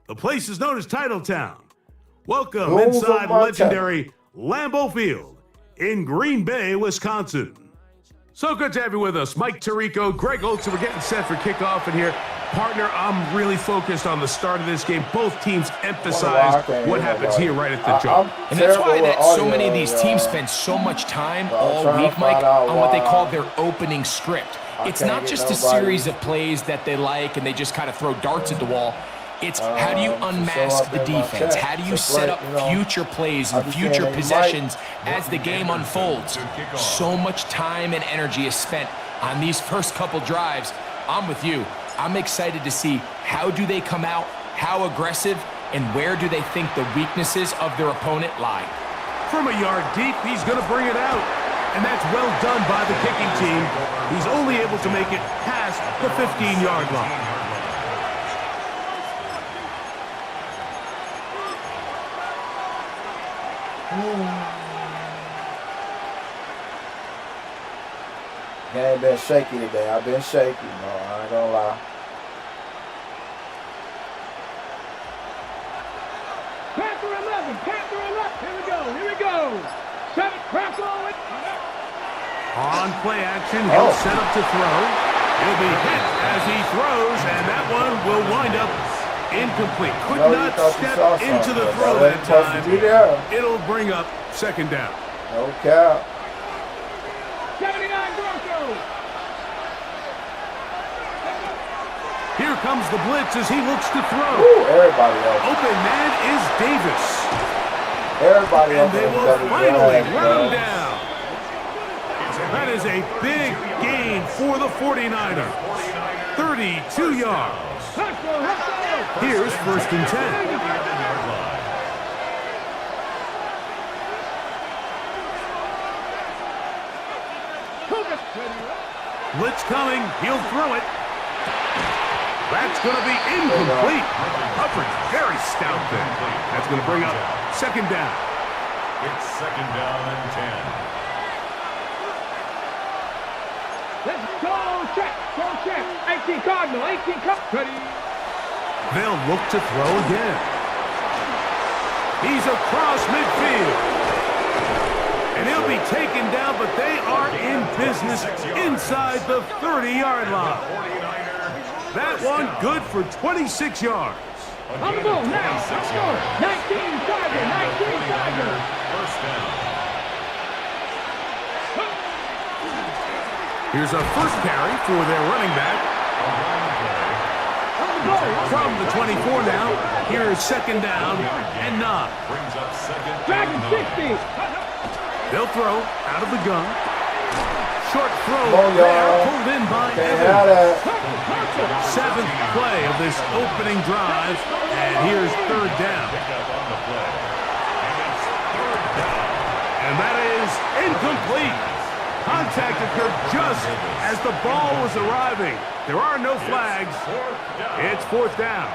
S12: The place is known as Titletown. Welcome
S5: Goons
S12: inside legendary Lambeau Field in Green Bay, Wisconsin. So good to have you with us. Mike Tirico, Greg Olson. We're getting set for kickoff in here. Partner, I'm really focused on the start of this game. Both teams emphasize what happens here right at the jump.
S13: And that's why that so many of these teams spend so much time all week, Mike, on what they call their opening script. It's not just a series of plays that they like and they just kind of throw darts at the wall. It's how do you unmask the defense? How do you set up future plays and future possessions as the game unfolds? So much time and energy is spent on these first couple drives. I'm with you. I'm excited to see how do they come out, how aggressive, and where do they think the weaknesses of their opponent lie.
S12: From a yard deep, he's going to bring it out. And that's well done by the kicking team. He's only able to make it past the 15-yard line.
S5: Game been shaky today. I've been shaky, bro. I ain't gonna lie.
S8: Panther 11, Panther 11. Here we go. 7, crack on it.
S12: On play action, he'll set up to throw. He'll be hit as he throws, and that one will wind up incomplete. Could not step into the throw that time. It'll bring up second down.
S5: No cap.
S8: 79 Broncos.
S12: Here comes the blitz as he looks to throw.
S5: Woo, everybody else.
S12: Open man is Davis.
S5: Everybody else.
S12: And they will finally run him down. That is a big gain for the 49ers. 32 yards. Here's 1st and 10. Blitz coming. He'll throw it. That's going to be incomplete. Coverage very stout there. That's going to bring up second down.
S9: It's 2nd down and 10.
S8: Let's go check. 18 Cardinal, 18 Cardinal. Ready.
S12: They'll look to throw again. He's across midfield. And he'll be taken down, but they are in business inside the 30-yard line. That one good for 26 yards.
S8: On the ball now. Let's go. 19 Tiger.
S9: First down.
S12: Here's a first carry for their running back. From the 24 now, here's 2nd down and 9.
S9: Brings up 2nd
S8: Dragon 60.
S12: They'll throw out of the gun. Short throw there, pulled in by Evans. 7th play of this opening drive, and here's 3rd down. And that is incomplete. Contact occurred just as the ball was arriving. There are no flags. It's 4th down.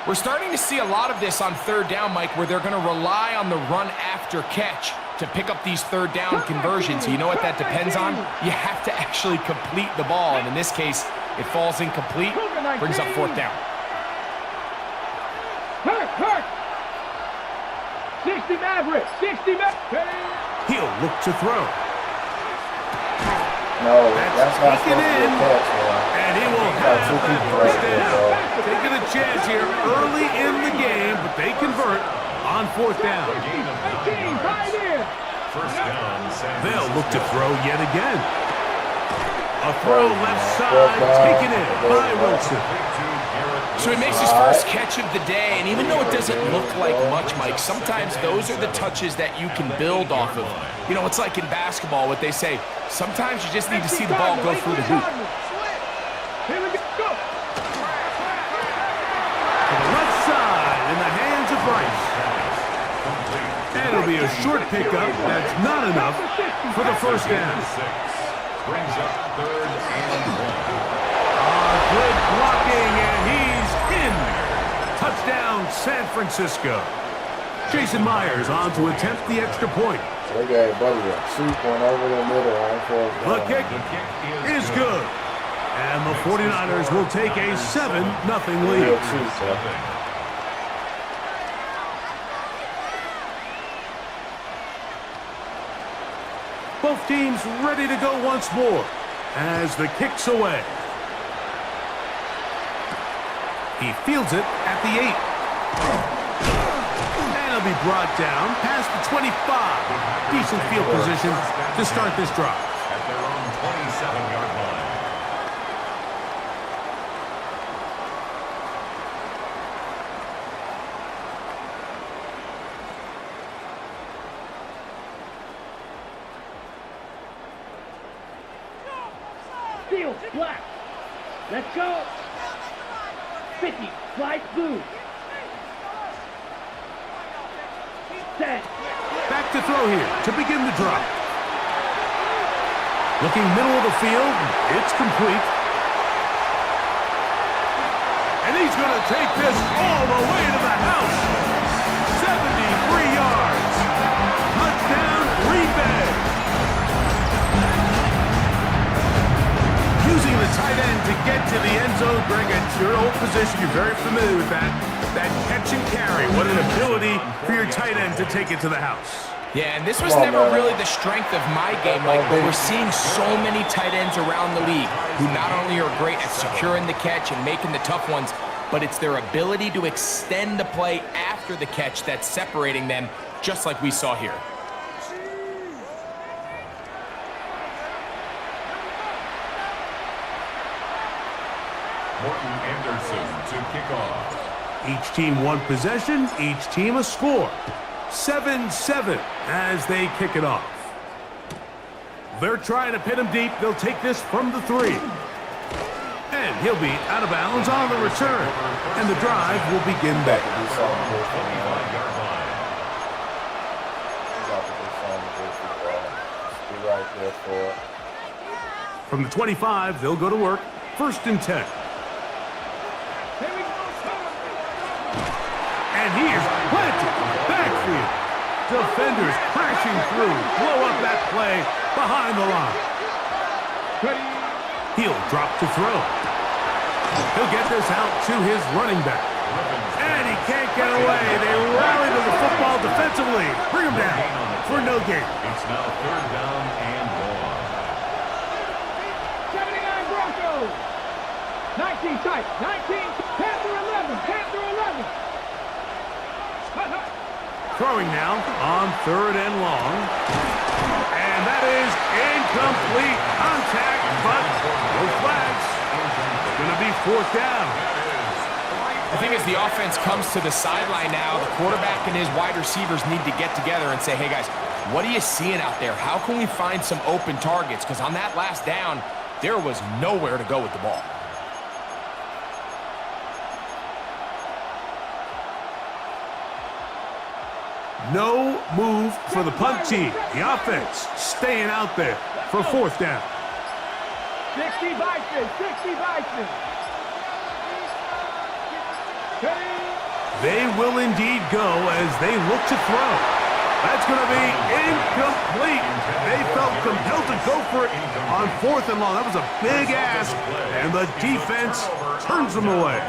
S13: We're starting to see a lot of this on 3rd down, Mike, where they're going to rely on the run after catch to pick up these 3rd down conversions. You know what that depends on? You have to actually complete the ball, and in this case, it falls incomplete, brings up 4th down.
S8: Hurt. 60 Mavericks.
S12: He'll look to throw.
S5: No, that's not
S12: taken in, and he will have that first down. Taking a chance here early in the game, but they convert on 4th down. They'll look to throw yet again. A throw left side, taken in by Wilson.
S13: So he makes his first catch of the day, and even though it doesn't look like much, Mike, sometimes those are the touches that you can build off of. You know, it's like in basketball, what they say, sometimes you just need to see the ball go through the hoop.
S8: Here we go.
S12: To the left side, in the hands of Rice. And it'll be a short pickup. That's not enough for the first down.
S9: Brings up 3rd and 1.
S12: Good blocking, and he's in. Touchdown, San Francisco. Jason Myers on to attempt the extra point.
S5: They got buddy a 2-point over the middle on 4th down.
S12: The kick is good. And the 49ers will take a 7-0 lead. Both Both teams ready to go once more as the kick's away. He fields it at the 8. And he'll be brought down past the 25. Decent field position to start this drive.
S9: At their own 27-yard line.
S8: Field, black. Let's go. 50, flight blue. Set.
S12: Back to throw here to begin the drive. Looking middle of the field, it's complete. And he's going to take this all the way to the house. 73 yards. Touchdown, Green Bay. Using the tight end to get to the end zone, Greg, at your old position, you're very familiar with that. That catch and carry, what an ability for your tight end to take it to the house.
S13: Yeah, and this was never really the strength of my game, Mike, but we're seeing so many tight ends around the league who not only are great at securing the catch and making the tough ones, but it's their ability to extend the play after the catch that's separating them, just like we saw here.
S9: Morton Anderson to kick off.
S12: Each team one possession, each team a score. 7-7 as they kick it off. They're trying to pin him deep. They'll take this from the 3. And he'll be out of bounds on the return. And the drive will begin back. From the 25, they'll go to work. 1st and 10. And he is planted. Backfield. Defenders crashing through. Blow up that play behind the line. He'll drop to throw. He'll get this out to his running back. And he can't get away. They rally to the football defensively. Bring him down for no gain.
S9: It's now 3rd down and
S8: 79 Broncos. 19 tight. 19. Panther 11. Panther 11.
S12: Throwing now on 3rd and long. And that is incomplete. Contact, but no flags. It's going to be 4th down.
S13: I think as the offense comes to the sideline now, the quarterback and his wide receivers need to get together and say, hey guys, what are you seeing out there? How can we find some open targets? Because on that last down, there was nowhere to go with the ball.
S12: No move for the punt team. The offense staying out there for 4th down.
S8: 60 Bison. 60 Bison.
S12: They will indeed go as they look to throw. That's going to be incomplete. They felt compelled to go for it on 4th and long. That was a big ask, and the defense turns them away.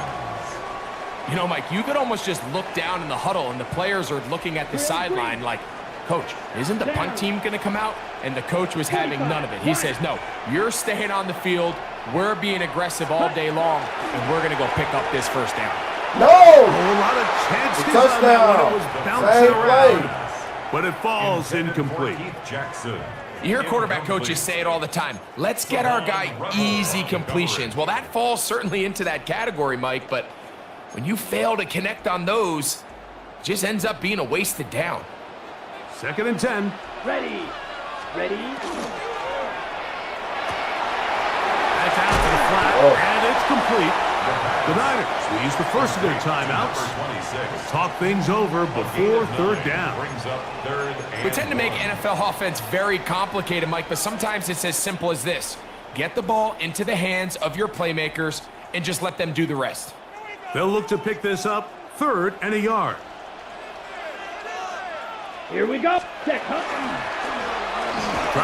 S13: You know, Mike, you could almost just look down in the huddle, and the players are looking at the sideline like, Coach, isn't the punt team going to come out? And the coach was having none of it. He says, no, you're staying on the field. We're being aggressive all day long, and we're going to go pick up this 1st down.
S5: No!
S12: A whole lot of chances on that one. It was bouncing around, but it falls incomplete.
S13: You hear quarterback coaches say it all the time. Let's get our guy easy completions. Well, that falls certainly into that category, Mike, but when you fail to connect on those, it just ends up being a wasted down.
S12: 2nd and 10.
S8: Ready. Ready.
S12: That's out to the flat, and it's complete. The Niners use the first of their timeouts. Talk things over before 3rd down.
S13: We tend to make NFL offense very complicated, Mike, but sometimes it's as simple as this. Get the ball into the hands of your playmakers and just let them do the rest.
S12: They'll look to pick this up 3rd and a yard.
S8: Here we go.
S12: Try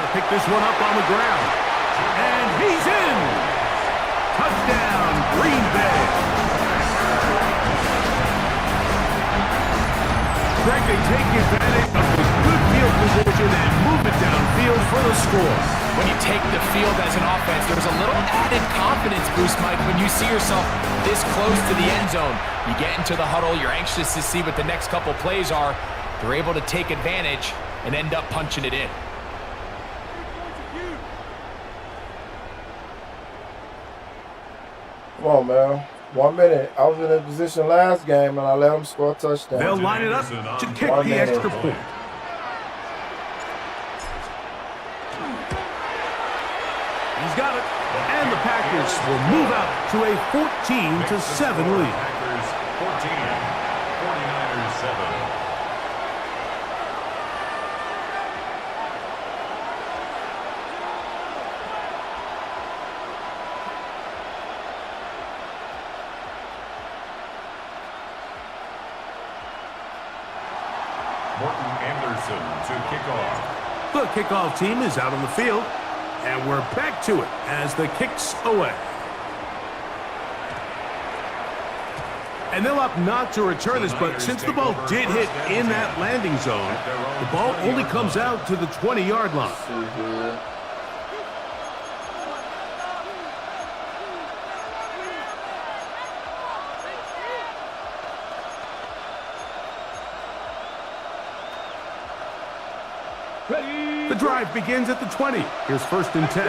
S12: to pick this one up on the ground. And he's in. Touchdown, Green Bay. Greg, they take advantage of the good field position and move it downfield for the score.
S13: When you take the field as an offense, there's a little added confidence boost, Mike, when you see yourself this close to the end zone. You get into the huddle, you're anxious to see what the next couple plays are. They're able to take advantage and end up punching it in.
S5: Come on, man. 1 minute. I was in a position last game, and I let them score a touchdown.
S12: They'll line it up to kick the extra point. He's got it. And the Packers will move out to a 14-7 lead.
S9: Packers 14, 49ers 7. Morton Anderson to kick off.
S12: The kickoff team is out on the field, and we're back to it as the kick's away. And they'll opt not to return this, but since the ball did hit in that landing zone, the ball only comes out to the 20-yard line. The drive begins at the 20. Here's 1st and 10.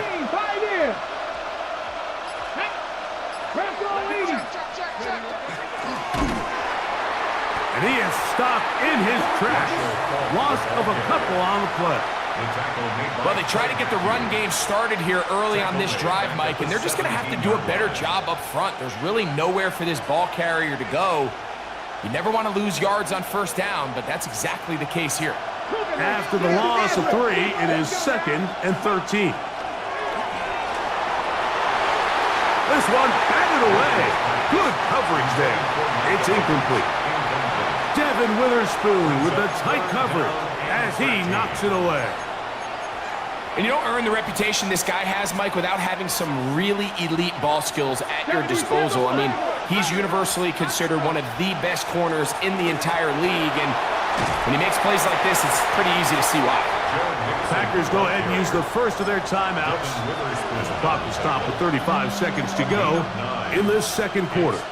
S12: And he is stopped in his tracks. Loss of a couple on the play.
S13: Well, they try to get the run game started here early on this drive, Mike, and they're just going to have to do a better job up front. There's really nowhere for this ball carrier to go. You never want to lose yards on 1st down, but that's exactly the case here.
S12: After the loss of 3, it is 2nd and 13. This one batted away. Good coverage there. It's incomplete. Devin Witherspoon with the tight coverage as he knocks it away.
S13: And you don't earn the reputation this guy has, Mike, without having some really elite ball skills at your disposal. I mean, he's universally considered one of the best corners in the entire league, and when he makes plays like this, it's pretty easy to see why.
S12: Packers go ahead and use the first of their timeouts as the clock will stop with 35 seconds to go in this 2nd quarter.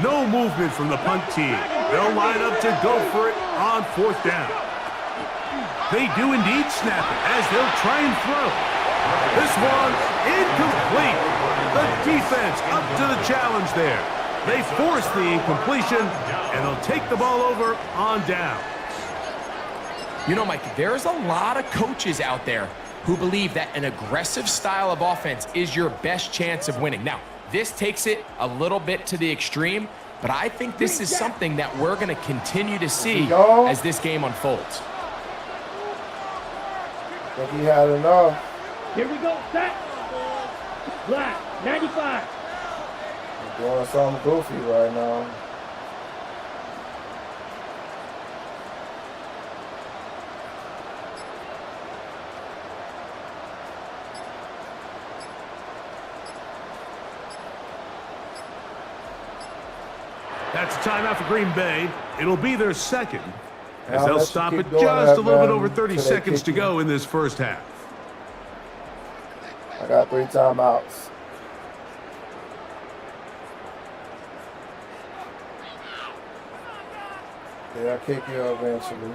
S12: No movement from the punt team. They'll line up to go for it on 4th down. They do indeed snap it as they'll try and throw. This one incomplete. The defense up to the challenge there. They force the incompletion, and they'll take the ball over on down.
S13: You know, Mike, there's a lot of coaches out there who believe that an aggressive style of offense is your best chance of winning. Now, this takes it a little bit to the extreme, but I think this is something that we're going to continue to see as this game unfolds.
S5: I think he had enough.
S8: Here we go, set. Black, 95.
S5: He's doing something goofy right now.
S12: That's a timeout for Green Bay. It'll be their 2nd, as
S5: Now
S12: they'll
S5: let's
S12: stop
S5: keep
S12: it
S5: going
S12: just
S5: that,
S12: a little bit
S5: man,
S12: over 30
S5: till they
S12: seconds
S5: kick
S12: to
S5: you.
S12: go in this 1st half.
S5: I got 3 timeouts. They'll kick you eventually.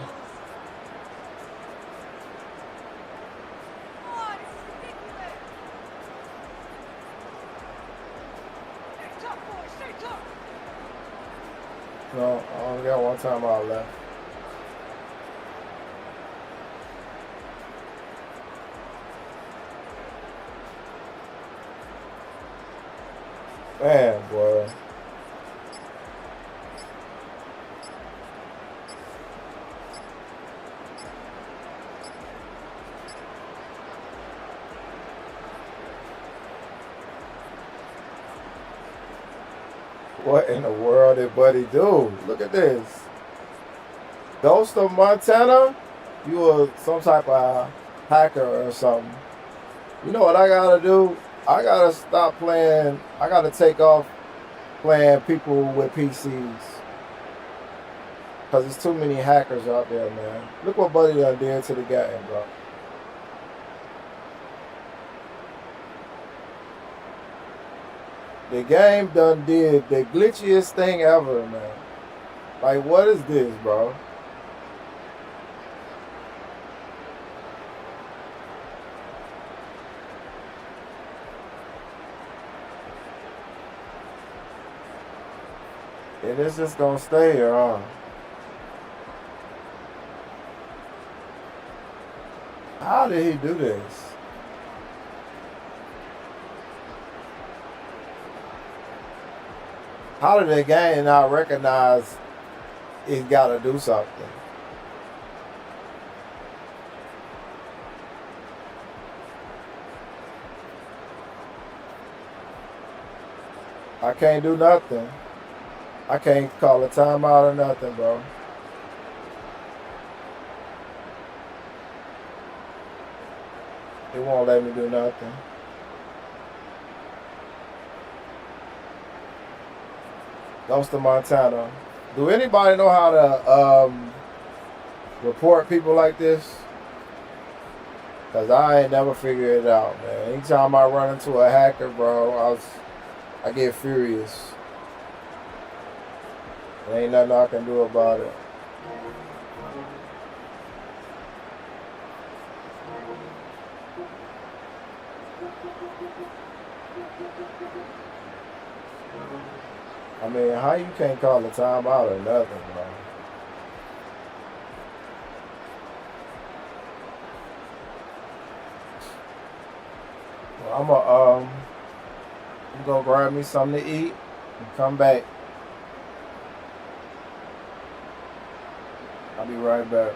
S5: No, I only got 1 timeout left. Man, boy. What in the world did Buddy do? Look at this. Ghost of Montana? You were some type of hacker or something. You know what I gotta do? I gotta stop playing. I gotta take off playing people with PCs. Because there's too many hackers out there, man. Look what Buddy done did to the game, bro. The game done did the glitchiest thing ever, man. Like, what is this, bro? And it's just gonna stay here, huh? How did he do this? How did the game not recognize he's got to do something? I can't do nothing. I can't call a timeout or nothing, bro. It won't let me do nothing. Ghost of Montana. Do anybody know how to report people like this? Because I ain't never figured it out, man. Anytime I run into a hacker, bro, I get furious. There ain't nothing I can do about it. I mean, how you can't call a timeout or nothing, bro? Well, I'm gonna grab me something to eat and come back. I'll be right back.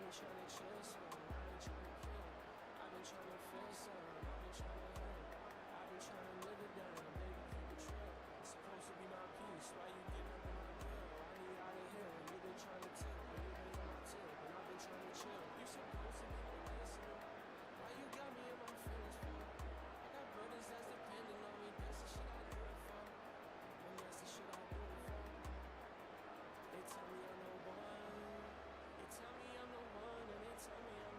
S15: been trying to chill some, I've been trying to kill. I've been trying to feel some, I've been trying to heal. I've been trying to live it down, baby, keep it chill. Supposed to be my peace, why you getting up in my grill? I need out of here, you've been trying to tilt, but you been on my tip, and I've been trying to chill. You supposed to be my listener, why you got me in my feelings for? I got brothers that's depending on me, that's the shit I do it for. And that's the shit I do it for. They tell me I'm the one, they tell me I'm the one, and they tell me I'm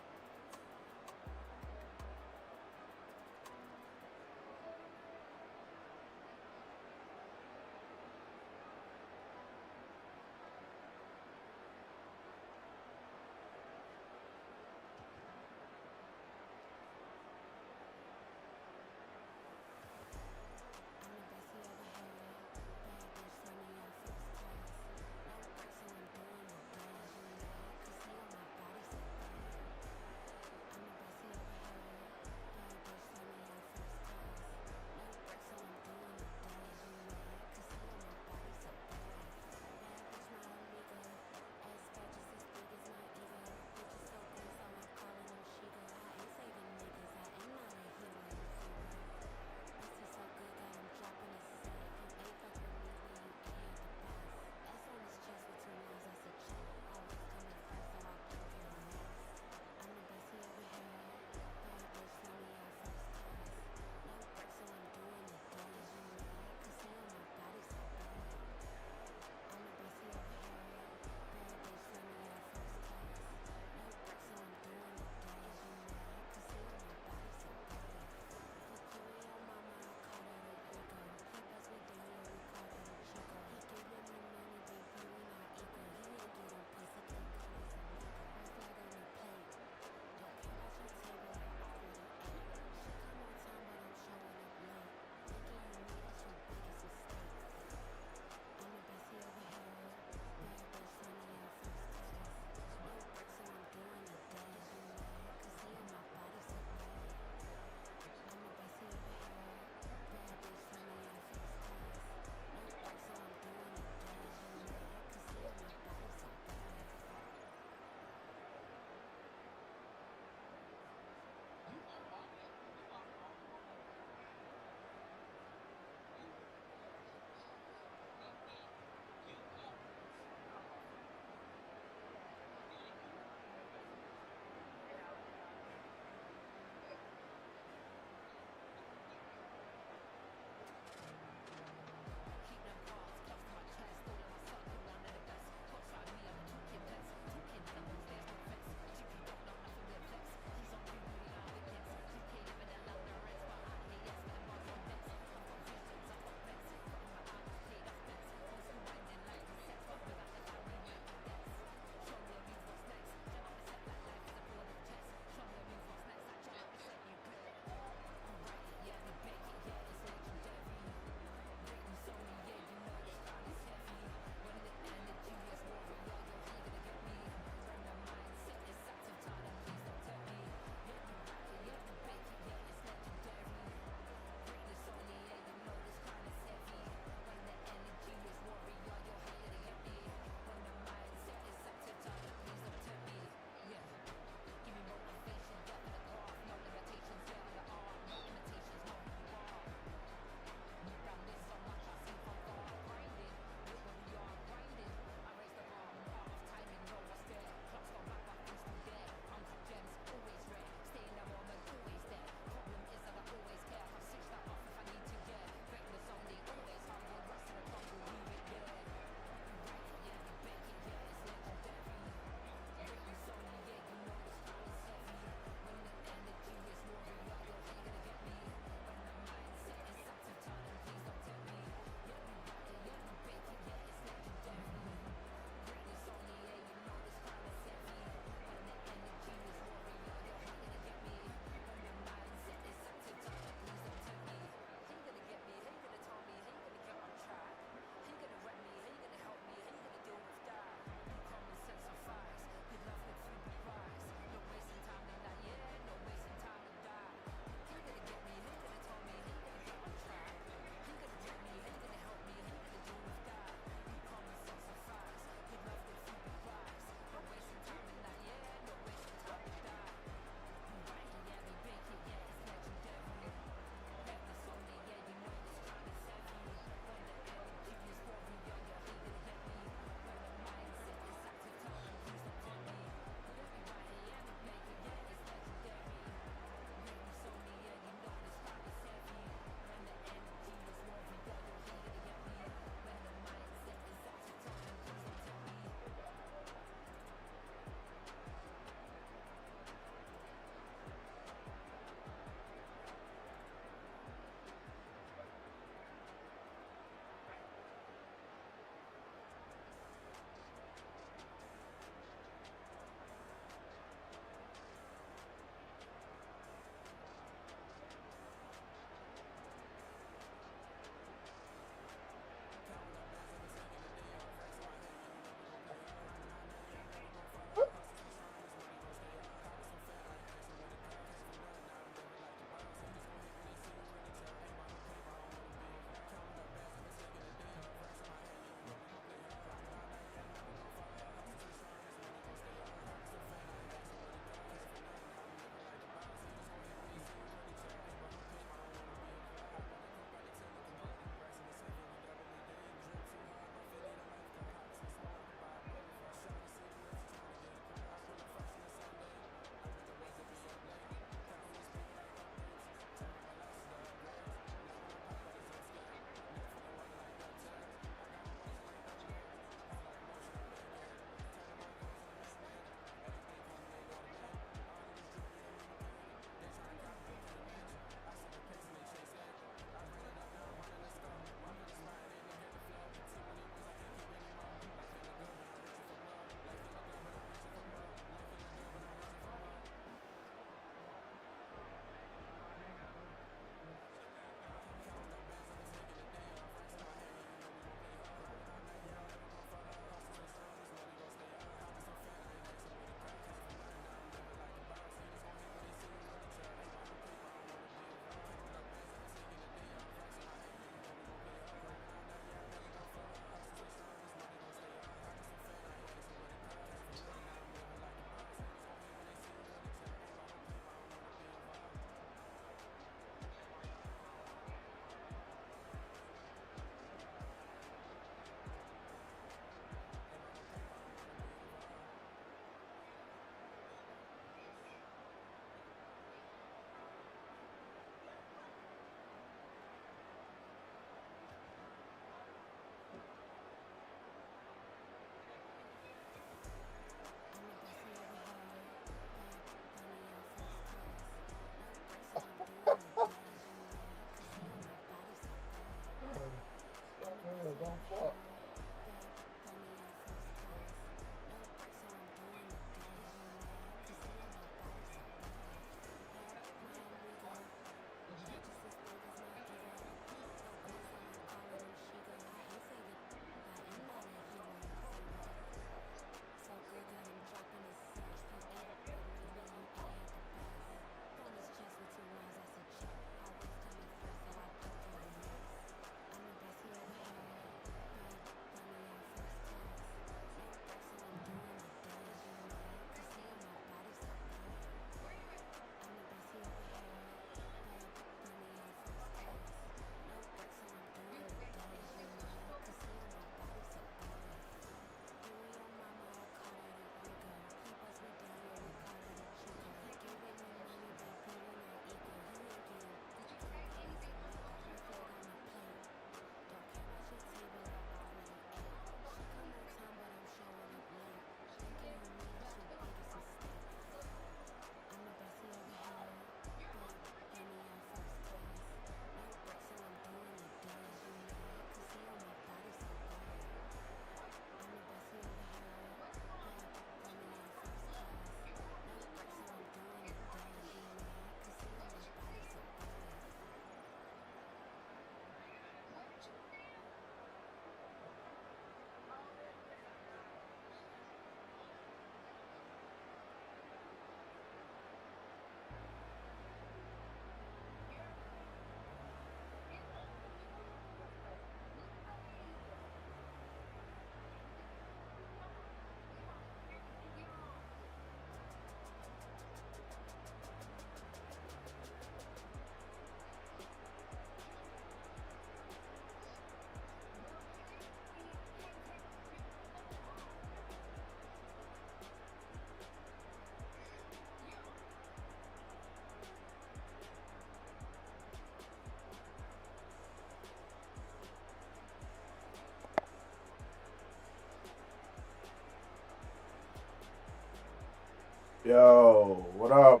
S5: Yo, what up?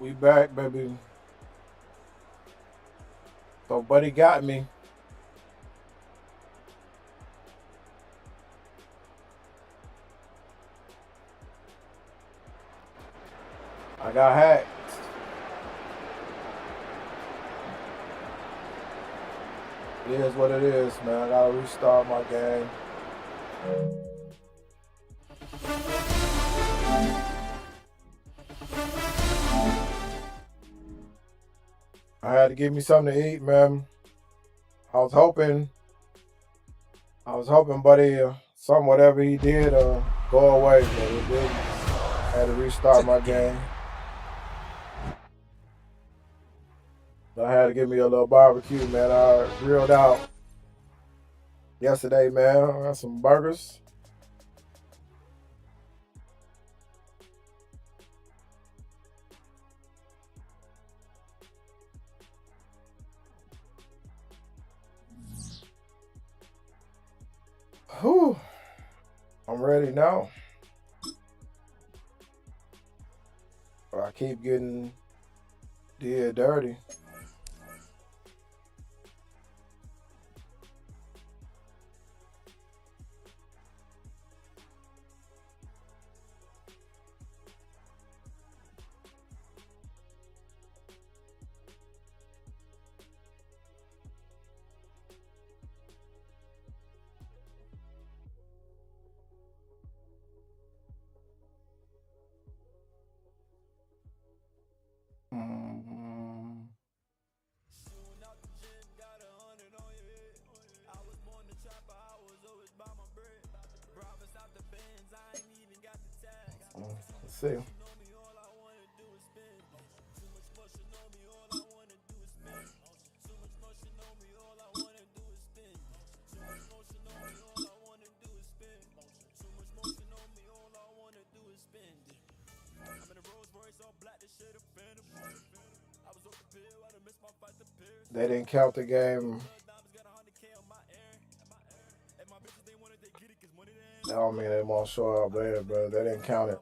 S5: We back, baby. So, buddy got me. I got hacked. It is what it is, man. I gotta restart my game. I had to give me something to eat, man. I was hoping, buddy, whatever he did, go away, but it didn't. I had to restart my game. I had to give me a little barbecue, man. I grilled out yesterday, man. I had some burgers. Whew. I'm ready now. But I keep getting dirty. Let's see. They didn't count the game. That don't mean they won't show up later, bro. They didn't count it.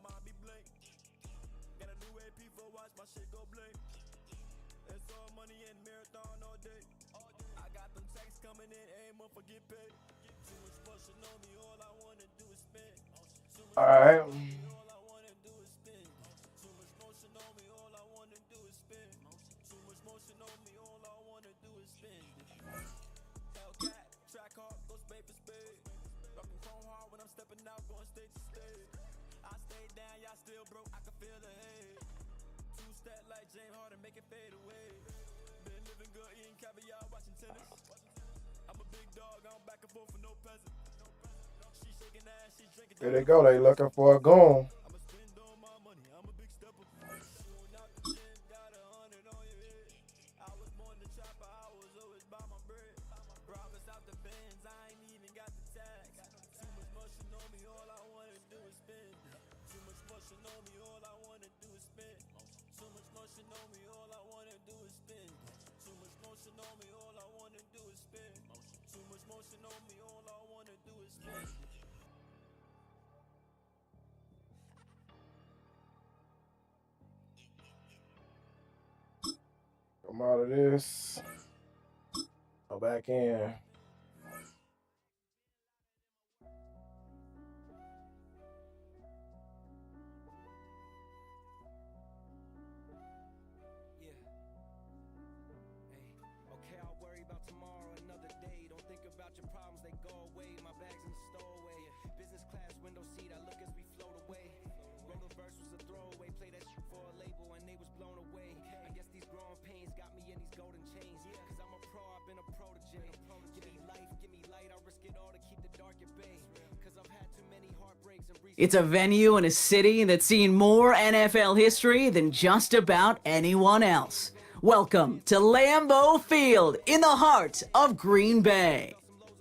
S5: All right. There they go. They looking for a goon. Come out of this. Go back in.
S10: It's a venue in a city that's seen more NFL history than just about anyone else. Welcome to Lambeau Field in the heart of Green Bay.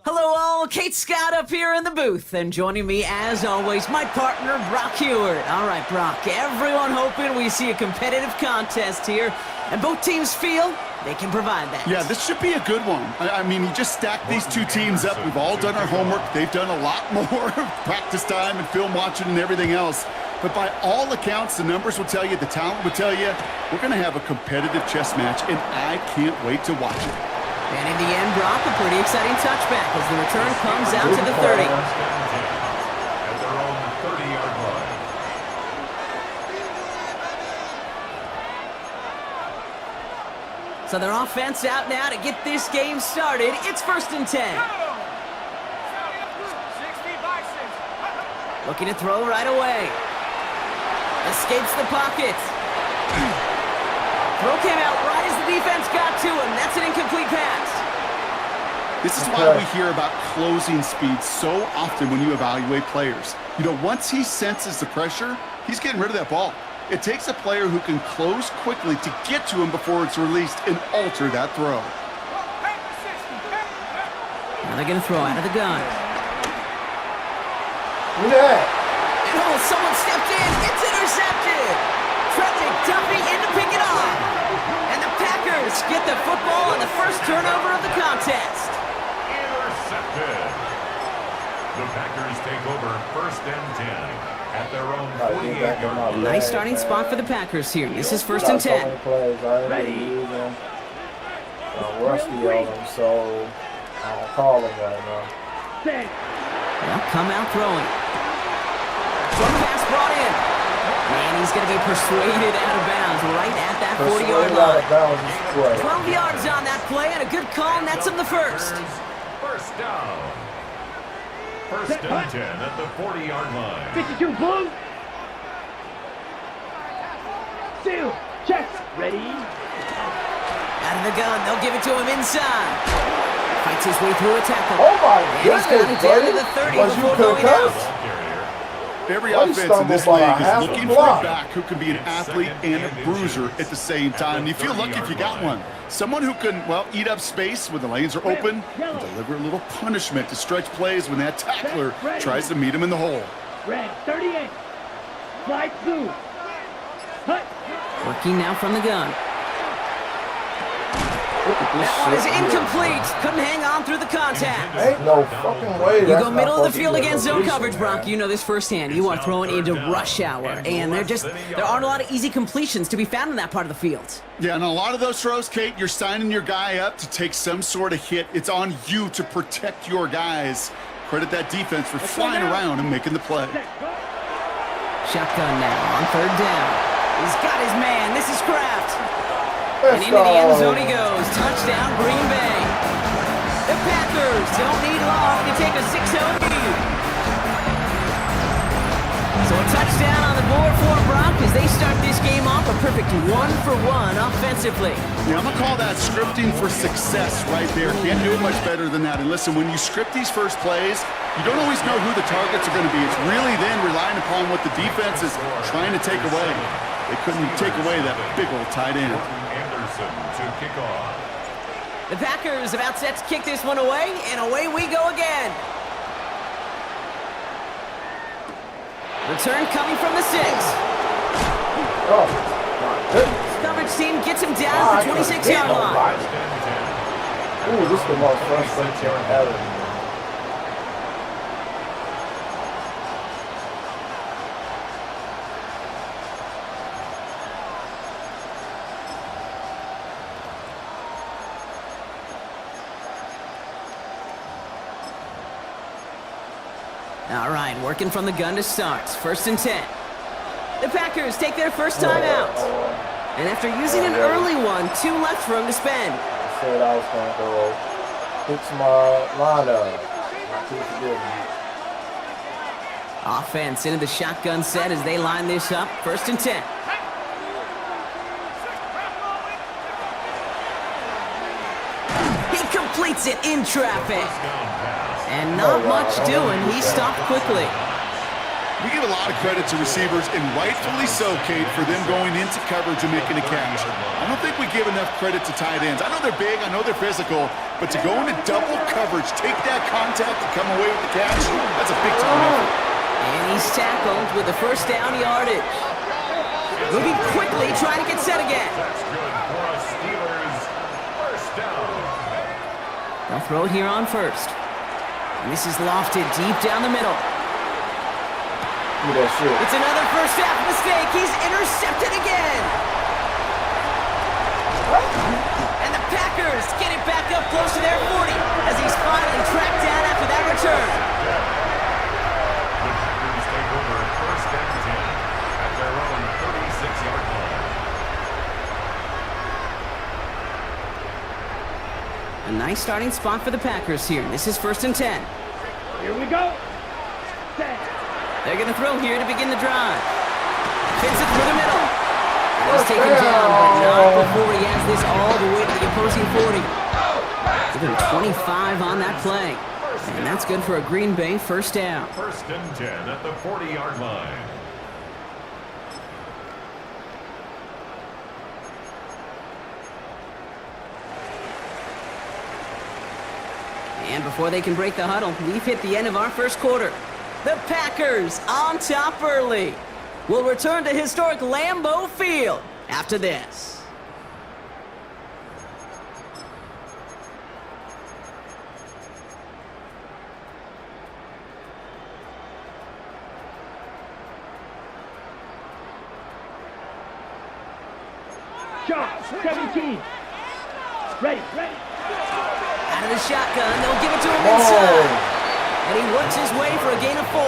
S10: Hello all, Kate Scott up here in the booth, and joining me as always, my partner Brock Heward. All right, Brock, everyone hoping we see a competitive contest here, and both teams feel they can provide that.
S11: Yeah, this should be a good one. I mean, you just stack these two teams up. We've all done our homework. They've done a lot more practice time and film watching and everything else. But by all accounts, the numbers will tell you, the talent will tell you, we're going to have a competitive chess match, and I can't wait to watch it.
S10: And in the end, Brock, a pretty exciting touchback as the return comes out to the 30.
S9: At their own 30-yard line.
S10: So their offense out now to get this game started. It's 1st and 10. Looking to throw right away. Escapes the pocket. Throw came out right as the defense got to him. That's an incomplete pass.
S11: This is why we hear about closing speed so often when you evaluate players. You know, once he senses the pressure, he's getting rid of that ball. It takes a player who can close quickly to get to him before it's released and alter that throw.
S10: Now they're going to throw out of the gun.
S5: Yeah.
S10: Oh, someone stepped in. It's intercepted. Trevor Duffy in to pick it off. And the Packers get the football on the first turnover of the contest.
S9: Intercepted. The Packers take over 1st and 10. At their own 48-yard line.
S10: Nice starting spot for the Packers here. This is 1st and 10.
S5: Ready. I'm rusty on them, so I don't call them right now.
S10: They'll come out throwing. One pass brought in. And he's going to be persuaded out of bounds right at that 40-yard line. 12 yards on that play and a good call nets him the first.
S9: First down. 1st and 10 at the 40-yard line.
S8: 52 blue. Seal. Check. Ready.
S10: Out of the gun. They'll give it to him inside. Fights his way through a tackle.
S5: Oh my
S10: goodness, he's got it down to the 30 before going out.
S11: Every offense in this league is looking for a back who can be an athlete and a bruiser at the same time. And you feel lucky if you got one. Someone who can, well, eat up space when the lanes are open and deliver a little punishment to stretch plays when that tackler tries to meet him in the hole.
S8: Red 38. Slide blue.
S10: Working now from the gun. That one is incomplete. Couldn't hang on through the contact.
S5: Ain't no fucking way.
S10: You go middle of the field against zone coverage, Brock. You know this firsthand. You are throwing into rush hour, and there aren't a lot of easy completions to be found in that part of the field.
S11: Yeah, and a lot of those throws, Kate, you're signing your guy up to take some sort of hit. It's on you to protect your guys. Credit that defense for flying around and making the play.
S10: Shotgun now on 3rd down. He's got his man. This is Kraft. And into the end zone he goes. Touchdown, Green Bay. The Packers don't need long to take a 6-0 lead. So a touchdown on the board for Brock as they start this game off a perfect 1-for-1 offensively.
S11: Yeah, I'm going to call that scripting for success right there. Can't do it much better than that. And listen, when you script these first plays, you don't always know who the targets are going to be. It's really then relying upon what the defense is trying to take away. They couldn't take away that big old tight end.
S9: To kick off.
S10: The Packers about set to kick this one away, and away we go again. Return coming from the 6.
S5: Oh, my goodness.
S10: Coverage team gets him down at the 26-yard line.
S5: Ooh, this is the most frustrating ever.
S10: All right, working from the gun to start. 1st and 10. The Packers take their first time out. And after using an early one, 2 left for him to spend.
S5: I said I was going to go fix my lineup. Not too forgiving.
S10: Offense into the shotgun set as they line this up. 1st and 10. He completes it in traffic. And not much doing. He stopped quickly.
S11: We give a lot of credit to receivers, and rightfully so, Kate, for them going into coverage and making a catch. I don't think we give enough credit to tight ends. I know they're big, I know they're physical, but to go into double coverage, take that contact, and come away with the catch, that's a big-time effort.
S10: And he's tackled with the first down yardage. Moving quickly, trying to get set again.
S9: That's good for us Steelers. First down.
S10: They'll throw it here on 1st. And this is lofted deep down the middle.
S5: repeat that shit.
S10: It's another first half mistake. He's intercepted again. And the Packers get it back up close to their 40 as he's finally tracked down after that return.
S9: The Packers take over first and 10 at their own 36-yard line.
S10: A nice starting spot for the Packers here. This is 1st and 10.
S8: Here we go.
S10: They're going to throw here to begin the drive. Fits it through the middle. And he's taken down, but not before he has this all the way to the opposing 40. Give him 25 on that play. And that's good for a Green Bay first down.
S9: 1st and 10 at the 40-yard line.
S10: And before they can break the huddle, we've hit the end of our first quarter. The Packers on top early. We'll return to historic Lambeau Field after this.
S8: Shot, 17. Ready.
S10: Out of the shotgun, they'll give it to him inside. And he works his way for a gain of 4.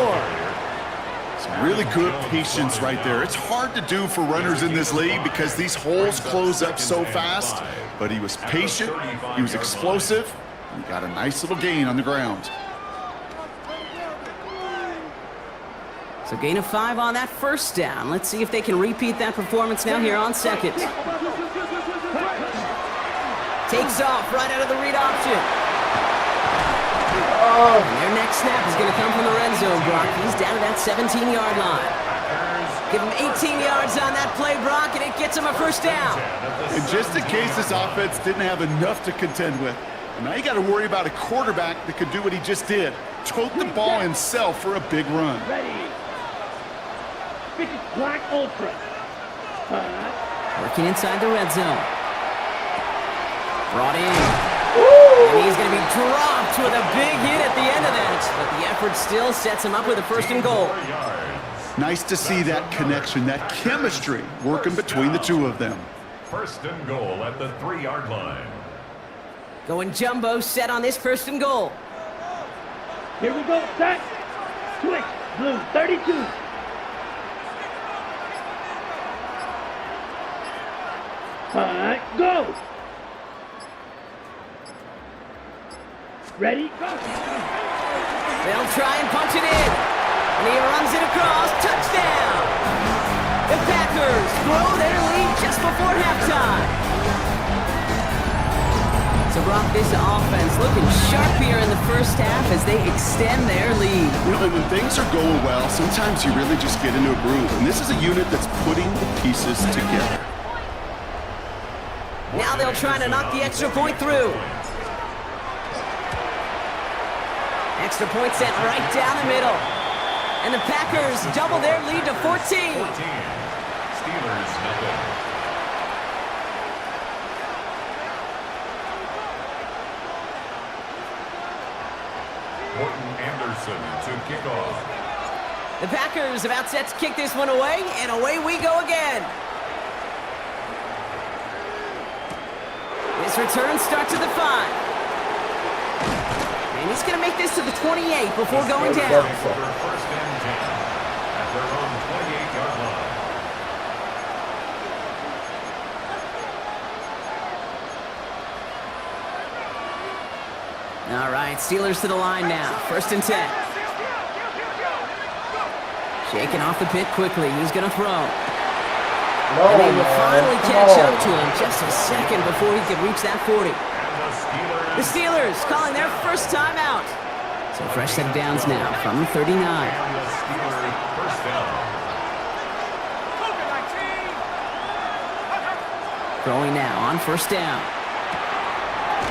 S11: Some really good patience right there. It's hard to do for runners in this league because these holes close up so fast. But he was patient, he was explosive, and got a nice little gain on the ground.
S10: So gain of 5 on that first down. Let's see if they can repeat that performance now here on second. Takes off right out of the read option. And their next snap is going to come from the red zone, Brock. He's down to that 17-yard line. Give him 18 yards on that play, Brock, and it gets him a first down.
S11: And just in case this offense didn't have enough to contend with, now you got to worry about a quarterback that could do what he just did. Tote the ball himself for a big run.
S8: Ready. Black Ultra.
S10: Working inside the red zone. Brought in. And he's going to be dropped with a big hit at the end of that. But the effort still sets him up with a 1st and goal.
S11: Nice to see that connection, that chemistry working between the two of them.
S9: 1st and goal at the 3-yard line.
S10: Going jumbo set on this 1st and goal.
S8: Here we go. Set. Switch. Blue 32. Go. Ready? Go.
S10: They'll try and punch it in. And he runs it across. Touchdown. The Packers grow their lead just before halftime. So Brock, this offense looking sharp here in the first half as they extend their lead.
S11: You know, when things are going well, sometimes you really just get into a groove. And this is a unit that's putting the pieces together.
S10: Now they'll try to knock the extra point through. Extra point sent right down the middle. And the Packers double their lead to 14.
S9: Steelers nothing. Morton Anderson to kick off.
S10: The Packers about set to kick this one away, and away we go again. This return starts at the 5. And he's going to make this to the 28 before going down.
S9: 1st and 10 at their own 28-yard line.
S10: All right, Steelers to the line now. 1st and 10. Shaking off the pit quickly. He's going to throw. And they will finally catch up to him just a second before he could reach that 40. The Steelers calling their first timeout. So fresh set of downs now from the 39.
S9: First down.
S10: Throwing now on 1st down.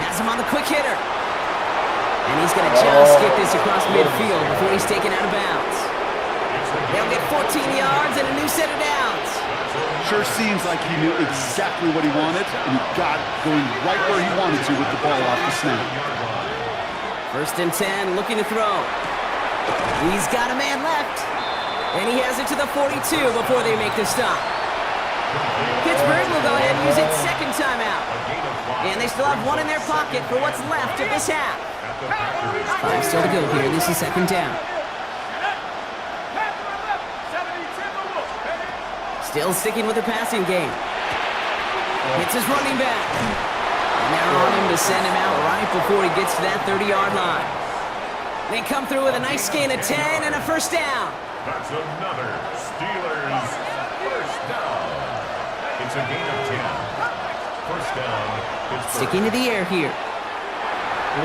S10: Has him on the quick hitter. And he's going to just get this across midfield before he's taken out of bounds. They'll get 14 yards and a new set of downs.
S11: Sure seems like he knew exactly what he wanted, and he got going right where he wanted to with the ball off the snap.
S10: 1st and 10, looking to throw. He's got a man left. And he has it to the 42 before they make the stop. Pittsburgh will go ahead and use its second timeout. And they still have one in their pocket for what's left of this half. 5 still to go here. This is second down. Still sticking with the passing game. Hits his running back. And they're on him to send him out right before he gets to that 30-yard line. They come through with a nice gain of 10 and a first down.
S9: That's another Steelers first down. It's a gain of 10. First down.
S10: Sticking to the air here.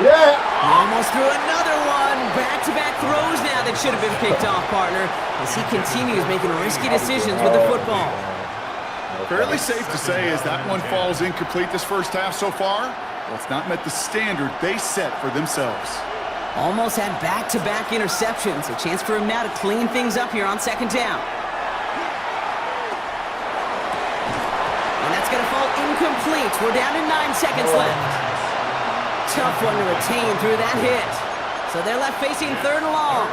S5: Yeah.
S10: He almost threw another one. Back-to-back throws now that should have been picked off, partner, as he continues making risky decisions with the football.
S11: Fairly safe to say as that one falls incomplete this first half so far, well, it's not met the standard they set for themselves.
S10: Almost had back-to-back interceptions. A chance for him now to clean things up here on second down. And that's going to fall incomplete. We're down to 9 seconds left. Tough one to retain through that hit. So they're left facing third and long.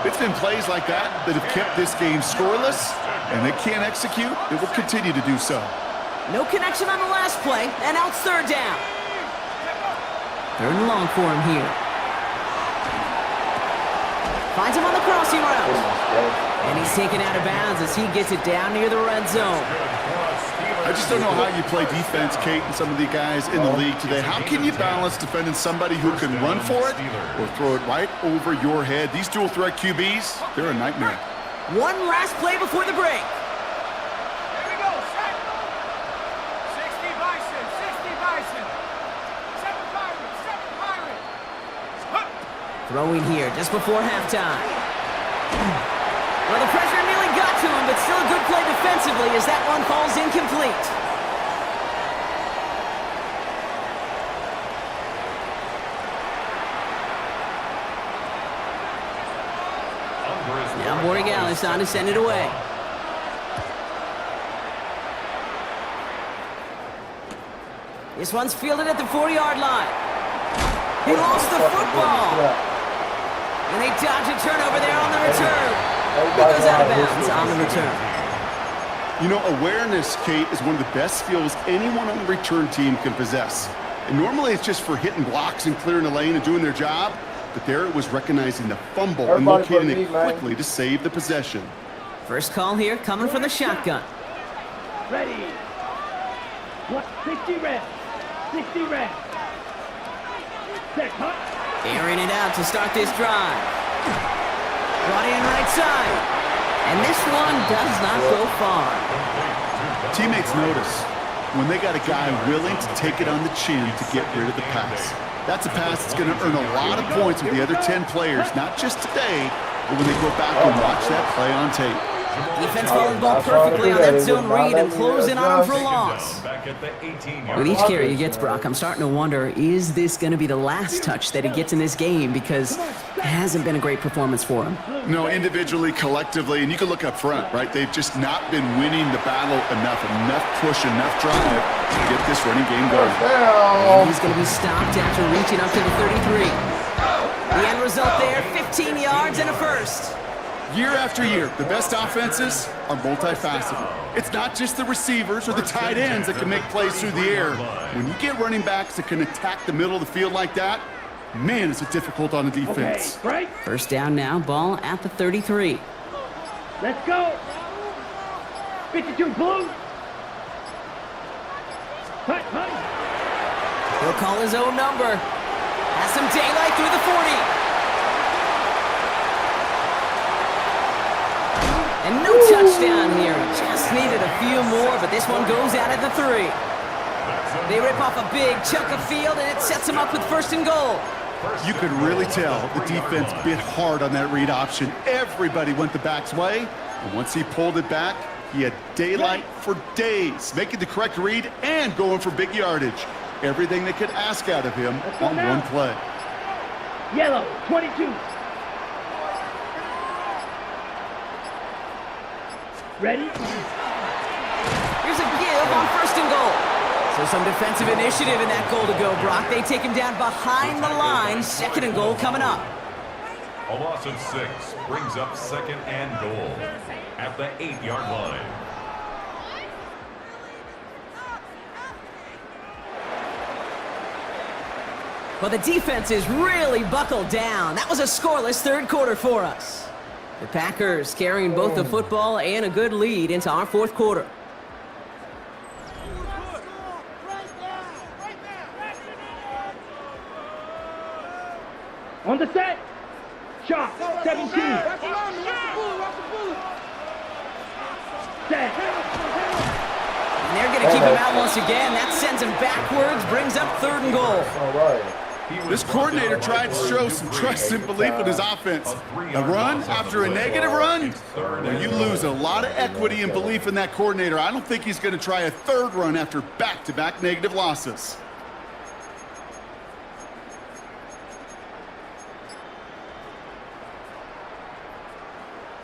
S11: It's been plays like that that have kept this game scoreless, and they can't execute. It will continue to do so.
S10: No connection on the last play, and now it's third down. Third and long for him here. Finds him on the crossing route. And he's taken out of bounds as he gets it down near the red zone.
S11: I just don't know how you play defense, Kate, and some of the guys in the league today. How can you balance defending somebody who can run for it or throw it right over your head? These dual threat QBs, they're a nightmare.
S10: One last play before the break.
S8: Here we go, set. 60 Bison, 60 Bison. 7 Pirates, 7 Pirates.
S10: Throwing here just before halftime. Well, the pressure nearly got to him, but still a good play defensively as that one falls incomplete. Now Borregales on to send it away. This one's fielded at the 40-yard line. He lost the football. And they dodge a turnover there on the return. It goes out of bounds on the return.
S11: You know, awareness, Kate, is one of the best skills anyone on the return team can possess. And normally it's just for hitting blocks and clearing the lane and doing their job. But there it was recognizing the fumble and locating it quickly to save the possession.
S10: First call here coming from the shotgun.
S8: Ready. 60 red. 60 red. Set, cut.
S10: Airing it out to start this drive. Brought in right side. And this one does not go far.
S11: Teammates notice when they got a guy willing to take it on the chin to get rid of the pass. That's a pass that's going to earn a lot of points with the other 10 players, not just today, but when they go back and watch that play on tape.
S10: Defense following the ball perfectly on that zone read and closing on him for a loss. With each carry he gets, Brock, I'm starting to wonder, is this going to be the last touch that he gets in this game? Because it hasn't been a great performance for him.
S11: No, individually, collectively, and you can look up front, right? They've just not been winning the battle enough push, enough drive to get this running game going.
S10: And he's going to be stopped after reaching up to the 33. The end result there, 15 yards and a first.
S11: Year after year, the best offenses are multifaceted. It's not just the receivers or the tight ends that can make plays through the air. When you get running backs that can attack the middle of the field like that, man, is it difficult on the defense.
S8: Okay, right.
S10: First down now, ball at the 33.
S8: Let's go. 52 blue. Cut.
S10: He'll call his own number. Has some daylight through the 40. And no touchdown here. Just needed a few more, but this one goes out at the 3. They rip off a big chunk of field, and it sets them up with first and goal.
S11: You could really tell the defense bit hard on that read option. Everybody went the back's way, and once he pulled it back, he had daylight for days, making the correct read and going for big yardage. Everything they could ask out of him on one play.
S8: Yellow, 22. Ready?
S10: Here's a give on first and goal. So some defensive initiative in that goal to go, Brock. They take him down behind the line. Second and goal coming up.
S9: A loss of 6 brings up 2nd and goal at the 8-yard line.
S10: Well, the defense is really buckled down. That was a scoreless third quarter for us. The Packers carrying both the football and a good lead into our fourth quarter.
S8: On the set. Shot. 17. Set.
S10: And they're going to keep him out once again. That sends him backwards, brings up 3rd and goal.
S11: This coordinator tried to show some trust and belief in his offense. A run after a negative run? Well, you lose a lot of equity and belief in that coordinator. I don't think he's going to try a 3rd run after back-to-back negative losses.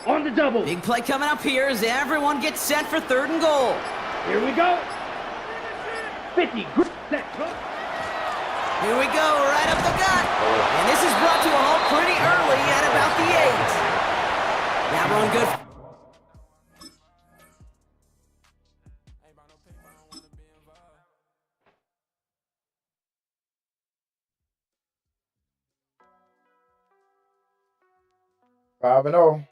S8: On the double.
S10: Big play coming up here as everyone gets set for 3rd and goal.
S8: Here we go. 50. Set.
S10: Here we go, right up the gut. And this is brought to a halt pretty early at about the 8. That run good.
S5: Five and 0.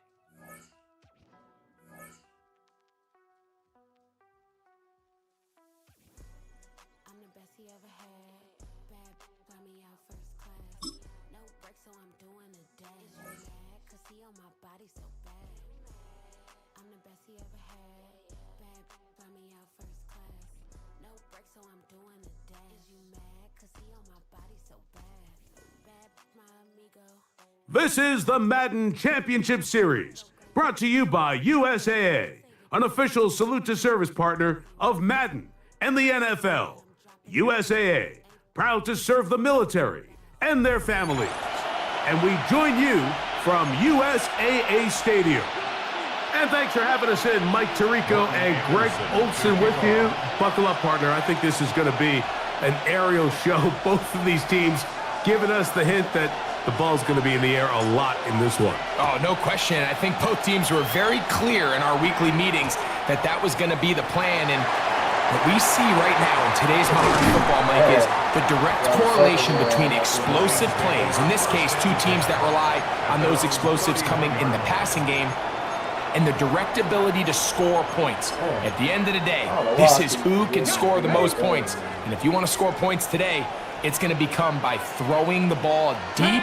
S12: This is the Madden Championship Series, brought to you by USAA, an official salute-to-service partner of Madden and the NFL. USAA, proud to serve the military and their families. And we join you from USAA Stadium. And thanks for having us in, Mike Tirico and Greg Olson with you. Buckle up, partner. I think this is going to be an aerial show. Both of these teams giving us the hint that the ball's going to be in the air a lot in this one.
S13: Oh, no question. I think both teams were very clear in our weekly meetings that that was going to be the plan. And what we see right now in today's modern football, Mike, is the direct correlation between explosive plays, in this case, 2 teams that rely on those explosives coming in the passing game, and the direct ability to score points. At the end of the day, this is who can score the most points. And if you want to score points today, it's going to become by throwing the ball deep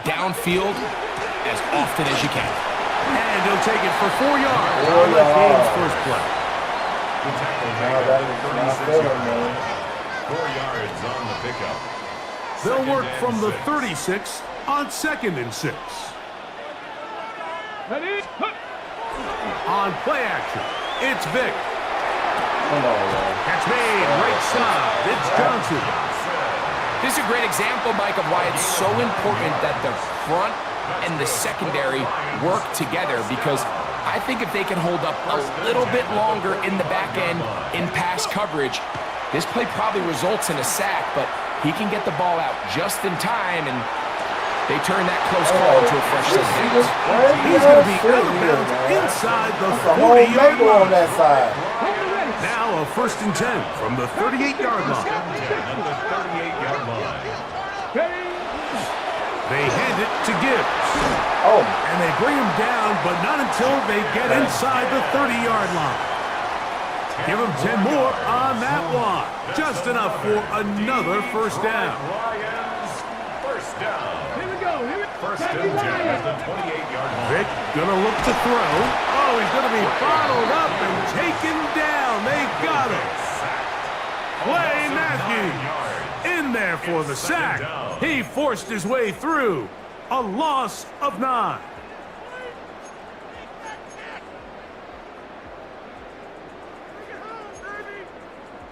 S13: downfield as often as you can.
S12: And he'll take it for 4 yards on the game's first play.
S9: The tackle made at the 36-yard line. 4 yards on the pickup.
S12: They'll work from the 36 on 2nd and 6. On play action, it's Vic. Catch made, right side, it's Johnson.
S13: This is a great example, Mike, of why it's so important that the front and the secondary work together, because I think if they can hold up a little bit longer in the back end in pass coverage, this play probably results in a sack, but he can get the ball out just in time, and they turn that close call into a fresh 6 downs.
S12: He's going to be out of bounds inside the 40-yard line.
S5: On that side.
S12: Now a 1st and 10 from the 38-yard line. They hand it to Gibbs. And they bring him down, but not until they get inside the 30-yard line. Give him 10 more on that one. Just enough for another 1st down.
S9: First down.
S8: Here we go.
S9: First and 10 at the 28-yard line.
S12: Vic gonna look to throw. Oh, he's gonna be bottled up and taken down. They got him. Clay Matthews in there for the sack. He forced his way through. A loss of 9.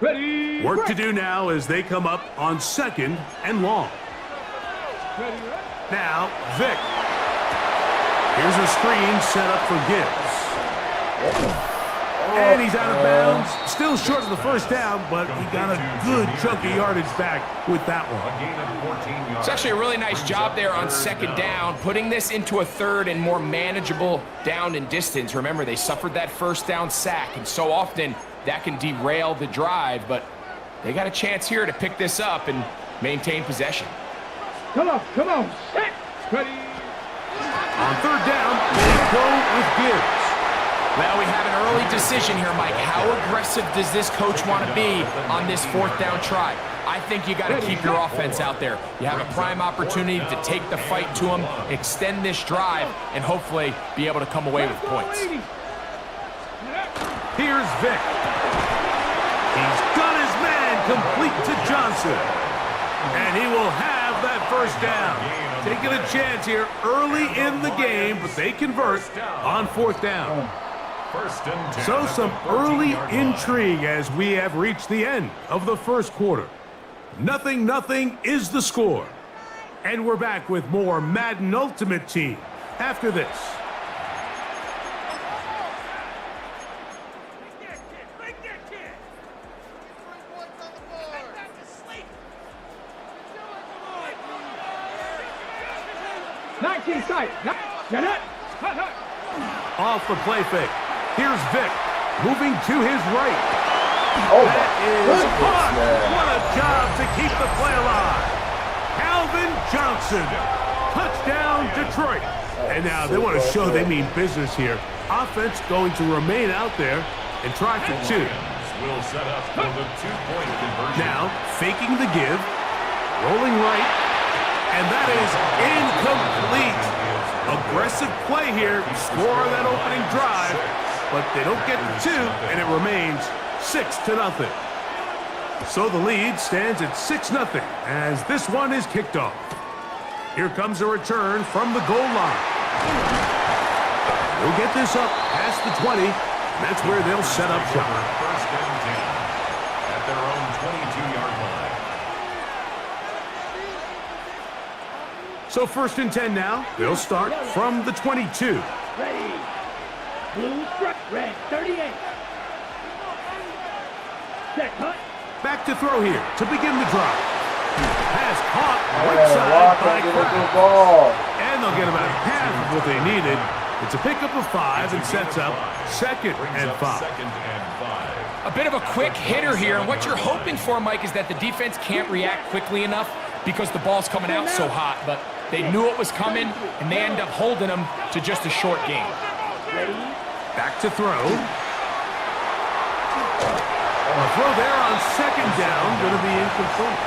S8: Ready.
S12: Work to do now as they come up on 2nd and long. Now, Vic. Here's a screen set up for Gibbs. And he's out of bounds. Still short of the first down, but he got a good chunk of yardage back with that one.
S13: It's actually a really nice job there on second down, putting this into a third and more manageable down and distance. Remember, they suffered that first down sack, and so often that can derail the drive, but they got a chance here to pick this up and maintain possession.
S8: Come on, set, ready.
S12: On third down, they go with Gibbs.
S13: Well, we have an early decision here, Mike. How aggressive does this coach want to be on this fourth down try? I think you got to keep your offense out there. You have a prime opportunity to take the fight to them, extend this drive, and hopefully be able to come away with points.
S12: Here's Vic. He's got his man complete to Johnson. And he will have that first down. Taking a chance here early in the game, but they convert on fourth down. So some early intrigue as we have reached the end of the first quarter. 0-0 is the score. And we're back with more Madden Ultimate Team after this. Off the play fake. Here's Vic, moving to his right. That is hot. What a job to keep the play alive. Calvin Johnson, touchdown Detroit. And now they want to show they mean business here. Offense going to remain out there and try for two.
S9: Will set up for the 2-point conversion.
S12: Now faking the give, rolling right, and that is incomplete. Aggressive play here, score that opening drive, but they don't get the two, and it remains 6-0. So the lead stands at 6-0 as this one is kicked off. Here comes a return from the goal line. They'll get this up past the 20, and that's where they'll set up shop.
S9: First and 10 at their own 22-yard line.
S12: So first and 10 now. They'll start from the 22.
S8: Ready. Blue strike, red 38. Set, cut.
S12: Back to throw here to begin the drive. Pass caught right side by Kraft. And they'll get about half of what they needed. It's a pickup of 5 and sets up second and 5.
S13: A bit of a quick hitter here, and what you're hoping for, Mike, is that the defense can't react quickly enough because the ball's coming out so hot, but they knew it was coming, and they end up holding them to just a short game.
S12: Back to throw. A throw there on second down, going to be incomplete.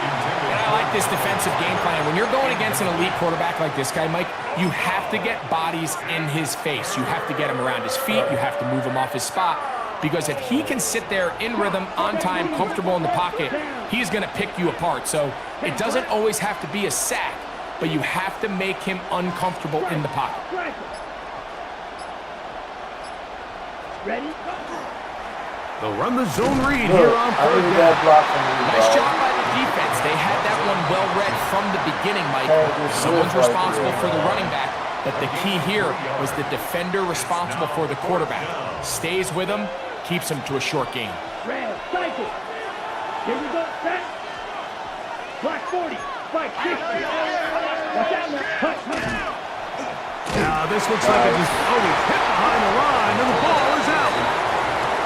S13: And I like this defensive game plan. When you're going against an elite quarterback like this guy, Mike, you have to get bodies in his face. You have to get him around his feet. You have to move him off his spot. Because if he can sit there in rhythm, on time, comfortable in the pocket, he's going to pick you apart. So it doesn't always have to be a sack, but you have to make him uncomfortable in the pocket.
S8: Ready?
S12: They'll run the zone read here on third down.
S13: Nice job by the defense. They had that one well read from the beginning, Mike. Someone's responsible for the running back, but the key here was the defender responsible for the quarterback. Stays with him, keeps him to a short game.
S8: Red, cycle. Here we go, set. Black 40, black 60. Watch out now.
S12: Now this looks like it just always hit behind the line, and the ball is out.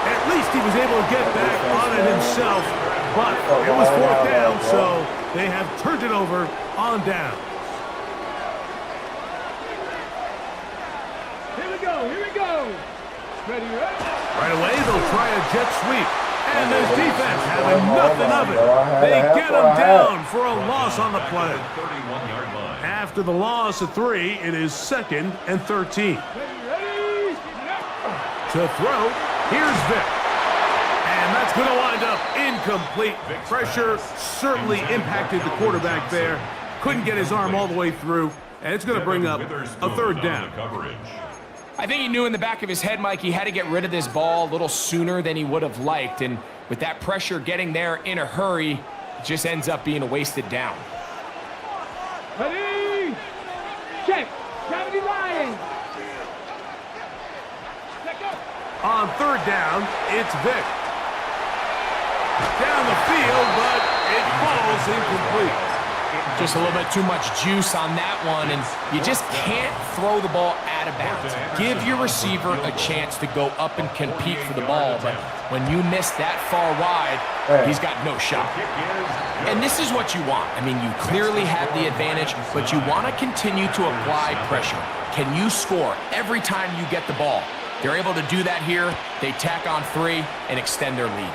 S12: At least he was able to get back on it himself, but it was fourth down, so they have turned it over on down.
S8: Here we go. Ready, right?
S12: Right away, they'll try a jet sweep. And this defense having nothing of it. They get him down for a loss on the play. After the loss of 3, it is 2nd and 13.
S8: Ready.
S12: To throw, here's Vic. And that's going to wind up incomplete. Pressure certainly impacted the quarterback there. Couldn't get his arm all the way through. And it's going to bring up a third down.
S13: I think he knew in the back of his head, Mike, he had to get rid of this ball a little sooner than he would have liked. And with that pressure getting there in a hurry, it just ends up being a wasted down.
S8: Ready. Check. Gravity line. Check up.
S12: On third down, it's Vick. Down the field, but it falls incomplete.
S13: Just a little bit too much juice on that one, and you just can't throw the ball out of bounds. Give your receiver a chance to go up and compete for the ball, but when you miss that far wide, he's got no shot. And this is what you want. I mean, you clearly have the advantage, but you want to continue to apply pressure. Can you score every time you get the ball? They're able to do that here. They tack on 3 and extend their lead.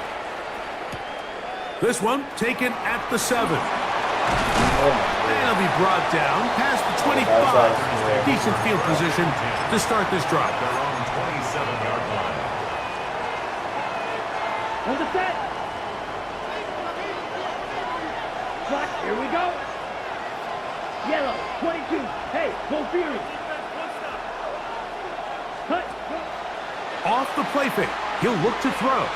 S12: This one taken at the 7. And he'll be brought down past the 25. Decent field position to start this drive.
S9: Their own 27-yard line.
S8: On the set. Clock, here we go. Yellow, 22. Hey, go Fury. Cut.
S12: Off the play fake. He'll look to throw.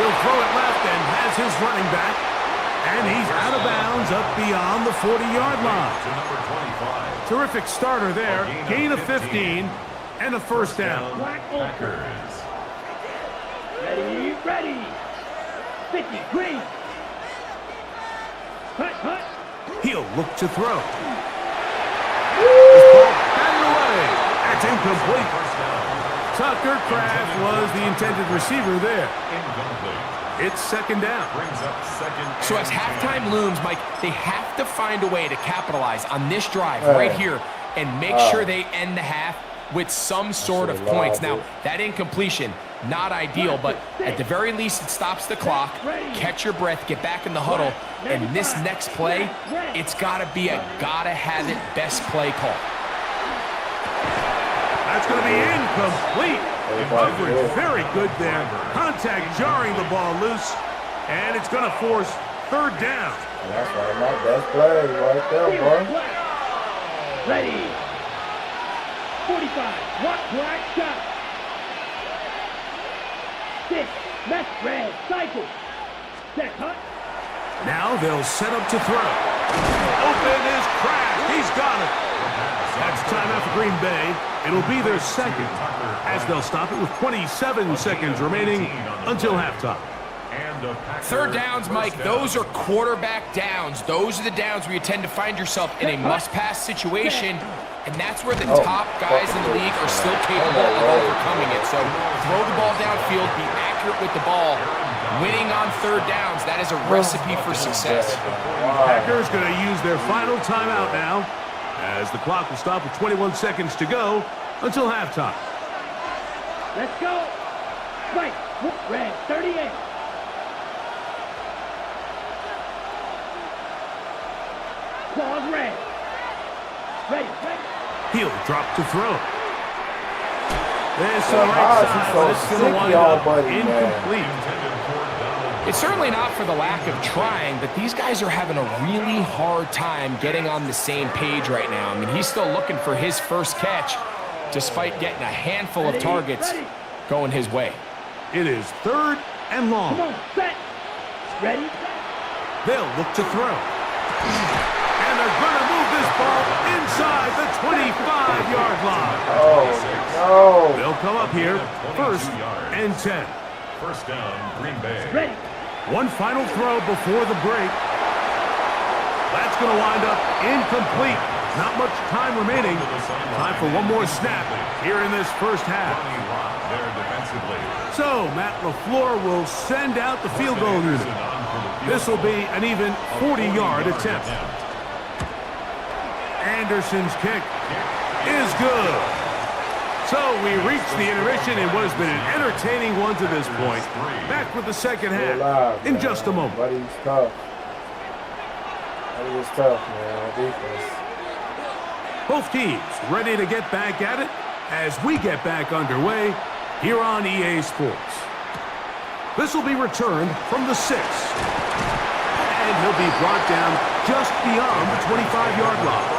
S12: He'll throw it left and has his running back. And he's out of bounds up beyond the 40-yard line.
S9: To number 25.
S12: Terrific starter there. Gain of 15 and a first down.
S9: Packers.
S8: Ready, ready. 50, green. Cut.
S12: He'll look to throw. This ball batted away. That's incomplete. Tucker Kraft was the intended receiver there.
S9: Incomplete.
S12: It's second down.
S9: Brings up second.
S13: So as halftime looms, Mike, they have to find a way to capitalize on this drive right here and make sure they end the half with some sort of points. Now, that incompletion, not ideal, but at the very least, it stops the clock. Catch your breath, get back in the huddle, and this next play, it's got to be a gotta-have-it best play call.
S12: That's going to be incomplete. Coverage very good there. Contact jarring the ball loose, and it's going to force third down.
S5: And that's one of my best plays right there, boy.
S8: Ready. 45. What black shot. 6. Left red. Cycle. Set cut.
S12: Now they'll set up to throw. Open is Kraft. He's got it. That's timeout for Green Bay. It'll be their second, as they'll stop it with 27 seconds remaining until halftime.
S13: Third downs, Mike, those are quarterback downs. Those are the downs where you tend to find yourself in a must-pass situation, and that's where the top guys in the league are still capable of overcoming it. So throw the ball downfield, be accurate with the ball. Winning on third downs, that is a recipe for success.
S12: Packers going to use their final timeout now, as the clock will stop with 21 seconds to go until halftime.
S8: Let's go. Right, red, 38. Claws red. Ready.
S12: He'll drop to throw. There's the right side, but it's going to wind up incomplete.
S13: It's certainly not for the lack of trying, but these guys are having a really hard time getting on the same page right now. I mean, he's still looking for his first catch, despite getting a handful of targets going his way.
S12: It is third and long.
S8: Come on, set. Ready?
S12: They'll look to throw. And they're going to move this ball inside the 25-yard line.
S5: Oh, no.
S12: They'll come up here, first and 10.
S9: First down, Green Bay.
S8: Ready.
S12: One final throw before the break. That's going to wind up incomplete. Not much time remaining. Time for one more snap here in this first half. So Matt LaFleur will send out the field goal unit. This will be an even 40-yard attempt. Anderson's kick is good. So we reach the intermission in what has been an entertaining one to this point. Back with the second half in just a moment.
S5: Buddy's tough. Buddy is tough, man. Defense.
S12: Both teams ready to get back at it as we get back underway here on EA Sports. This will be returned from the 6. And he'll be brought down just beyond the 25-yard line.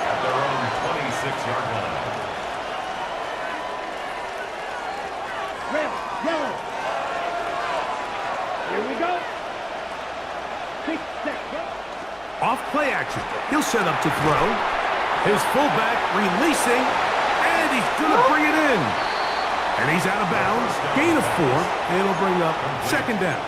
S9: At their own 26-yard line.
S8: Red, yellow. Here we go. 6 seconds.
S12: Off play action. He'll set up to throw. His fullback releasing, and he's going to bring it in. And he's out of bounds. Gain of 4. It'll bring up second down.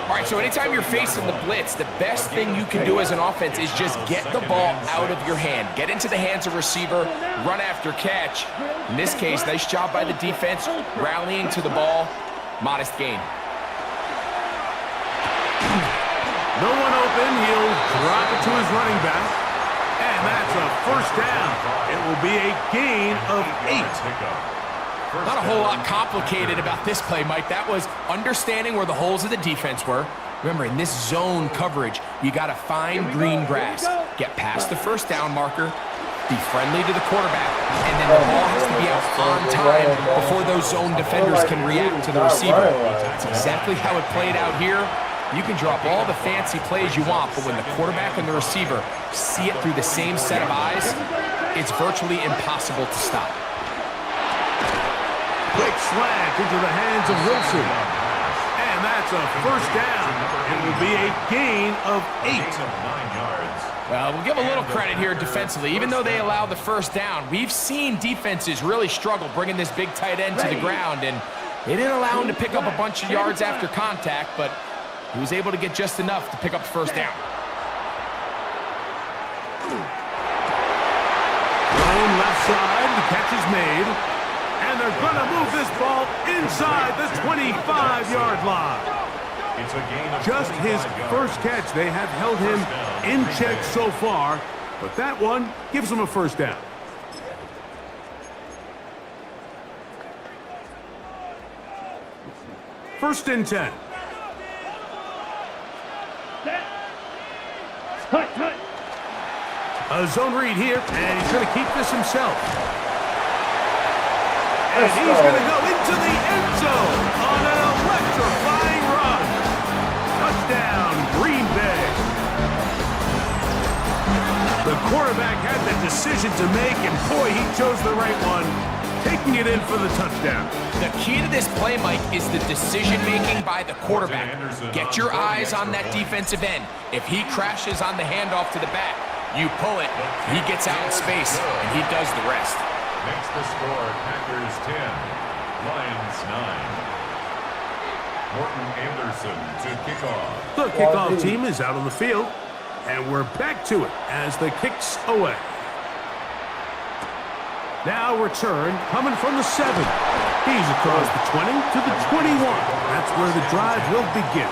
S13: All right, so anytime you're facing the blitz, the best thing you can do as an offense is just get the ball out of your hand. Get into the hands of receiver, run after catch. In this case, nice job by the defense, rallying to the ball. Modest gain.
S12: No one open. He'll drop it to his running back. And that's a first down. It will be a gain of 8.
S13: Not a whole lot complicated about this play, Mike. That was understanding where the holes of the defense were. Remember, in this zone coverage, you got to find green grass. Get past the first down marker, be friendly to the quarterback, and then the ball has to be out on time before those zone defenders can react to the receiver. That's exactly how it played out here. You can drop all the fancy plays you want, but when the quarterback and the receiver see it through the same set of eyes, it's virtually impossible to stop.
S12: Quick slant into the hands of Wilson. And that's a first down. It will be a gain of 8.
S13: Well, we'll give a little credit here defensively. Even though they allowed the first down, we've seen defenses really struggle bringing this big tight end to the ground, and they didn't allow him to pick up a bunch of yards after contact, but he was able to get just enough to pick up the first down.
S12: Thrown left side, the catch is made. And they're going to move this ball inside the 25-yard line.
S9: It's a gain of
S12: just his first catch. They have held him in check so far, but that one gives him a first down. First and 10. A zone read here, and he's going to keep this himself. And he's going to go into the end zone on an electrifying run. Touchdown, Green Bay. The quarterback had the decision to make, and boy, he chose the right one, taking it in for the touchdown.
S13: The key to this play, Mike, is the decision-making by the quarterback. Get your eyes on that defensive end. If he crashes on the handoff to the back, you pull it, he gets out in space, and he does the rest.
S9: Makes the score Packers 10, Lions 9. Morton Anderson to kick off.
S12: The kickoff team is out on the field, and we're back to it as the kick's away. Now return coming from the 7. He's across the 20 to the 21. That's where the drive will begin.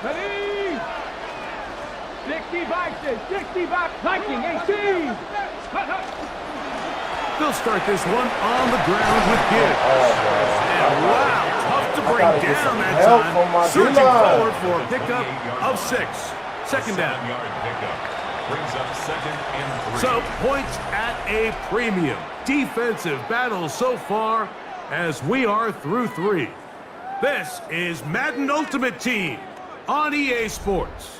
S8: Ready? 65, Viking, 18.
S12: They'll start this one on the ground with Gibbs. And wow, tough to bring down that time. Surging forward for a pickup of 6. Second down.
S9: Brings up 2nd and 3.
S12: So points at a premium. Defensive battle so far as we are through 3. This is Madden Ultimate Team on EA Sports.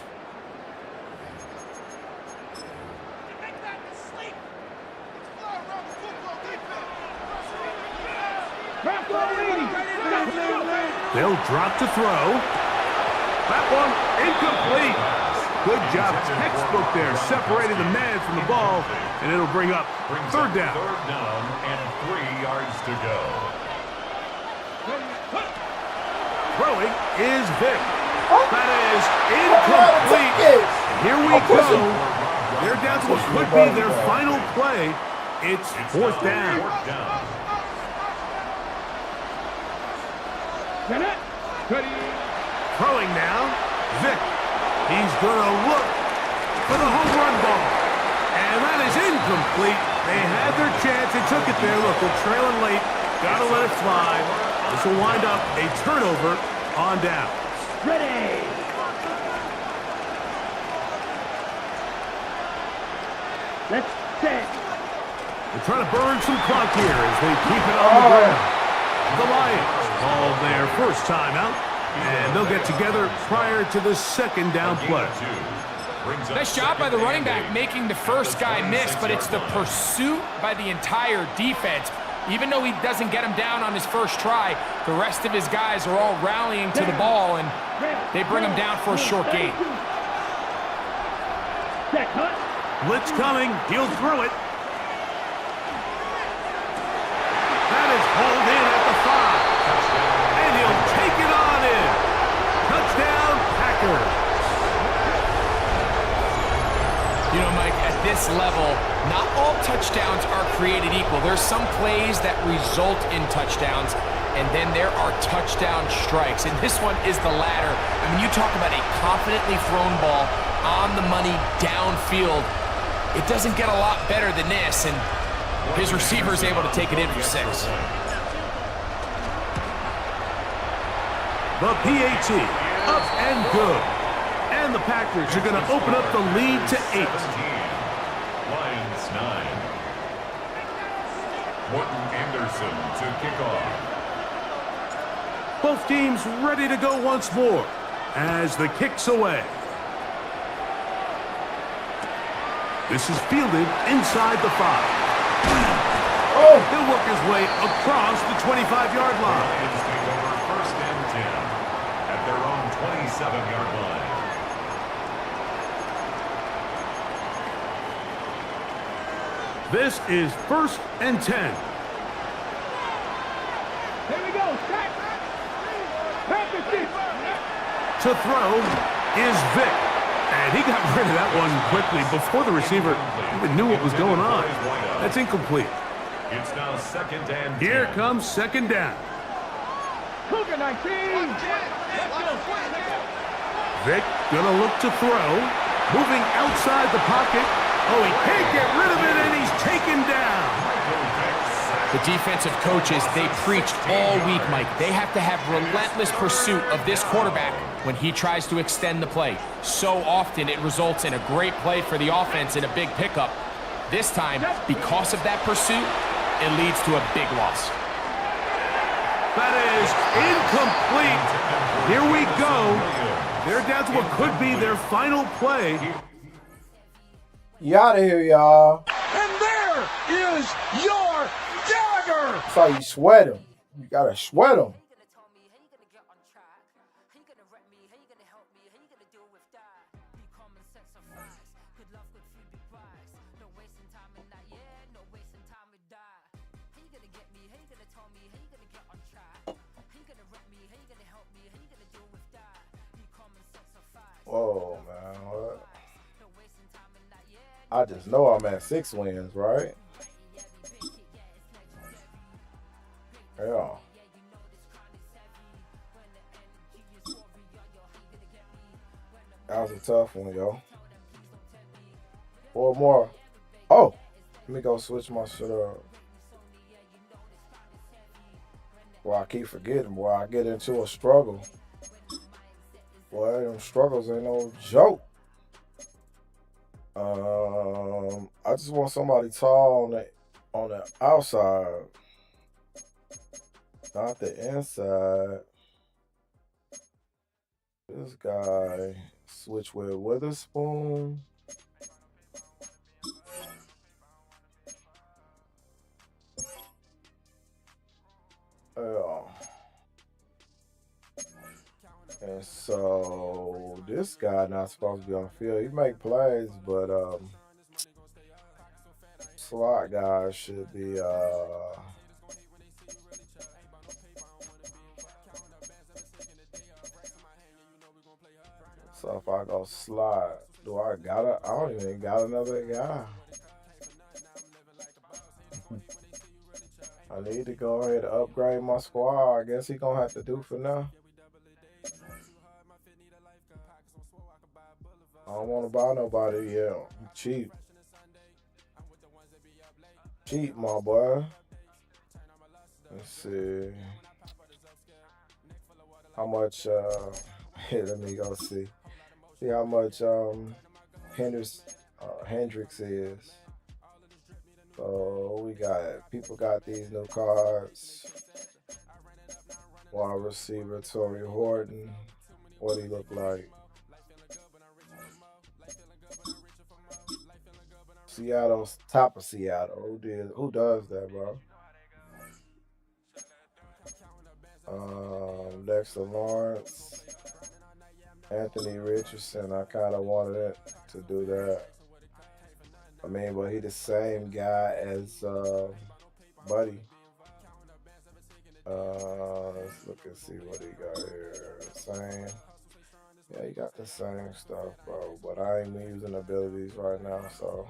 S12: They'll drop to throw. That one incomplete. Good job, textbook there, separating the man from the ball, and it'll bring up third down.
S9: Third down and 3 yards to go.
S12: Throwing is Vic. That is incomplete. Here we go. They're down to what could be their final play. It's fourth down. Throwing now, Vic. He's going to look for the home run ball. And that is incomplete. They had their chance. They took it there. Look, they're trailing late. Got to let it fly. This will wind up a turnover on down.
S8: Ready. Let's set.
S12: They're trying to burn some clock here as they keep it on the ground. The Lions call their first timeout, and they'll get together prior to the second down play.
S13: Nice job by the running back making the first guy miss, but it's the pursuit by the entire defense. Even though he doesn't get him down on his first try, the rest of his guys are all rallying to the ball, and they bring him down for a short gain.
S12: Blitz coming. He'll throw it. That is hauled in at the 5. And he'll take it on in. Touchdown, Packers.
S13: You know, Mike, at this level, not all touchdowns are created equal. There's some plays that result in touchdowns, and then there are touchdown strikes. And this one is the latter. I mean, you talk about a confidently thrown ball on the money downfield. It doesn't get a lot better than this, and his receiver is able to take it in for 6.
S12: The PAT, up and good. And the Packers are going to open up the lead to 8.
S9: Lions 9. Morton Anderson to kick off.
S12: Both teams ready to go once more as the kick's away. This is fielded inside the 5. He'll work his way across the 25-yard line.
S9: Lions take over 1st and 10 at their own 27-yard line.
S12: This is 1st and 10.
S8: Here we go.
S12: To throw is Vic. And he got rid of that one quickly before the receiver even knew what was going on. That's incomplete.
S9: It's now 2nd and 10.
S12: Here comes 2nd down.
S8: Cougar 19.
S12: Vic gonna look to throw. Moving outside the pocket. Oh, he can't get rid of it, and he's taken down.
S13: The defensive coaches, they preached all week, Mike. They have to have relentless pursuit of this quarterback when he tries to extend the play. So often it results in a great play for the offense and a big pickup. This time, because of that pursuit, it leads to a big loss.
S12: That is incomplete. Here we go. They're down to what could be their final play.
S5: You out of here, y'all.
S8: And there is your dagger.
S5: That's how you sweat him. You gotta sweat him. Whoa, man. What? I just know I'm at 6 wins, right? Yeah. That was a tough one, yo. 4 more. Oh, let me go switch my shit up. Boy, I keep forgetting, boy. I get into a struggle. Boy, them struggles ain't no joke. I just want somebody tall on the outside, not the inside. This guy switch with Witherspoon. And so this guy not supposed to be on the field. He make plays, but slot guy should be so if I go slot, do I don't even got another guy. I need to go ahead and upgrade my squad. I guess he gonna have to do for now. I don't want to buy nobody yet. I'm cheap. Cheap, my boy. Let's see. How much, let me go see. See how much Hendricks is. So we got, people got these new cards. Wide receiver, Torrey Horton. What he look like? Seattle's top of Seattle. Who does that, bro? Dexter Lawrence, Anthony Richardson. I kind of wanted it to do that. I mean, but he the same guy as Buddy. Let's look and see what he got here. Same. Yeah, he got the same stuff, bro. But I ain't using abilities right now, so.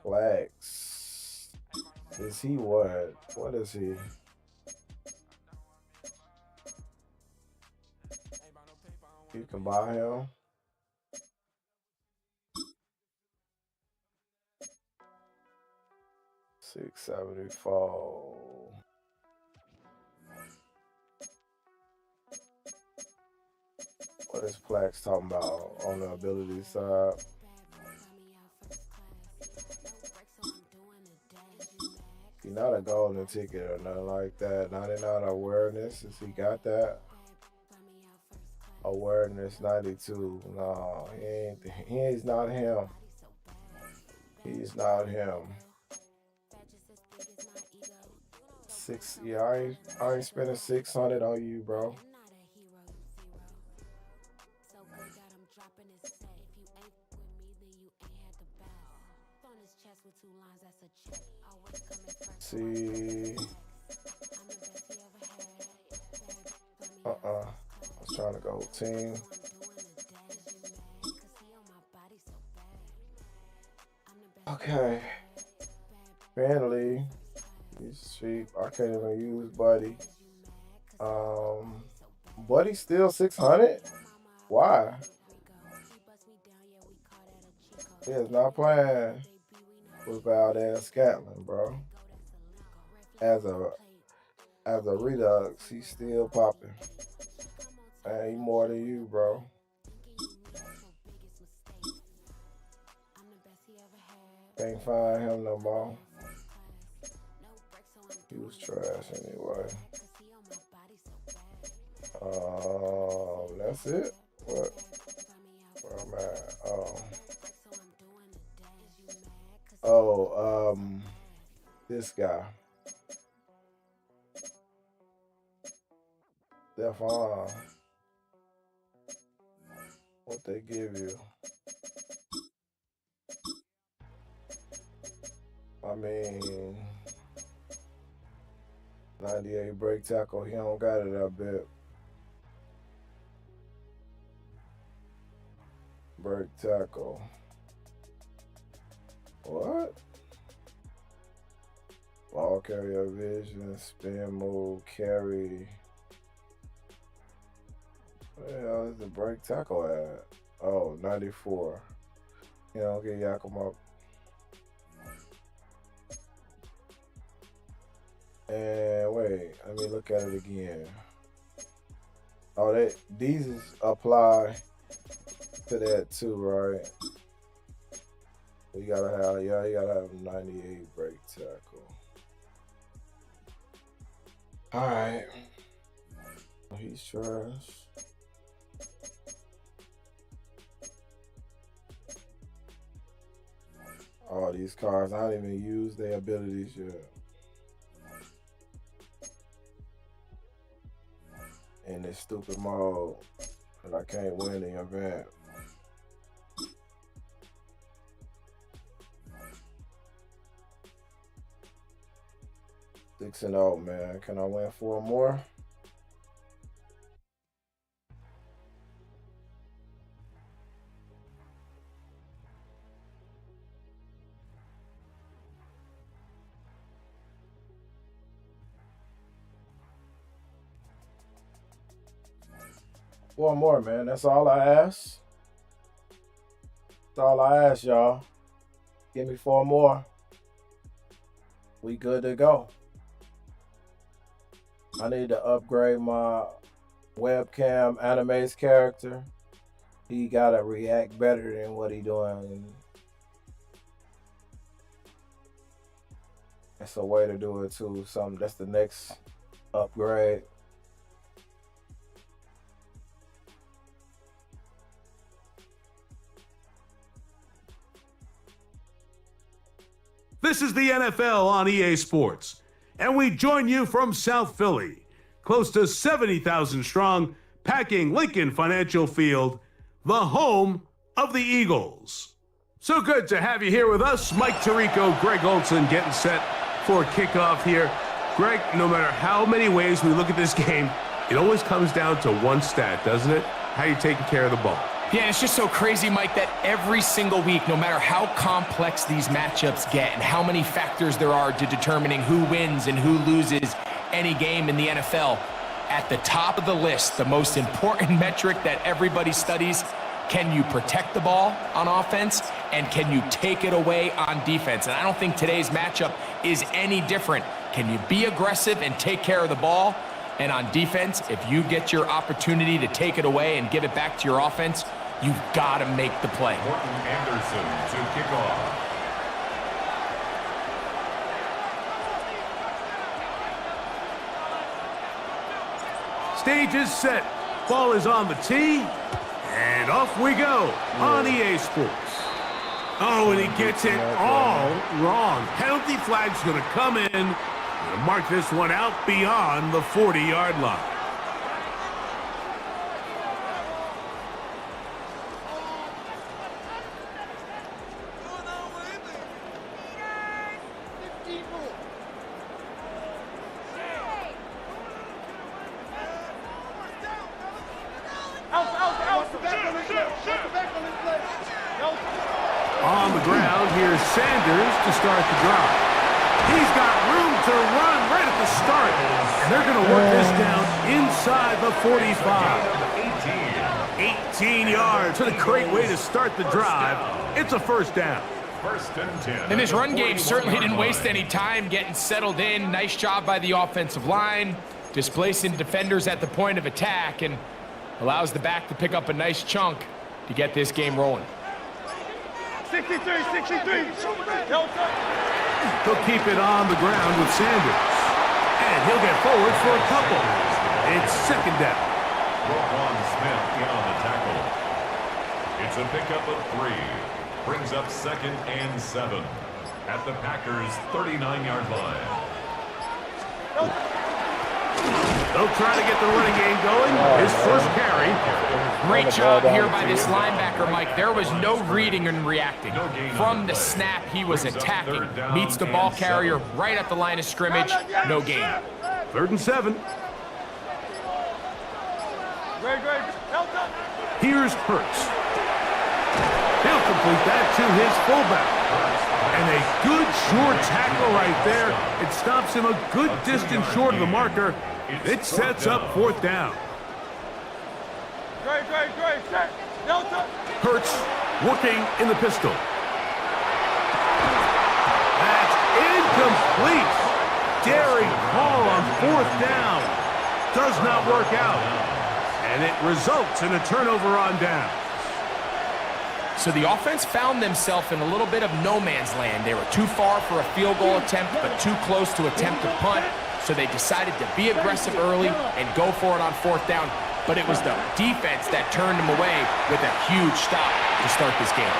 S5: Plex. Is he what? What is he? You can buy him. $674. What is Plex talking about on the ability side? He's not a golden ticket or nothing like that. 99 awareness. Has he got that? Awareness 92. No, he's not him. He's not him. Yeah, I ain't spending 600 on you, bro. See. I was trying to go team. Okay. Finally. He's cheap. I can't even use Buddy. Buddy's still 600? Why? He is not playing with Valdez Scantlin, bro. As a Redux, he's still popping. Man, he more than you, bro. Can't find him no more. He was trash anyway. That's it? What? Where I'm at? This guy. Stefan. What they give you? I mean, 98 break tackle. He don't got it that bit. Break tackle. What? Ball carrier vision, spin move, carry. Where the hell is the break tackle at? Oh, 94. You know, get Yakima. And wait, let me look at it again. Oh, these is apply to that too, right? You gotta have, you gotta have 98 break tackle. All right, he's trash. All these cards, I don't even use their abilities yet. In this stupid mode, and I can't win the event. Six and oh, man. Can I win 4 more? One more, man. That's all I ask. That's all I ask, y'all. Give me 4 more. We good to go. I need to upgrade my webcam anime's character. He gotta react better than what he doing. That's a way to do it too. That's the next upgrade.
S12: This is the NFL on EA Sports, and we join you from South Philly, close to 70,000 strong, packing Lincoln Financial Field, the home of the Eagles. So good to have you here with us. Mike Tirico, Greg Olson getting set for kickoff here. Greg, no matter how many ways we look at this game, it always comes down to one stat, doesn't it? How you taking care of the ball.
S13: Yeah, it's just so crazy, Mike, that every single week, no matter how complex these matchups get and how many factors there are to determining who wins and who loses any game in the NFL, at the top of the list, the most important metric that everybody studies, can you protect the ball on offense and can you take it away on defense? And I don't think today's matchup is any different. Can you be aggressive and take care of the ball? And on defense, if you get your opportunity to take it away and give it back to your offense, you've got to make the play.
S9: Morton Anderson to kick off.
S12: Stage is set. Ball is on the tee. And off we go on EA Sports. Oh, and he gets it all wrong. Penalty flag's going to come in. Going to mark this one out beyond the 40-yard line. On the ground, here's Sanders to start the drive. He's got room to run right at the start. And they're going to work this down inside the 45. 18 yards. What a great way to start the drive. It's a first down.
S9: First and 10.
S13: And this run game certainly didn't waste any time getting settled in. Nice job by the offensive line, displacing defenders at the point of attack, and allows the back to pick up a nice chunk to get this game rolling.
S8: 63.
S12: He'll keep it on the ground with Sanders. And he'll get forward for a couple. It's second down.
S9: Roquan Smith in on the tackle. It's a pickup of 3. Brings up 2nd and 7 at the Packers' 39-yard line.
S12: They'll try to get the running game going. His first carry.
S13: Great job here by this linebacker, Mike. There was no reading and reacting. From the snap, he was attacking. Meets the ball carrier right at the line of scrimmage. No gain.
S12: 3rd and 7. Here's Hurts. He'll complete that to his fullback. And a good short tackle right there. It stops him a good distance short of the marker. It sets up 4th down. Hurts working in the pistol. That's incomplete. Daring call on 4th down. Does not work out. And it results in a turnover on down.
S13: So the offense found themselves in a little bit of no man's land. They were too far for a field goal attempt, but too close to attempt a punt. So they decided to be aggressive early and go for it on 4th down. But it was the defense that turned them away with a huge stop to start this game.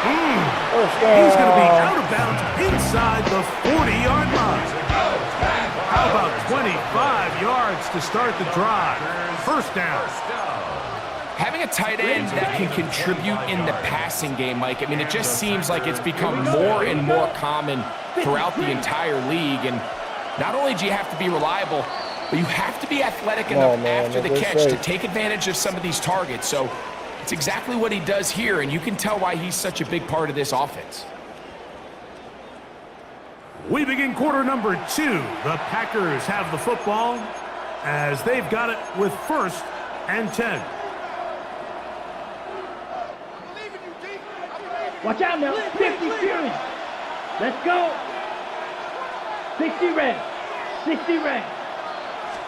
S12: He's going to be out of bounds inside the 40-yard line. How about 25 yards to start the drive? First down.
S13: Having a tight end that can contribute in the passing game, Mike, I mean, it just seems like it's become more and more common throughout the entire league. And not only do you have to be reliable, but you have to be athletic enough after the catch to take advantage of some of these targets. So it's exactly what he does here, and you can tell why he's such a big part of this offense.
S12: We begin quarter number 2. The Packers have the football as they've got it with 1st and 10.
S8: Watch out now. 50 Fury. Let's go. 60 red. 60 red.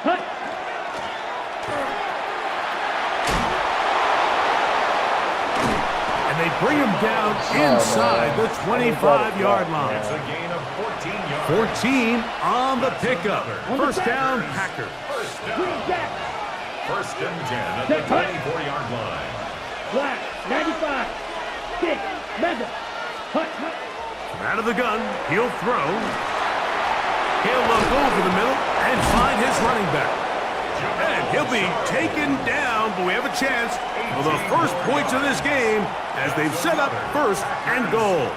S8: Cut.
S12: And they bring him down inside the 25-yard line.
S9: It's a gain of 14 yards.
S12: 14 on the pickup. First down, Packers.
S9: First and 10 at the 24-yard line.
S8: Black, 95. 6, leather. Cut.
S12: Out of the gun, he'll throw. He'll look over the middle and find his running back. And he'll be taken down, but we have a chance for the first points of this game as they've set up 1st and goal.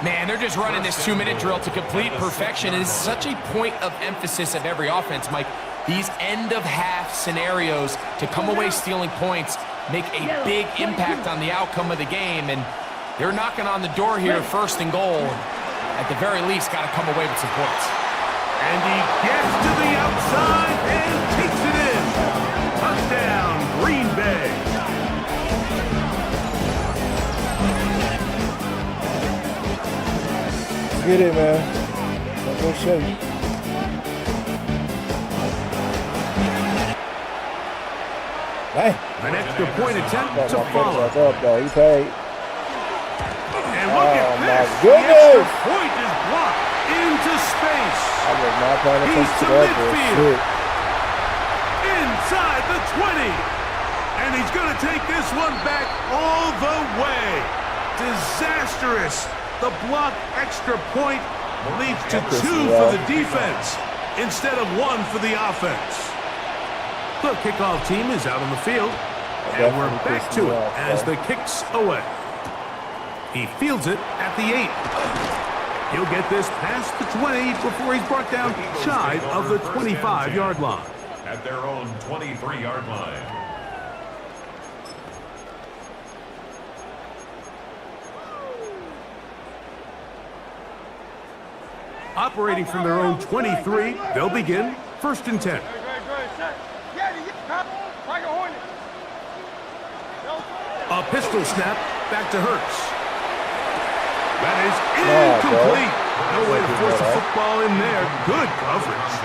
S13: Man, they're just running this 2-minute drill to complete perfection. It is such a point of emphasis of every offense, Mike. These end-of-half scenarios to come away stealing points make a big impact on the outcome of the game, and they're knocking on the door here, 1st and goal. At the very least, got to come away with some points.
S12: And he gets to the outside and takes it in. Touchdown, Green Bay.
S5: Get it, man. That's what show you. Hey.
S12: An extra point attempt to follow.
S5: He paid.
S12: And look at this.
S5: My goodness.
S12: The extra point is blocked into space.
S5: I was not paying
S12: He's
S5: attention
S12: to
S5: to that.
S12: midfield. Inside the 20. And he's going to take this one back all the way. Disastrous. The blocked extra point leads to 2 for the defense instead of 1 for the offense. The kickoff team is out on the field, and we're back to it as the kick's away. He fields it at the 8. He'll get this past the 20 before he's brought down shy of the 25-yard line.
S9: At their own 23-yard line.
S12: Operating from their own 23, they'll begin 1st and 10. A pistol snap back to Hurts. That is incomplete. No way to force the football in there. Good coverage.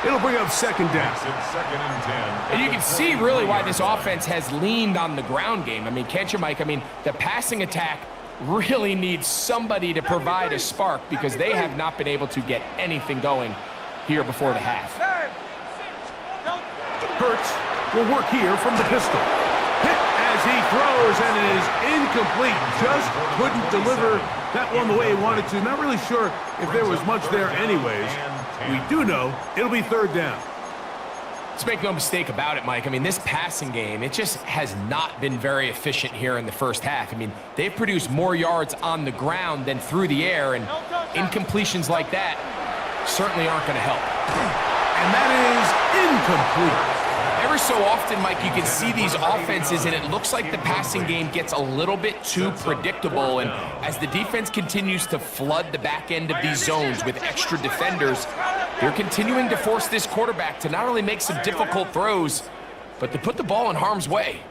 S12: It'll bring up 2nd down.
S9: Second and 10.
S13: And you can see really why this offense has leaned on the ground game. I mean, can't you, Mike? I mean, the passing attack really needs somebody to provide a spark because they have not been able to get anything going here before the half.
S12: Hurts will work here from the pistol. Hit as he throws, and it is incomplete. Just couldn't deliver that one the way he wanted to. Not really sure if there was much there anyways. We do know it'll be 3rd down.
S13: Let's make no mistake about it, Mike. I mean, this passing game, it just has not been very efficient here in the 1st half. I mean, they've produced more yards on the ground than through the air, and incompletions like that certainly aren't going to help.
S12: And that is incomplete.
S13: Every so often, Mike, you can see these offenses, and it looks like the passing game gets a little bit too predictable. And as the defense continues to flood the back end of these zones with extra defenders, they're continuing to force this quarterback to not only make some difficult throws, but to put the ball in harm's way.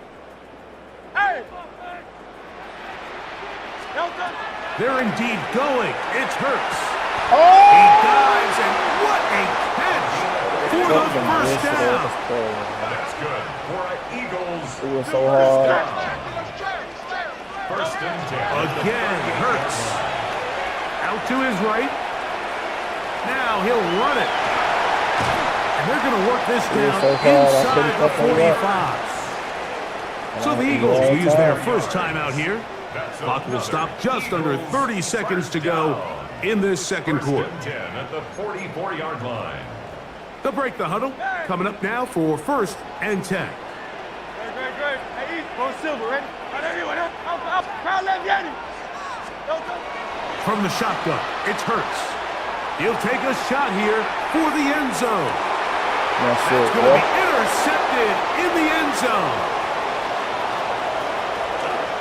S12: They're indeed going. It's Hurts. He dives, and what a catch for the 1st down.
S9: That's good for Eagles.
S5: It was so hard.
S9: 1st and 10.
S12: Again, Hurts. Out to his right. Now he'll run it. And they're going to work this down inside the 45. So the Eagles will use their 1st time out here. Clock will stop just under 30 seconds to go in this 2nd quarter.
S9: 10 at the 44-yard line.
S12: They'll break the huddle. Coming up now for 1st and 10.
S8: Great. Hey, East, go Silver, ready?
S12: From the shotgun, it's Hurts. He'll take a shot here for the end zone. That's going to be intercepted in the end zone.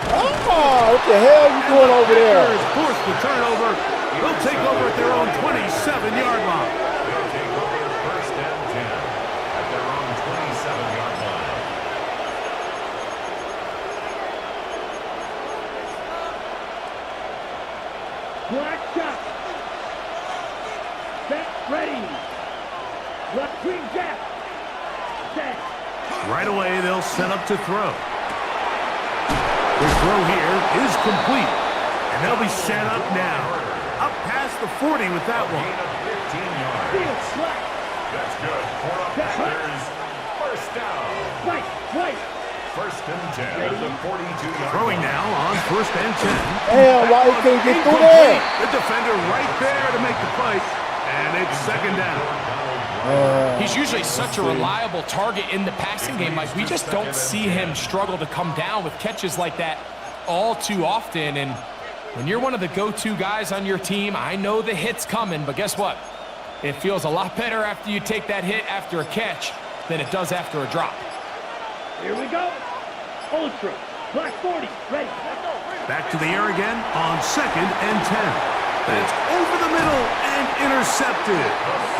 S5: Oh, what the hell are you doing over there?
S12: Forced the turnover. They'll take over at their own 27-yard line.
S9: They'll take over 1st and 10 at their own 27-yard line.
S8: Black shot. Set, ready. Left wing gap. Set.
S12: Right away, they'll set up to throw. Their throw here is complete, and they'll be set up now. Up past the 40 with that one.
S9: That's good for the Packers. 1st down. First and 10 at the 42-yard
S12: Throwing now on first and 10.
S5: Damn, why he couldn't get through that?
S12: The defender right there to make the play. And it's second down.
S13: He's usually such a reliable target in the passing game. Like, we just don't see him struggle to come down with catches like that all too often. And when you're one of the go-to guys on your team, I know the hit's coming, but guess what? It feels a lot better after you take that hit after a catch than it does after a drop.
S8: Here we go. Ultra. Black 40. Ready.
S12: Back to the air again on second and 10. That's over the middle and intercepted.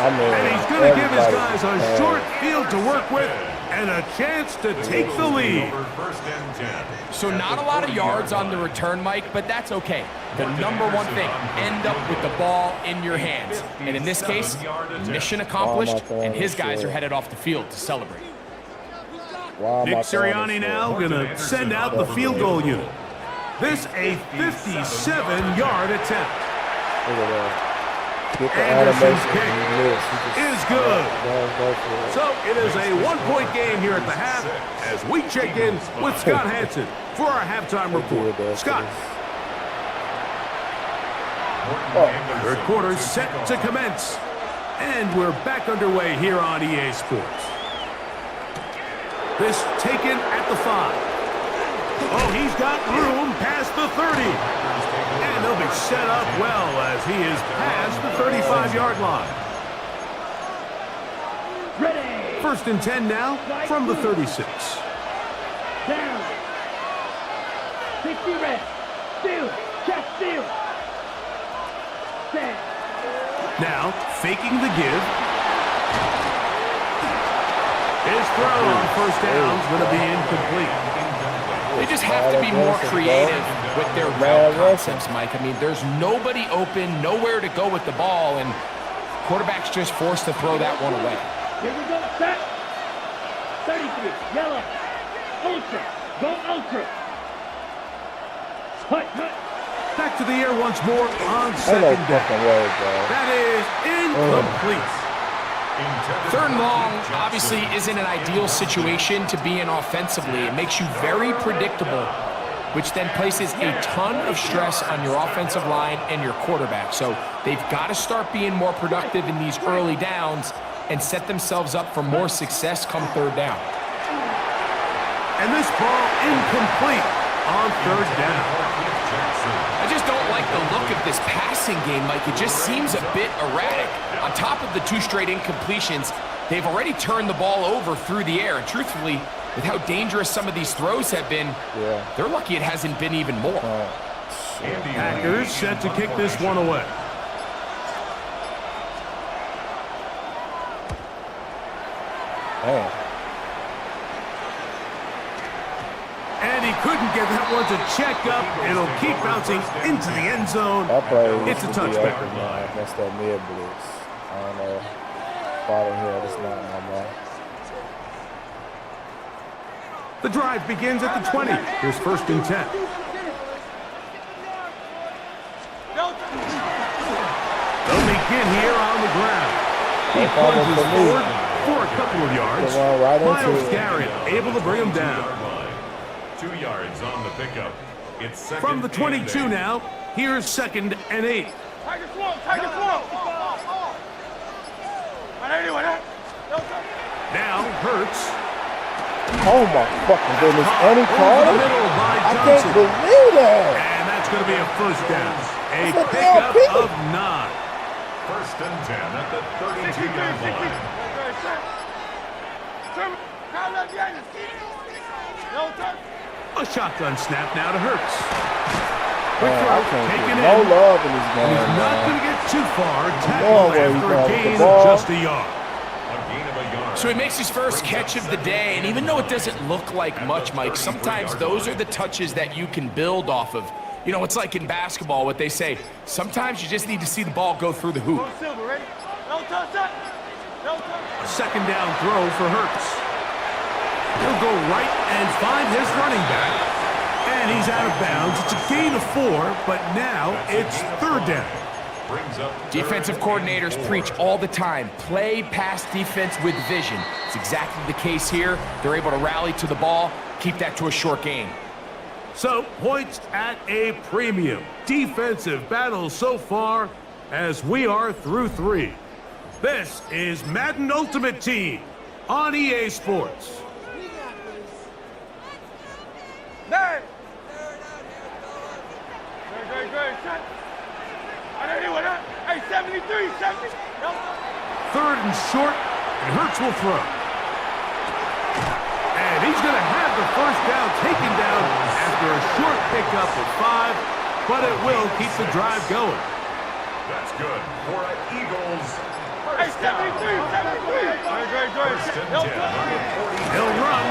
S12: And he's going to give his guys a short field to work with and a chance to take the lead.
S13: So not a lot of yards on the return, Mike, but that's okay. The number one thing, end up with the ball in your hands. And in this case, mission accomplished, and his guys are headed off the field to celebrate.
S12: Nick Sirianni now going to send out the field goal unit. This a 57-yard attempt. Anderson's kick is good. So it is a one-point game here at the half as we check in with Scott Hansen for our halftime report. Scott. Third quarter set to commence. And we're back underway here on EA Sports. This taken at the 5. Oh, he's got room past the 30. And they'll be set up well as he is past the 35-yard line.
S8: Ready.
S12: First and 10 now from the 36.
S8: Down. 60 red. Steal. Check steal. Set.
S12: Now, faking the give. His throw on first down is going to be incomplete.
S13: They just have to be more creative with their route concepts, Mike. I mean, there's nobody open, nowhere to go with the ball, and quarterback's just forced to throw that one away.
S8: Here we go, set. 33, yellow. Ultra, go ultra. Hut, hut.
S12: Back to the air once more on second down. That is incomplete.
S13: Third and long obviously isn't an ideal situation to be in offensively. It makes you very predictable, which then places a ton of stress on your offensive line and your quarterback. So they've got to start being more productive in these early downs and set themselves up for more success come third down.
S12: And this ball incomplete on third down.
S13: I just don't like the look of this passing game, Mike. It just seems a bit erratic. On top of the 2 straight incompletions, they've already turned the ball over through the air. And truthfully, with how dangerous some of these throws have been, they're lucky it hasn't been even more.
S12: Packers set to kick this one away. And he couldn't get that one to check up. It'll keep bouncing into the end zone. It's a touchback.
S5: That's that mid blitz. I don't know. Bottom here, it's not my man.
S12: The drive begins at the 20. Here's first and 10. They'll begin here on the ground. He plunges forward for a couple of yards. Myles Garrett able to bring him down.
S9: 2 yards on the pickup. It's second
S12: from the 22 now. Here's second and 8.
S8: Tiger Swamp, Tiger Swamp.
S12: Now Hurts.
S5: Oh my fucking goodness. And he caught it? I can't believe that.
S12: And that's going to be a first down. A pickup of 9.
S9: First and 10 at the 32-yard line.
S12: A shotgun snap now to Hurts.
S5: Taken no in. Love in his game.
S12: He's not going to get too far. Tackle after a gain of just a yard.
S13: So he makes his first catch of the day, and even though it doesn't look like much, Mike, sometimes those are the touches that you can build off of. You know, it's like in basketball, what they say, sometimes you just need to see the ball go through the hoop.
S12: A second down throw for Hurts. He'll go right and find his running back. And he's out of bounds. It's a gain of 4, but now it's third down.
S13: Defensive coordinators preach all the time, play pass defense with vision. It's exactly the case here. They're able to rally to the ball, keep that to a short game.
S12: So, points at a premium. Defensive battle so far as we are through 3. This is Madden Ultimate Team on EA Sports.
S8: Great. Hey, 73, 70.
S12: Third and short, and Hurts will throw. And he's going to have the first down taken down after a short pickup of 5, but it will keep the drive going.
S9: That's good for an Eagles.
S8: Hey, 73, 73.
S12: He'll run,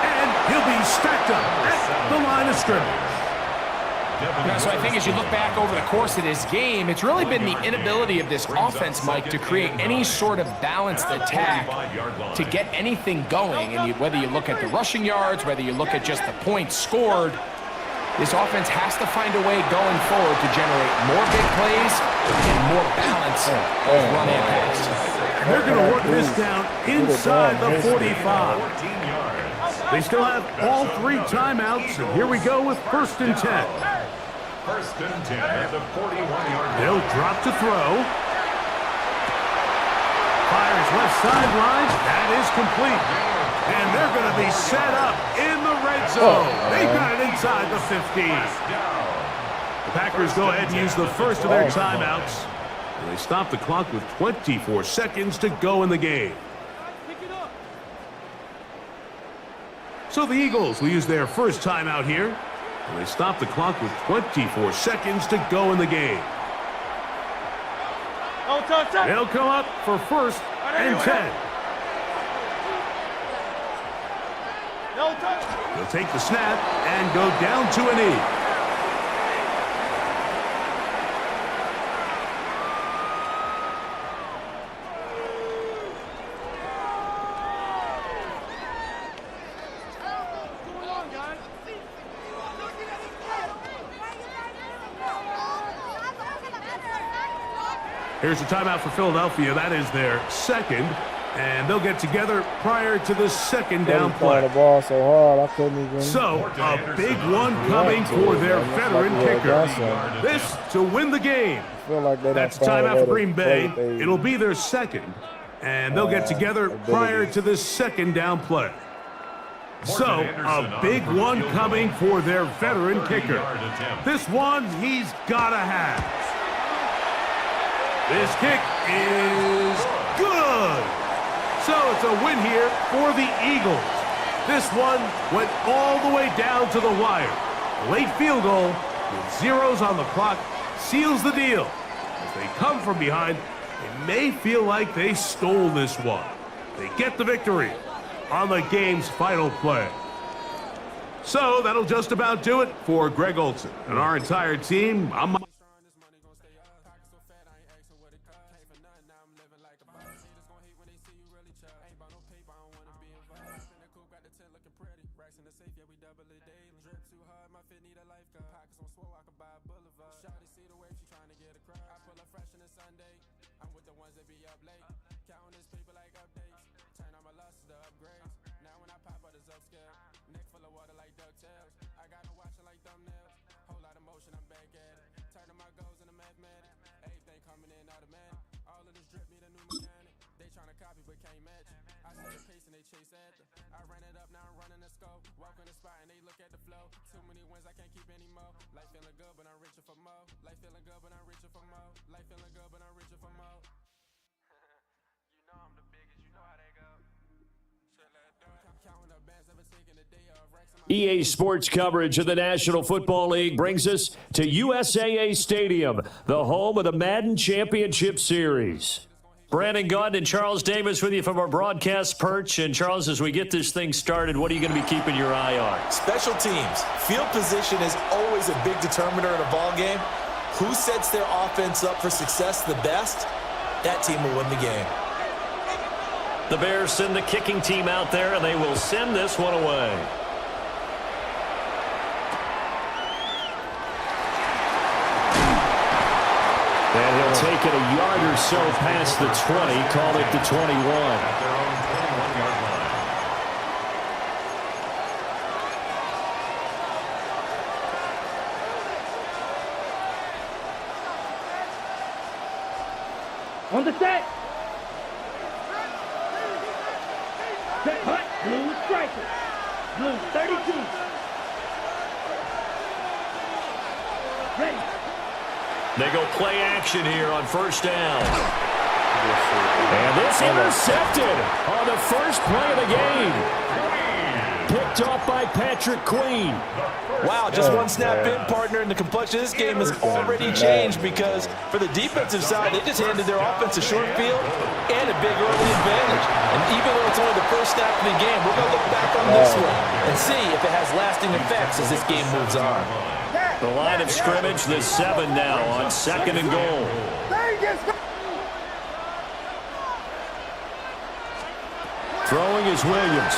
S12: and he'll be stacked up at the line of scrimmage.
S13: So I think as you look back over the course of this game, it's really been the inability of this offense, Mike, to create any sort of balanced attack to get anything going. And whether you look at the rushing yards, whether you look at just the points scored, this offense has to find a way going forward to generate more big plays and more balance of run and pass.
S12: They're going to work this down inside the 45. They still have all 3 timeouts, and here we go with 1st and 10.
S9: First and 10 at the 41-yard line.
S12: They'll drop to throw. Fires left sideline. That is complete. And they're going to be set up in the red zone. They've got it inside the 15. The Packers go ahead and use the first of their timeouts. And they stop the clock with 24 seconds to go in the game. So the Eagles will use their first timeout here. And they stop the clock with 24 seconds to go in the game. They'll come up for 1st and 10. They'll take the snap and go down to a knee. Here's a timeout for Philadelphia. That is their 2nd, and they'll get together prior to the 2nd down play.
S17: The ball so hard, I couldn't even.
S12: So, a big one coming for their veteran kicker. This to win the game. That's a timeout for Green Bay. It'll be their 2nd, and they'll get together prior to the 2nd down play. So, a big one coming for their veteran kicker. This one he's got to have. This kick is good. So it's a win here for the Eagles. This one went all the way down to the wire. A late field goal with zeros on the clock seals the deal. As they come from behind, they may feel like they stole this one. They get the victory on the game's final play. So that'll just about do it for Greg Olson and our entire team. I'm
S6: EA Sports coverage of the National Football League brings us to USAA Stadium, the home of the Madden Championship Series. Brandon Gaudin and Charles Davis with you from our broadcast perch. And Charles, as we get this thing started, what are you going to be keeping your eye on?
S7: Special teams. Field position is always a big determiner in a ball game. Who sets their offense up for success the best, that team will win the game.
S6: The Bears send the kicking team out there, and they will send this one away. And he'll take it a yard or so past the 20, call it the 21.
S8: On the set. Set, hut, blue striker. Blue 32. Ready.
S6: They go play action here on first down. And this intercepted on the first play of the game. Picked off by Patrick Queen.
S7: Wow, just one snap in, partner, and the complexion of this game has already changed because for the defensive side, they just handed their offense a short field and a big early advantage. And even though it's only the first snap of the game, we're going to look back on this one and see if it has lasting effects as this game moves on.
S6: The line of scrimmage, the 7 now on 2nd and goal. Throwing is Williams.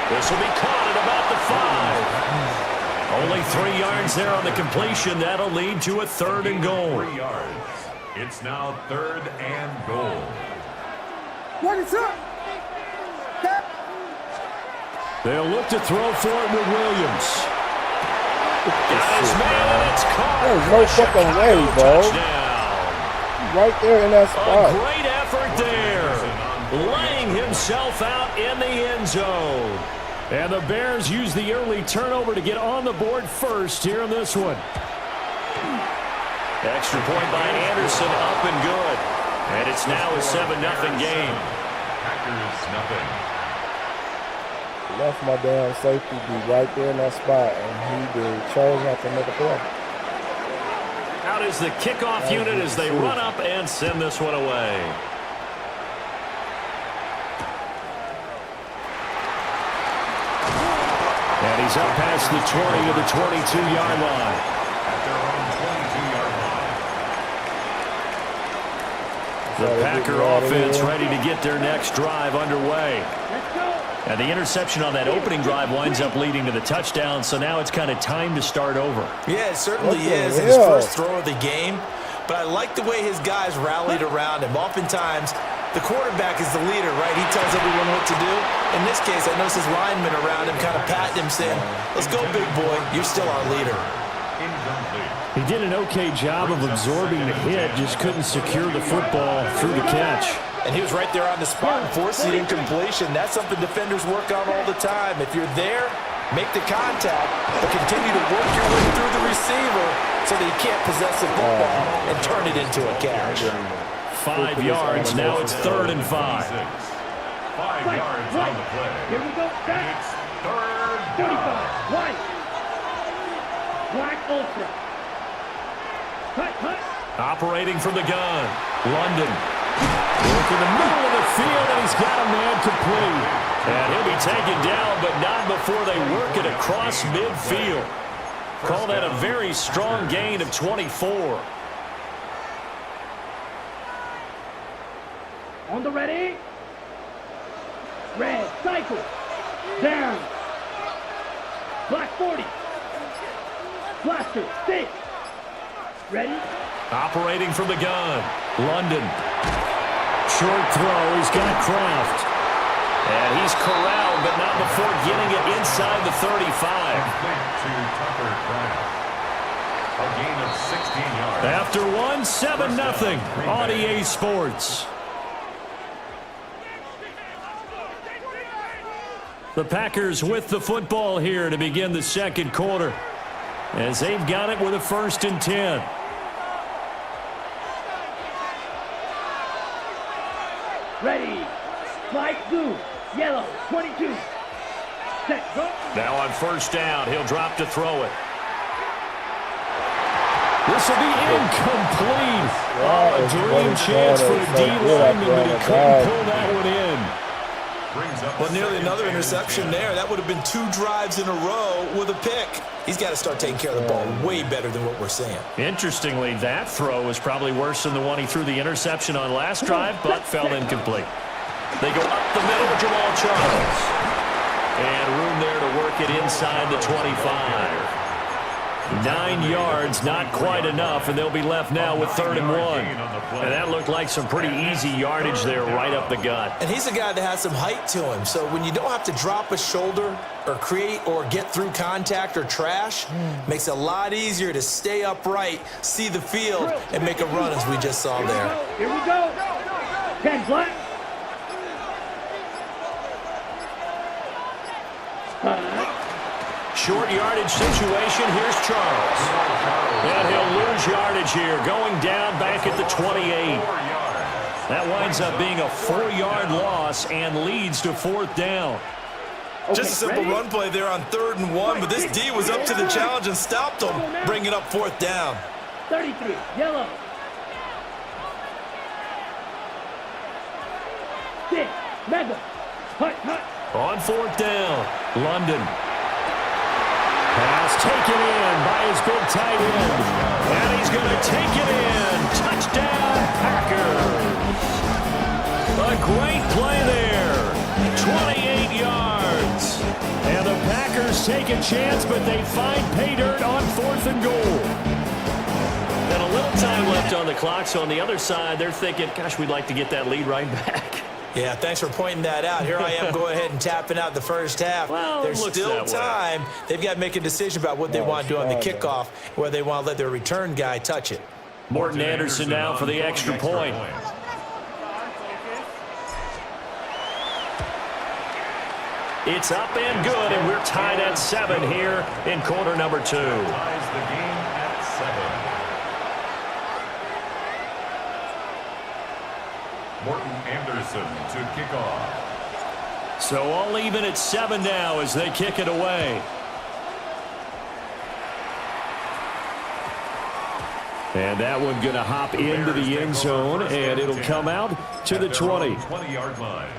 S6: This will be caught at about the 5. Only 3 yards there on the completion. That'll lead to a 3rd and goal.
S9: 3 yards. It's now 3rd and goal.
S8: What is up?
S6: They'll look to throw for it with Williams. Got his man, and it's caught.
S17: There's no fucking way, bro. Right there in that spot.
S6: A great effort there. Laying himself out in the end zone. And the Bears use the early turnover to get on the board first here in this one. Extra point by Anderson, up and good. And it's now a 7-0 game.
S9: Packers nothing.
S17: Left my damn safety be right there in that spot, and he chose not to make a play.
S6: Out is the kickoff unit as they run up and send this one away. And he's up past the 20 to the 22-yard line.
S9: At their own 22-yard line.
S6: The Packer offense ready to get their next drive underway. And the interception on that opening drive winds up leading to the touchdown, so now it's kind of time to start over.
S7: Yeah, it certainly is. His first throw of the game. But I like the way his guys rallied around him. Oftentimes, the quarterback is the leader, right? He tells everyone what to do. In this case, I noticed his linemen around him kind of patting him, saying, "Let's go, big boy. You're still our leader."
S6: He did an okay job of absorbing the hit, just couldn't secure the football through the catch.
S7: And he was right there on the spot and forced the incompletion. That's something defenders work on all the time. If you're there, make the contact, but continue to work your way through the receiver so that he can't possess the football and turn it into a catch.
S6: 5 yards, now it's 3rd and 5.
S9: 5 yards on the play.
S8: Here we go.
S9: It's 3rd
S8: 45.
S9: down.
S8: White. Black Ultra. Cut.
S6: Operating from the gun, London. Look in the middle of the field, and he's got a man complete. And he'll be taken down, but not before they work it across midfield. Call that a very strong gain of 24.
S8: On the ready. Red, cycle. Down. Black 40. Blaster, 6. Ready.
S6: Operating from the gun, London. Short throw, he's got Kraft. And he's corralled, but not before getting it inside the 35.
S9: To Tucker Kraft. A gain of 16 yards.
S6: After 1, 7-0 on EA Sports. The Packers with the football here to begin the second quarter, as they've got it with a 1st and 10.
S8: Ready. Light blue. Yellow. 22. Set. Go.
S6: Now on 1st down, he'll drop to throw it. This will be incomplete. A dream chance for the D-lineman, but he couldn't pull that one in.
S7: Well, nearly another interception there. That would have been 2 drives in a row with a pick. He's got to start taking care of the ball way better than what we're seeing.
S6: Interestingly, that throw is probably worse than the one he threw the interception on last drive, but fell incomplete. They go up the middle with Jamal Charles. And room there to work it inside the 25. 9 yards, not quite enough, and they'll be left now with 3rd and 1. And that looked like some pretty easy yardage there right up the gut.
S7: And he's a guy that has some height to him, so when you don't have to drop a shoulder or create or get through contact or trash, makes it a lot easier to stay upright, see the field, and make a run as we just saw there.
S8: Here we go. 10 black.
S6: Short yardage situation. Here's Charles. And he'll lose yardage here, going down back at the 28. That winds up being a 4-yard loss and leads to 4th down.
S7: Just a simple run play there on 3rd and 1, but this D was up to the challenge and stopped him, bringing up 4th down.
S8: 33, yellow. 6, mega. Hut, hut.
S6: On 4th down, London. Pass taken in by his big tight end. And he's going to take it in. Touchdown, Packers. A great play there. 28 yards. And the Packers take a chance, but they find pay dirt on 4th and goal. And a little time left on the clock, so on the other side, they're thinking, gosh, we'd like to get that lead right back.
S7: Yeah, thanks for pointing that out. Here I am going ahead and tapping out the first half.
S6: Well,
S7: there's still time. They've got to make a decision about what they want to do on the kickoff, where they want to let their return guy touch it.
S6: Morton Anderson now for the extra point. It's up and good, and we're tied at 7 here in quarter number 2.
S9: Ties the game at 7. Morton Anderson to kick off.
S6: So all even at 7 now as they kick it away. And that one going to hop into the end zone, and it'll come out to the 20.
S9: 20-yard line.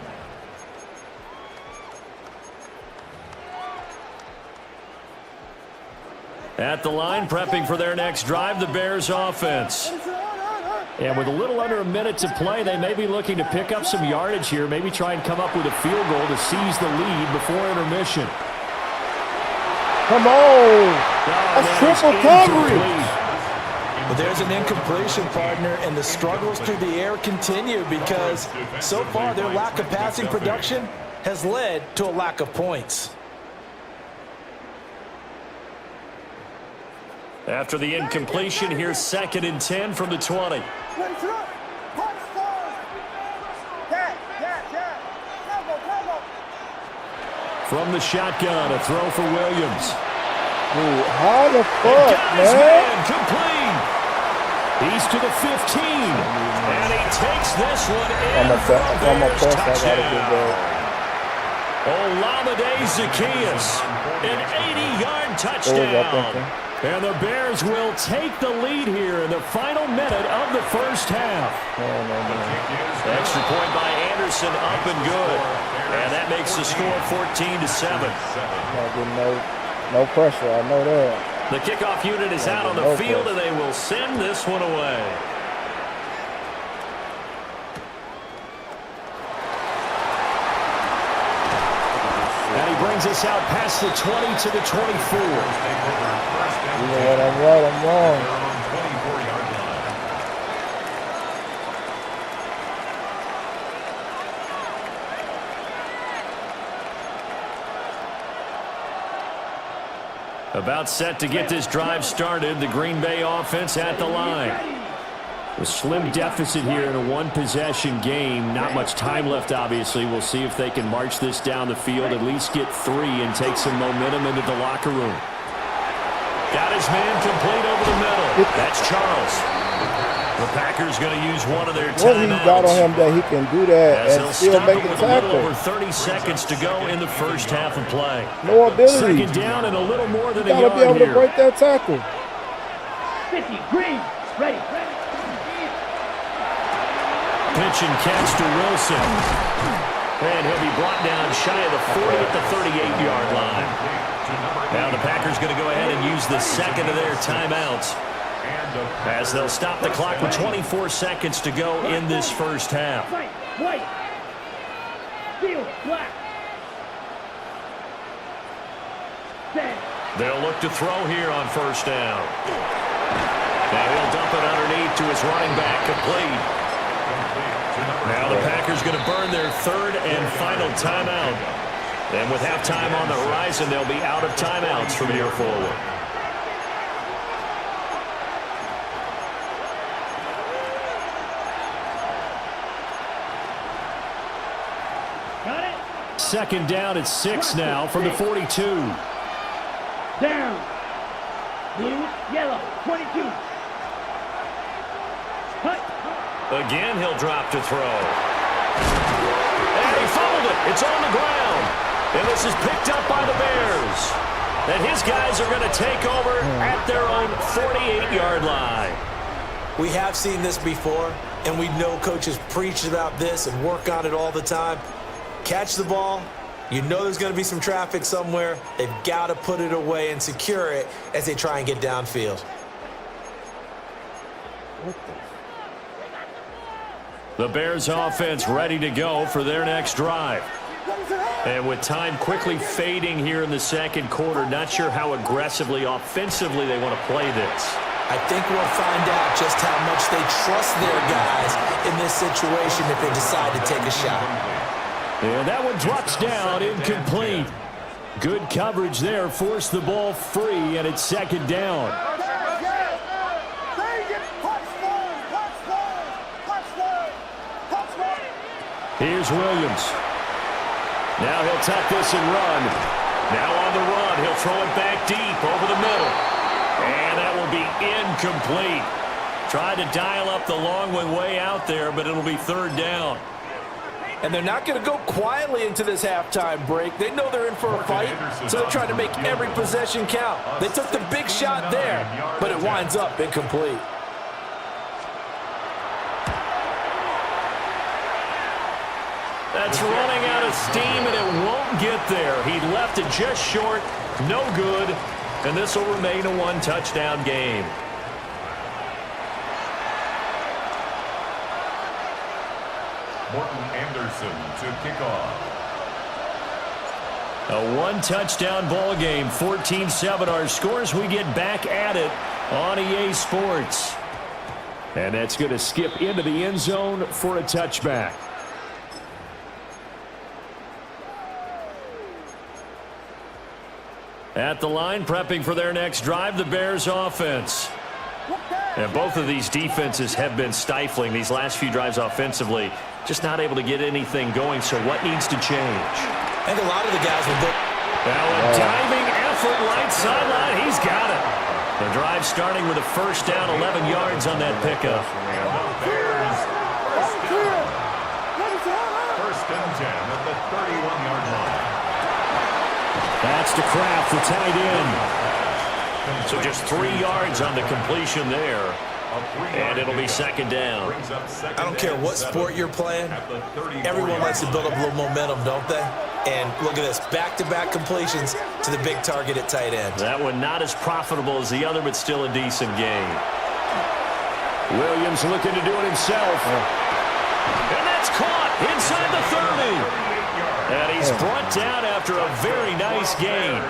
S6: At the line, prepping for their next drive, the Bears offense. And with a little under a minute to play, they may be looking to pick up some yardage here, maybe try and come up with a field goal to seize the lead before intermission.
S17: Come on! That's triple coverage!
S7: Well, there's an incompletion, partner, and the struggles through the air continue because so far their lack of passing production has led to a lack of points.
S6: After the incompletion, here's 2nd and 10 from the 20. From the shotgun, a throw for Williams.
S17: Ooh, how the fuck, man?
S6: Complete. He's to the 15. And he takes this one in.
S17: I'm a press, I gotta get that.
S6: Olamide Zaccheaus, an 80-yard touchdown. And the Bears will take the lead here in the final minute of the first half. Extra point by Anderson, up and good. And that makes the score 14-7.
S17: No pressure, I know that.
S6: The kickoff unit is out on the field, and they will send this one away. And he brings us out past the 20 to the 24.
S17: You know what, I'm right, I'm wrong.
S6: About set to get this drive started, the Green Bay offense at the line. A slim deficit here in a one-possession game. Not much time left, obviously. We'll see if they can march this down the field, at least get 3 and take some momentum into the locker room. Got his man complete over the middle. That's Charles. The Packers going to use one of their timeouts.
S17: What he got on him that he can do that and still make a tackle.
S6: A little over 30 seconds to go in the first half of play.
S17: No ability.
S6: 2nd down and a little more than a
S17: You
S6: yard
S17: got to be able
S6: here.
S17: to break that tackle.
S8: 50, green, ready.
S6: Pitch and catch to Wilson. And he'll be brought down shy of the 40 at the 38-yard line. Now the Packers going to go ahead and use the second of their timeouts as they'll stop the clock with 24 seconds to go in this first half.
S8: White, field, black. 10,
S6: They'll look to throw here on first down. Now he'll dump it underneath to his running back, complete. Now the Packers going to burn their third and final timeout. And with halftime on the horizon, they'll be out of timeouts from here forward.
S8: Got it?
S6: Second down at 6 now from the 42.
S8: Down. Blue, yellow, 22. Hut.
S6: Again, he'll drop to throw. And he fumbled it. It's on the ground. And this is picked up by the Bears. And his guys are going to take over at their own 48-yard line.
S7: We have seen this before, and we know coaches preach about this and work on it all the time. Catch the ball. You know there's going to be some traffic somewhere. They've got to put it away and secure it as they try and get downfield.
S6: The Bears offense ready to go for their next drive. And with time quickly fading here in the second quarter, not sure how aggressively, offensively they want to play this.
S7: I think we'll find out just how much they trust their guys in this situation if they decide to take a shot.
S6: And that one drops down, incomplete. Good coverage there, forced the ball free, and it's second down. Here's Williams. Now he'll tuck this and run. Now on the run, he'll throw it back deep over the middle. And that will be incomplete. Tried to dial up the long one way out there, but it'll be third down.
S7: And they're not going to go quietly into this halftime break. They know they're in for a fight, so they're trying to make every possession count. They took the big shot there, but it winds up incomplete.
S6: That's running out of steam, and it won't get there. He left it just short, no good, and this will remain a one-touchdown game.
S9: Morton Anderson to kick off.
S6: A one-touchdown ball game, 14-7 our scores. We get back at it on EA Sports. And that's going to skip into the end zone for a touchback. At the line, prepping for their next drive, the Bears offense. And both of these defenses have been stifling these last few drives offensively. Just not able to get anything going, so what needs to change?
S7: I think a lot of the guys will
S6: now a diving effort right sideline. He's got it. The drive starting with a first down, 11 yards on that pickup.
S9: First and 10 at the 31-yard line.
S6: That's to Kraft, the tight end. So just 3 yards on the completion there. And it'll be second down.
S7: I don't care what sport you're playing. Everyone likes to build up a little momentum, don't they? And look at this, back-to-back completions to the big target at tight end.
S6: That one not as profitable as the other, but still a decent game. Williams looking to do it himself. And that's caught inside the 30. And he's brought down after a very nice game.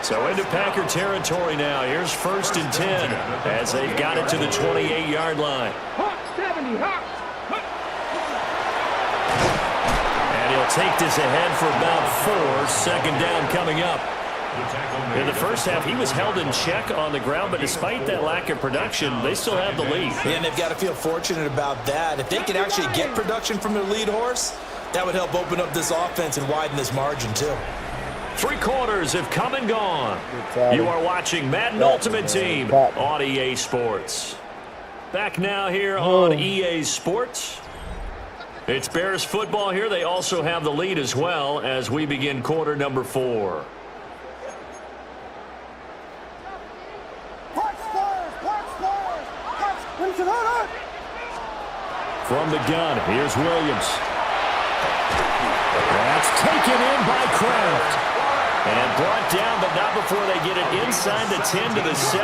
S6: So into Packer territory now. Here's first and 10 as they've got it to the 28-yard line. And he'll take this ahead for about 4. Second down coming up. In the first half, he was held in check on the ground, but despite that lack of production, they still have the lead.
S7: And they've got to feel fortunate about that. If they can actually get production from their lead horse, that would help open up this offense and widen this margin too.
S6: 3 quarters have come and gone. You are watching Madden Ultimate Team on EA Sports. Back now here on EA Sports. It's Bears football here. They also have the lead as well as we begin quarter number 4. From the gun, here's Williams. That's taken in by Kraft. And brought down, but not before they get it inside the 10 to the 7.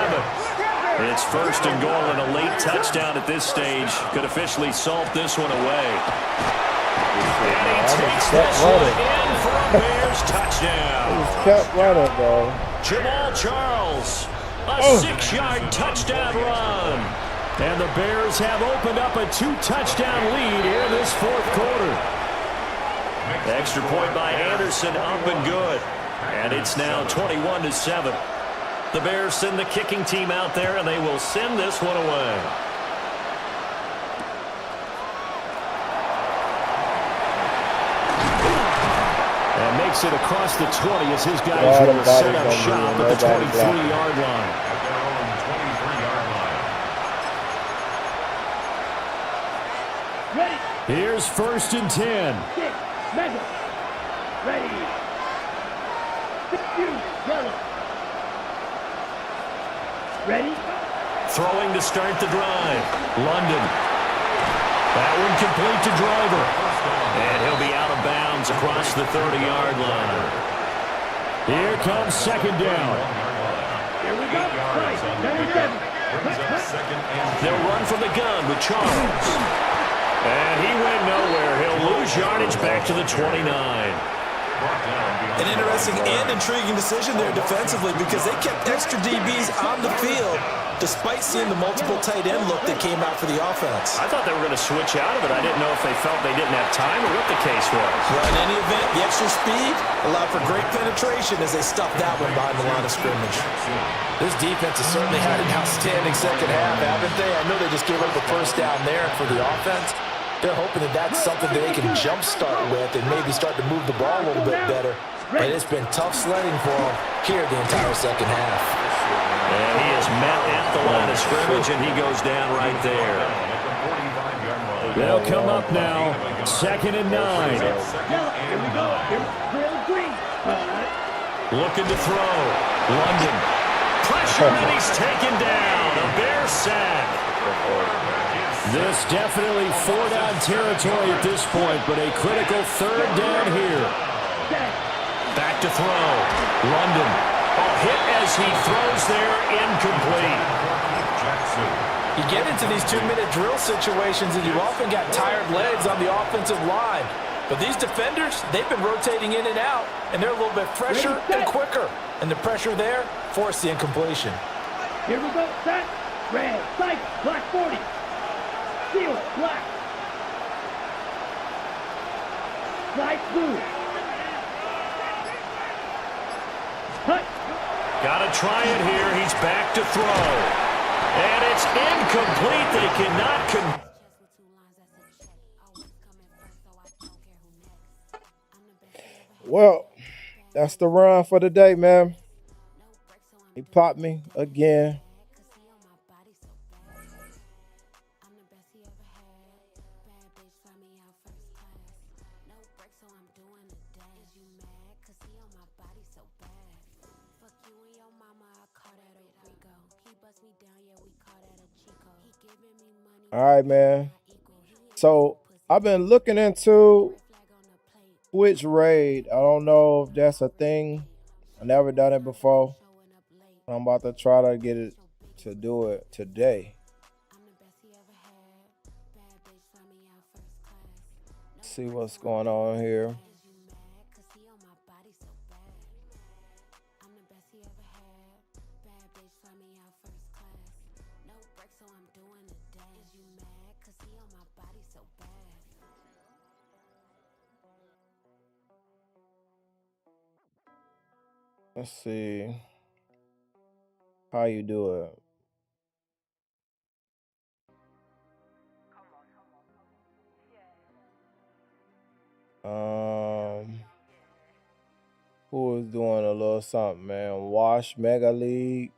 S6: It's first and goal, and a late touchdown at this stage could officially salt this one away. And he takes this one in for a Bears first touchdown.
S17: He just kept running, bro.
S6: Jamal Charles, a 6-yard touchdown run. And the Bears have opened up a 2-touchdown lead here this fourth quarter. Extra point by Anderson, up and good. And it's now 21-7. The Bears send the kicking team out there, and they will send this one away. And makes it across the 20 as his guys will set up shop at the 23-yard line.
S8: Ready.
S6: Here's 1st and 10.
S8: Mega. Ready. Yellow. Ready.
S6: Throwing to start the drive. London. That one complete to Driver. And he'll be out of bounds across the 30-yard line. Here comes 2nd down.
S8: Here we go. Right. 97.
S6: They'll run from the gun with Charles. And he went nowhere. He'll lose yardage back to the 29.
S7: An interesting and intriguing decision there defensively because they kept extra DBs on the field despite seeing the multiple tight end look that came out for the offense.
S6: I thought they were going to switch out of it. I didn't know if they felt they didn't have time or what the case was.
S7: Well, in any event, the extra speed allowed for great penetration as they stuffed that one behind the line of scrimmage. This defense has certainly had an outstanding second half, haven't they? I know they just gave up the first down there for the offense. They're hoping that that's something that they can jumpstart with and maybe start to move the ball a little bit better. But it's been tough sledding for them here the entire second half.
S6: And he is met at the line of scrimmage, and he goes down right there. They'll come up now, 2nd and 9.
S8: Here we go. Green.
S6: Looking to throw. London. Pressure, and he's taken down. A Bear sack. This definitely 4-down territory at this point, but a critical 3rd down here. Back to throw. London. A hit as he throws there, incomplete.
S7: You get into these 2-minute drill situations and you often got tired legs on the offensive line. But these defenders, they've been rotating in and out, and they're a little bit fresher and quicker. And the pressure there forced the incompletion.
S8: Here we go. Set. Red. Sight. Black 40. Seal. Black. Light blue. Cut.
S6: Gotta try it here. He's back to throw. And it's incomplete. They cannot
S17: Well, that's the run for the day, man. He popped me again. All right, man. So I've been looking into Twitch raid. I don't know if that's a thing. I never done it before. I'm about to try to get it to do it today. See what's going on here. Let's see how you do it. Who is doing a little something, man? Wash Mega League.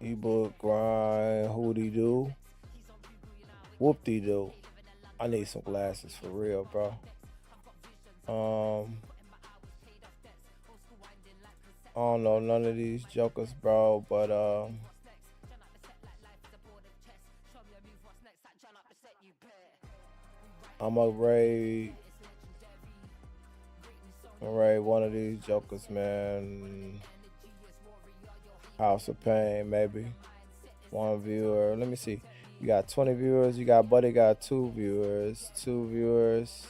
S17: Ebook grind. Who'd-he do? Whoop-de-doo. I need some glasses for real, bro. I don't know none of these jokers, bro, but I'm gonna raid one of these jokers, man. House of Pain, maybe. One viewer. Let me see. You got 20 viewers. You got Buddy got 2 viewers. 2 viewers.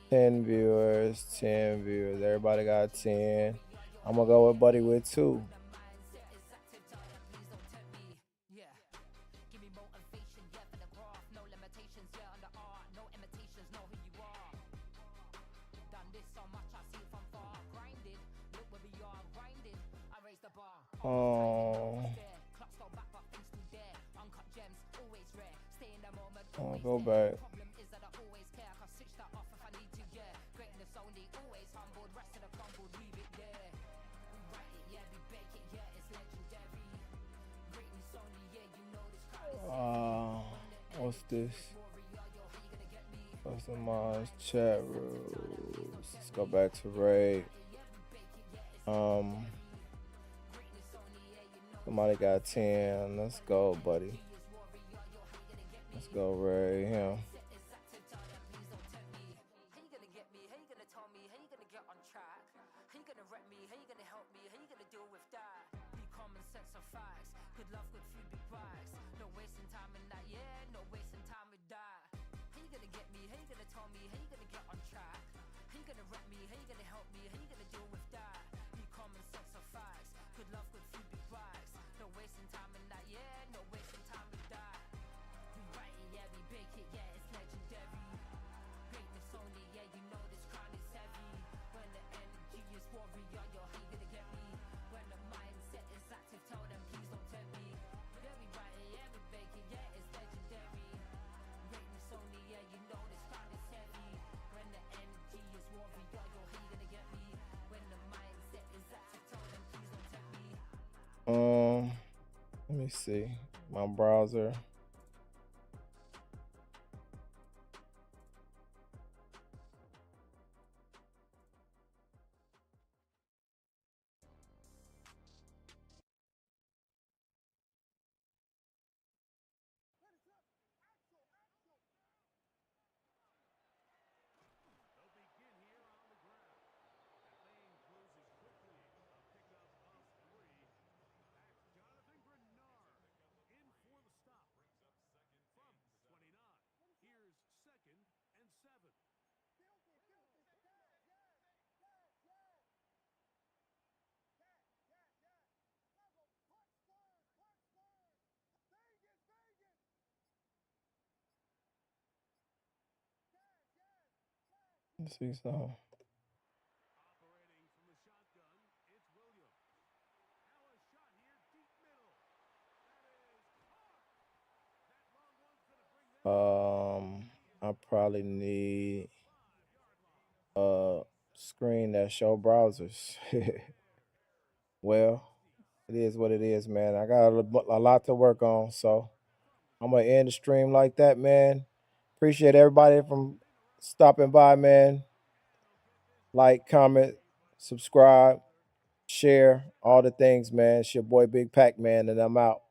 S17: 10 viewers. 10 viewers. Everybody got 10. I'm going to go with Buddy with 2. I'll go back. What's this? Customize chat rules. Let's go back to raid. Somebody got 10. Let's go, buddy. Let's go, Ray. Him. Let me see my browser. Let's see something. I probably need a screen that show browsers. Well, it is what it is, man. I got a lot to work on, so I'm gonna end the stream like that, man. Appreciate everybody from stopping by, man. Like, comment, subscribe, share, all the things, man. It's your boy Big Pac-Man, and I'm out.